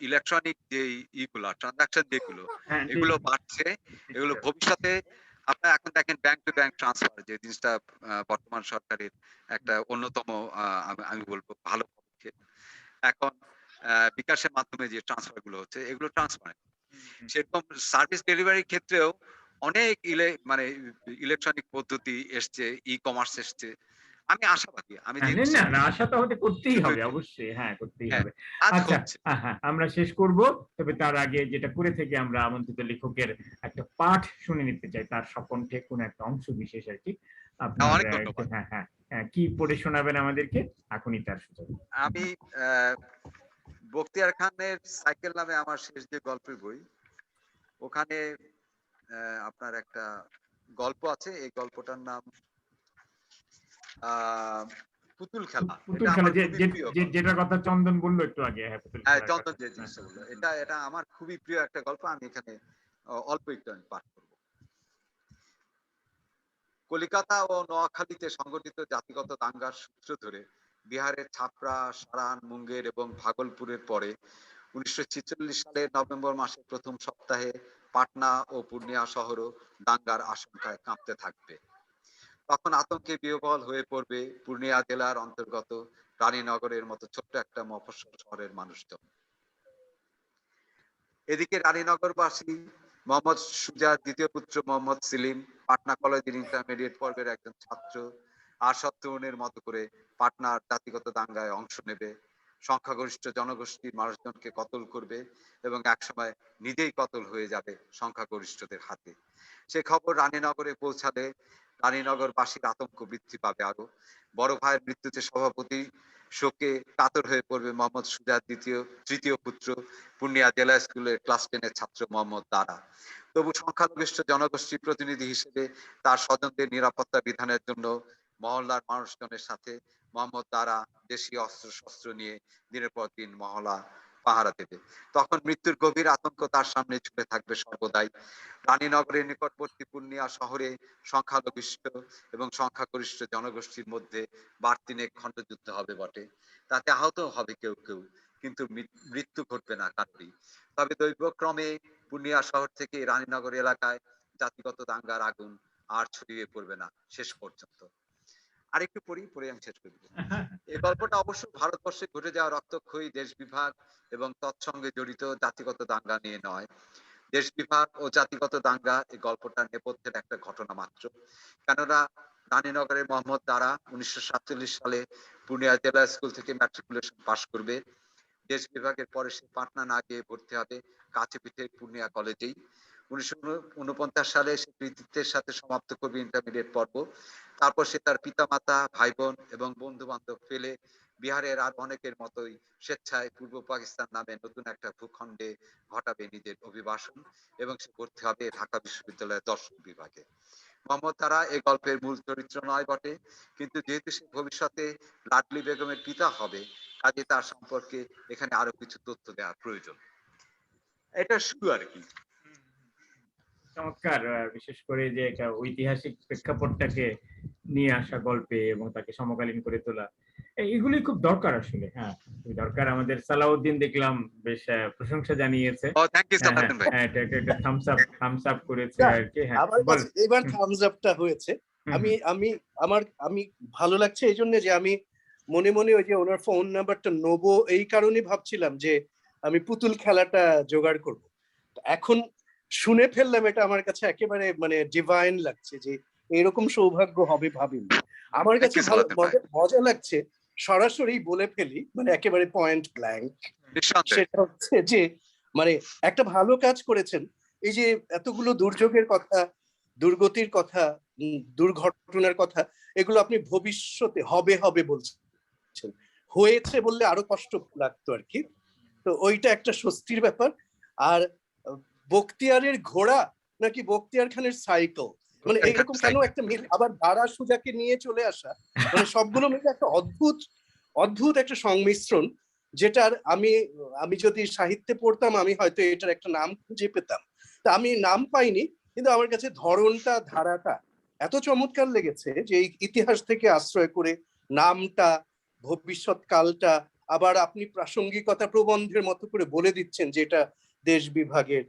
ইলেকট্রনিক যে ইগুলা ট্রানজাকশন যেগুলো এগুলো বাড়ছে, এগুলো ভবিষ্যতে আপনারা এখন দেখেন ব্যাংক টু ব্যাংক ট্রান্সফার, যে জিনিসটা বর্তমান সরকারের একটা অন্যতম আমি বলবো ভালো পদক্ষেপ। এখন বিকাশের মাধ্যমে যে ট্রান্সফার গুলো হচ্ছে এগুলো ট্রান্সপারেন্ট। সেরকম সার্ভিস ডেলিভারির ক্ষেত্রেও অনেক মানে ইলেকট্রনিক পদ্ধতি এসছে, ই কমার্স এসছে। আমি আশাবাদী। না আশা তো আমাদের করতেই হবে, অবশ্যই, হ্যাঁ করতেই হবে। আচ্ছা, আমরা শেষ করব, তবে তার আগে যেটা করে থেকে আমরা আমন্ত্রিত লেখকের একটা পাঠ শুনে নিতে চাই, তার স্বকণ্ঠে কোন একটা অংশ বিশেষ আর কি। আপনার হ্যাঁ কি পড়ে শোনাবেন আমাদেরকে? এখনই তার সুযোগ। আমি বখতিয়ার খানের সাইকেল নামে আমার শেষ যে গল্পের বই, ওখানে আপনার একটা গল্প আছে। এই গল্পটার নাম পুতুল খেলা। যেটার কথা চন্দন বললো একটু আগে। হ্যাঁ, চন্দন যে জিনিসটা বললো, এটা আমার খুবই প্রিয় একটা গল্প। আমি এখানে অল্প একটু পাঠ করব। কলিকাতা ও নোয়াখালীতে সংগঠিত জাতিগত দাঙ্গার সূত্র ধরে বিহারের ছাপড়া, সারান, মুঙ্গের এবং ভাগলপুরের পরে 1946 সালের নভেম্বর মাসের প্রথম সপ্তাহে পাটনা ও পূর্ণিয়া শহরও দাঙ্গার আশঙ্কায় কাঁপতে থাকবে। তখন আতঙ্কে বিহ্বল হয়ে পড়বে পূর্ণিয়া জেলার অন্তর্গত রানীনগরের মতো ছোট্ট একটা মফস্বল শহরের মানুষজন। এদিকে রানীনগরবাসী মোহাম্মদ সুজার দ্বিতীয় পুত্র মোহাম্মদ সেলিম পাটনা কলেজের ইন্টারমিডিয়েট পর্বের একজন ছাত্র, আর সত্তরণের মতো করে পাটনার জাতিগত দাঙ্গায় অংশ নেবে, সংখ্যাগরিষ্ঠ জনগোষ্ঠীর মানুষজনকে কতল করবে এবং একসময় নিজেই কতল হয়ে যাবে সংখ্যাগরিষ্ঠদের হাতে। সে খবর রানীনগরে পৌঁছালে রানীনগরবাসীর আতঙ্ক বৃদ্ধি পাবে আরো। বড় ভাইয়ের মৃত্যুতে সভাপতি শোকে কাতর হয়ে পড়বে মোহাম্মদ সুজার তৃতীয় পুত্র, পূর্ণিয়া জেলা স্কুলের ক্লাস 10-এর ছাত্র মোহাম্মদ দারা। তবু সংখ্যাগরিষ্ঠ জনগোষ্ঠীর প্রতিনিধি হিসেবে তার স্বজনদের নিরাপত্তা বিধানের জন্য মহল্লার মানুষজনের সাথে মোহাম্মদ দারা দেশীয় অস্ত্র শস্ত্র নিয়ে দিনের পর দিন মহল্লা পাহারা দেবে। তখন মৃত্যুর গভীর আতঙ্ক তার সামনে ঝুলে থাকবে সর্বদাই। রানীনগরের নিকটবর্তী পূর্ণিয়া শহরে সংখ্যালঘিষ্ঠ এবং সংখ্যাগরিষ্ঠ জনগোষ্ঠীর মধ্যে বাড়তি খণ্ডযুদ্ধ হবে বটে, তাতে আহত হবে কেউ কেউ, কিন্তু মৃত্যু ঘটবে না কারোরই। তবে দৈবক্রমে পূর্ণিয়া শহর থেকে রানীনগর এলাকায় জাতিগত দাঙ্গার আগুন আর ছড়িয়ে পড়বে না শেষ পর্যন্ত। আরেকটু পরে আমি শেষ করে দেব। এই গল্পটা অবশ্য ভারতবর্ষে ঘটে যাওয়া রক্তক্ষয়ী দেশ বিভাগ এবং তৎসঙ্গে জড়িত জাতিগত দাঙ্গা নিয়ে নয়। দেশ বিভাগ ও জাতিগত দাঙ্গা এই গল্পটার নেপথ্যের একটা ঘটনা মাত্র। কেননা রানীনগরের মোহাম্মদ দারা 1947 সালে পূর্ণিয়া জেলা স্কুল থেকে ম্যাট্রিকুলেশন পাশ করবে। দেশ বিভাগের পরে সে পাটনা না গিয়ে ভর্তি হবে কাছে পিঠে পূর্ণিয়া কলেজেই। 1949 সালে সে কৃতিত্বের সাথে সমাপ্ত করবে ইন্টারমিডিয়েট পর্ব। তারপর সে তার পিতামাতা, ভাই বোন এবং বন্ধু বান্ধব ফেলে বিহারের আর অনেকের মতোই স্বেচ্ছায় পূর্ব পাকিস্তান নামে নতুন একটা ভূখণ্ডে ঘটাবে নিজের অভিবাসন এবং সে ভর্তি হবে ঢাকা বিশ্ববিদ্যালয়ের দর্শন বিভাগে। মোহাম্মদ তারা এই গল্পের মূল চরিত্র নয় বটে, কিন্তু যেহেতু সে ভবিষ্যতে লাডলি বেগমের পিতা হবে, কাজে তার সম্পর্কে এখানে আরো কিছু তথ্য দেওয়ার প্রয়োজন। এটা শুরু আর কি। চমৎকার, বিশেষ করে যে একটা ঐতিহাসিক প্রেক্ষাপটটাকে নিয়ে আসা গল্পে এবং তাকে সমকালীন করে তোলা, এগুলি খুব দরকার আসলে। হ্যাঁ, দরকার। আমাদের সালাউদ্দিন দেখলাম বেশ প্রশংসা জানিয়েছে। এটা থামস আপ করেছে আর কি। হ্যাঁ, আমার কাছে এবার থামস আপটা হয়েছে। আমি ভালো লাগছে এই জন্য যে আমি মনে মনে ওই যে ওনার ফোন নাম্বারটা নেবো এই কারণে ভাবছিলাম যে আমি পুতুল খেলাটা জোগাড় করব। এখন শুনে ফেললাম, এটা আমার কাছে একেবারে মানে ডিভাইন লাগছে যে এরকম সৌভাগ্য হবে ভাবিনি। আমার কাছে ভালো মজা লাগছে, সরাসরি বলে ফেলি, মানে একেবারে পয়েন্ট ব্ল্যাঙ্ক। সেটা হচ্ছে যে মানে একটা ভালো কাজ করেছেন। এই যে এতগুলো দুর্যোগের কথা, দুর্গতির কথা, দুর্ঘটনার কথা, এগুলো আপনি ভবিষ্যতে হবে হবে বলছেন, হয়েছে বললে আরো কষ্ট লাগতো আর কি। তো ওইটা একটা স্বস্তির ব্যাপার। আর বখতিয়ারের ঘোড়া নাকি বখতিয়ার খানের সাইকেল, মানে এইরকম কেন একটা মিল, আবার দারা সুজাকে নিয়ে চলে আসা, মানে সবগুলো মিলে একটা অদ্ভুত একটা সংমিশ্রণ, যেটার আমি যদি সাহিত্যে পড়তাম আমি হয়তো এটার একটা নাম খুঁজে পেতাম। তা আমি নাম পাইনি, কিন্তু আমার কাছে ধরনটা, ধারাটা এত চমৎকার লেগেছে যে এই ইতিহাস থেকে আশ্রয় করে নামটা, ভবিষ্যৎ কালটা, আবার আপনি প্রাসঙ্গিকতা প্রবন্ধের মতো করে বলে দিচ্ছেন যে এটা দেশ বিভাগের,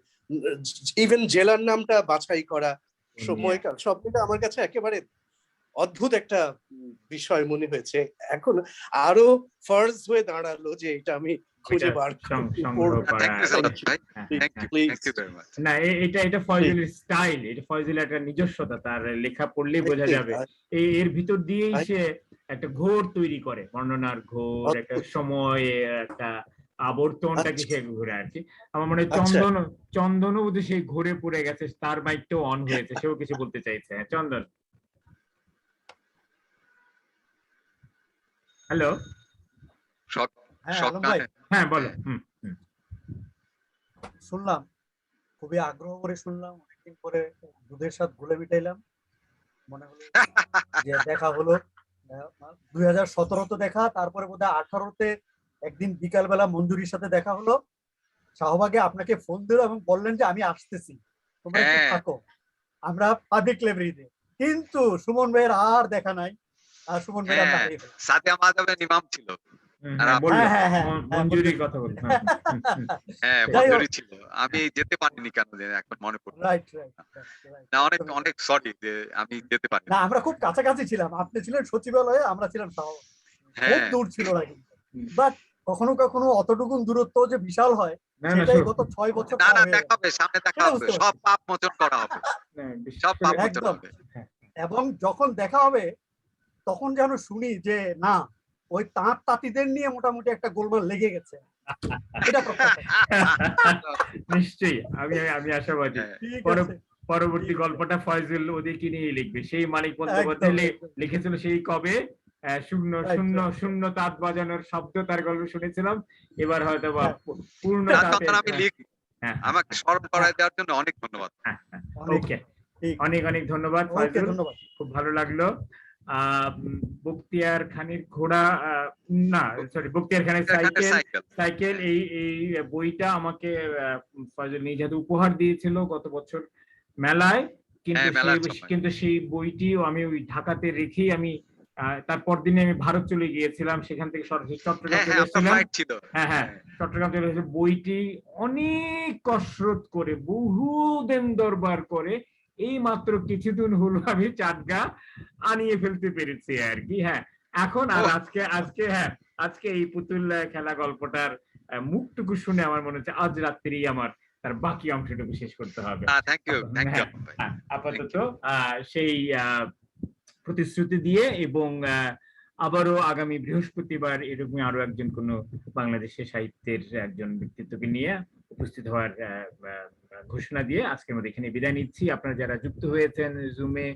ইভেন জেলার নামটা বাছাই করা, সময়কাল, সবটা আমার কাছে একেবারে অদ্ভুত একটা বিষয় মনে হয়েছে। এখন আরো ফার্জ হয়ে দাঁড়ালো যে এটা আমি খুঁজে বার না, এটা ফয়জুলের স্টাইল, এটা ফয়জুলের একটা নিজস্বতা, তার লেখা পড়লেই বোঝা যাবে। এর ভিতর দিয়েই সে একটা ঘোর তৈরি করে, বর্ণনার ঘোর, একটা সময়, একটা আবর্তনটাকে সে ঘুরে আর কি। আমার মনে হয় চন্দনও বোধহয় সেই ঘুরে পড়ে গেছে, তার মাইকটাও অন হয়েছে, সেও কিছু বলতে চাইছে। চন্দন, হ্যালো। হ্যাঁ, বলো। শুনলাম, খুবই আগ্রহ করে শুনলাম, অনেকদিন পরে দুধের সাথে ঘুলে মিটাইলাম, মনে হলো যে দেখা হলো। 2017 দেখা, তারপরে বোধহয় 18-তে একদিন বিকালবেলা মঞ্জুরির সাথে দেখা হলো। শাহবাগে আপনাকে ফোন দিল এবং বললেন যে আমি আসতেছি, তোমরা একটু থাকো, আমরা পাবলিক লাইব্রেরিতে। কিন্তু সুমন ভাইয়ের আর দেখা নাই। আর সুমন ভাই সাদিয়া মাধবের ইমাম ছিল, মঞ্জুরির কথা বললাম। হ্যাঁ, মঞ্জুরি ছিল, আমি যেতে পারিনি কেন এখন মনে পড়লো। না, অনেক সরি যে আমি যেতে পারিনি। না, আমরা খুব কাছাকাছি ছিলাম, আপনি ছিলেন সচিবালয়ে, আমরা ছিলাম শাহবাগ, খুব দূর ছিল না কিন্তু। বাট কখনো কখনো অতটুকু দূরত্ব যে বিশাল হয়, সেটাই গত 6 বছর দেখা হবে, সামনে দেখা হবে, সব পাপ মোচন করা হবে, সব পাপ মোচন হবে। এবং যখন দেখা হবে তখন যেন শুনি যে না, ওই তাঁত তাঁতিদের নিয়ে মোটামুটি একটা গোলমাল লেগে গেছে। নিশ্চয়ই, আমি আশাবাদী পরবর্তী গল্পটা ফয়জুল ওদেরকে নিয়ে লিখবে। সেই মানিক বন্দ্যোপাধ্যায় লিখেছিল সেই কবে শূন্য শূন্য শূন্য তাঁত বাজানোর শব্দ, তার গল্প শুনেছিলাম। এবার হয়তো পূর্ণ আমি লিখি। আমাকে স্মরণ করায় দেওয়ার জন্য অনেক ধন্যবাদ। ওকে, অনেক অনেক ধন্যবাদ ফয়জুল, খুব ভালো লাগলো। বখতিয়ার খানের ঘোড়া, না সরি, বখতিয়ার খানের সাইকেল, এই বইটা আমাকে ফয়জুল নিজ হাতে উপহার দিয়েছিল গত বছর মেলায়। কিন্তু সেই বইটিও আমি ওই ঢাকাতে রেখেই আমি তারপর দিনে আমি ভারত চলে গিয়েছিলাম, সেখান থেকে সরাসরি চট্টগ্রাম চলে এসেছিলাম। হ্যাঁ, চট্টগ্রাম চলে এসে বইটি অনেক কসরত করে, বহুদিন দরবার করে এই মাত্র কিছুদিন হলো আমি চাটগা আনিয়ে ফেলতে পেরেছি আর কি। হ্যাঁ, এখন আর আজকে আজকে এই পুতুল খেলা গল্পটার মুখটুকু শুনে আমার মনে হচ্ছে আজ রাত্রেই আমার তার বাকি অংশটুকু শেষ করতে হবে। আপাতত সেই প্রতিশ্রুতি দিয়ে এবং আবারও আগামী বৃহস্পতিবার এরকম আরো একজন কোন বাংলাদেশের সাহিত্যের একজন ব্যক্তিত্বকে নিয়ে উপস্থিত হওয়ার ঘোষণা দিয়ে আজকের মধ্যে এখানে বিদায় নিচ্ছি। আপনারা যারা যুক্ত হয়েছেন, জুমে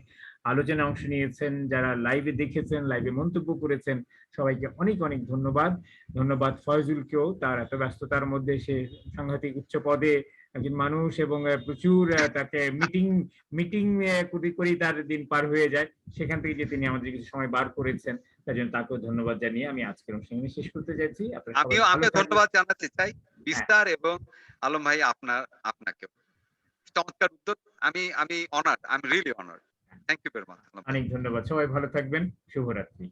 আলোচনায় অংশ নিয়েছেন, যারা লাইভে দেখেছেন, লাইভে মন্তব্য করেছেন, সবাইকে অনেক অনেক ধন্যবাদ। ধন্যবাদ ফয়জুলকেও, তার এত ব্যস্ততার মধ্যে সে সাংঘাতিক উচ্চ পদে একজন মানুষ এবং প্রচুর তাকে মিটিং করেই তার দিন পার হয়ে যায়, সেখান থেকে যে তিনি আমাদের কিছু সময় বার করেছেন তার জন্য তাকেও ধন্যবাদ জানিয়ে আমি আজকের অনুষ্ঠান শেষ করতে যাচ্ছি। আমিও ধন্যবাদ জানাতে চাই বিস্তার এবং আলম ভাই আপনাকে, চমৎকার উদ্যোগ। আমি honoured, I am really honoured. Thank you very much. অনেক ধন্যবাদ, সবাই ভালো থাকবেন, শুভরাত্রি।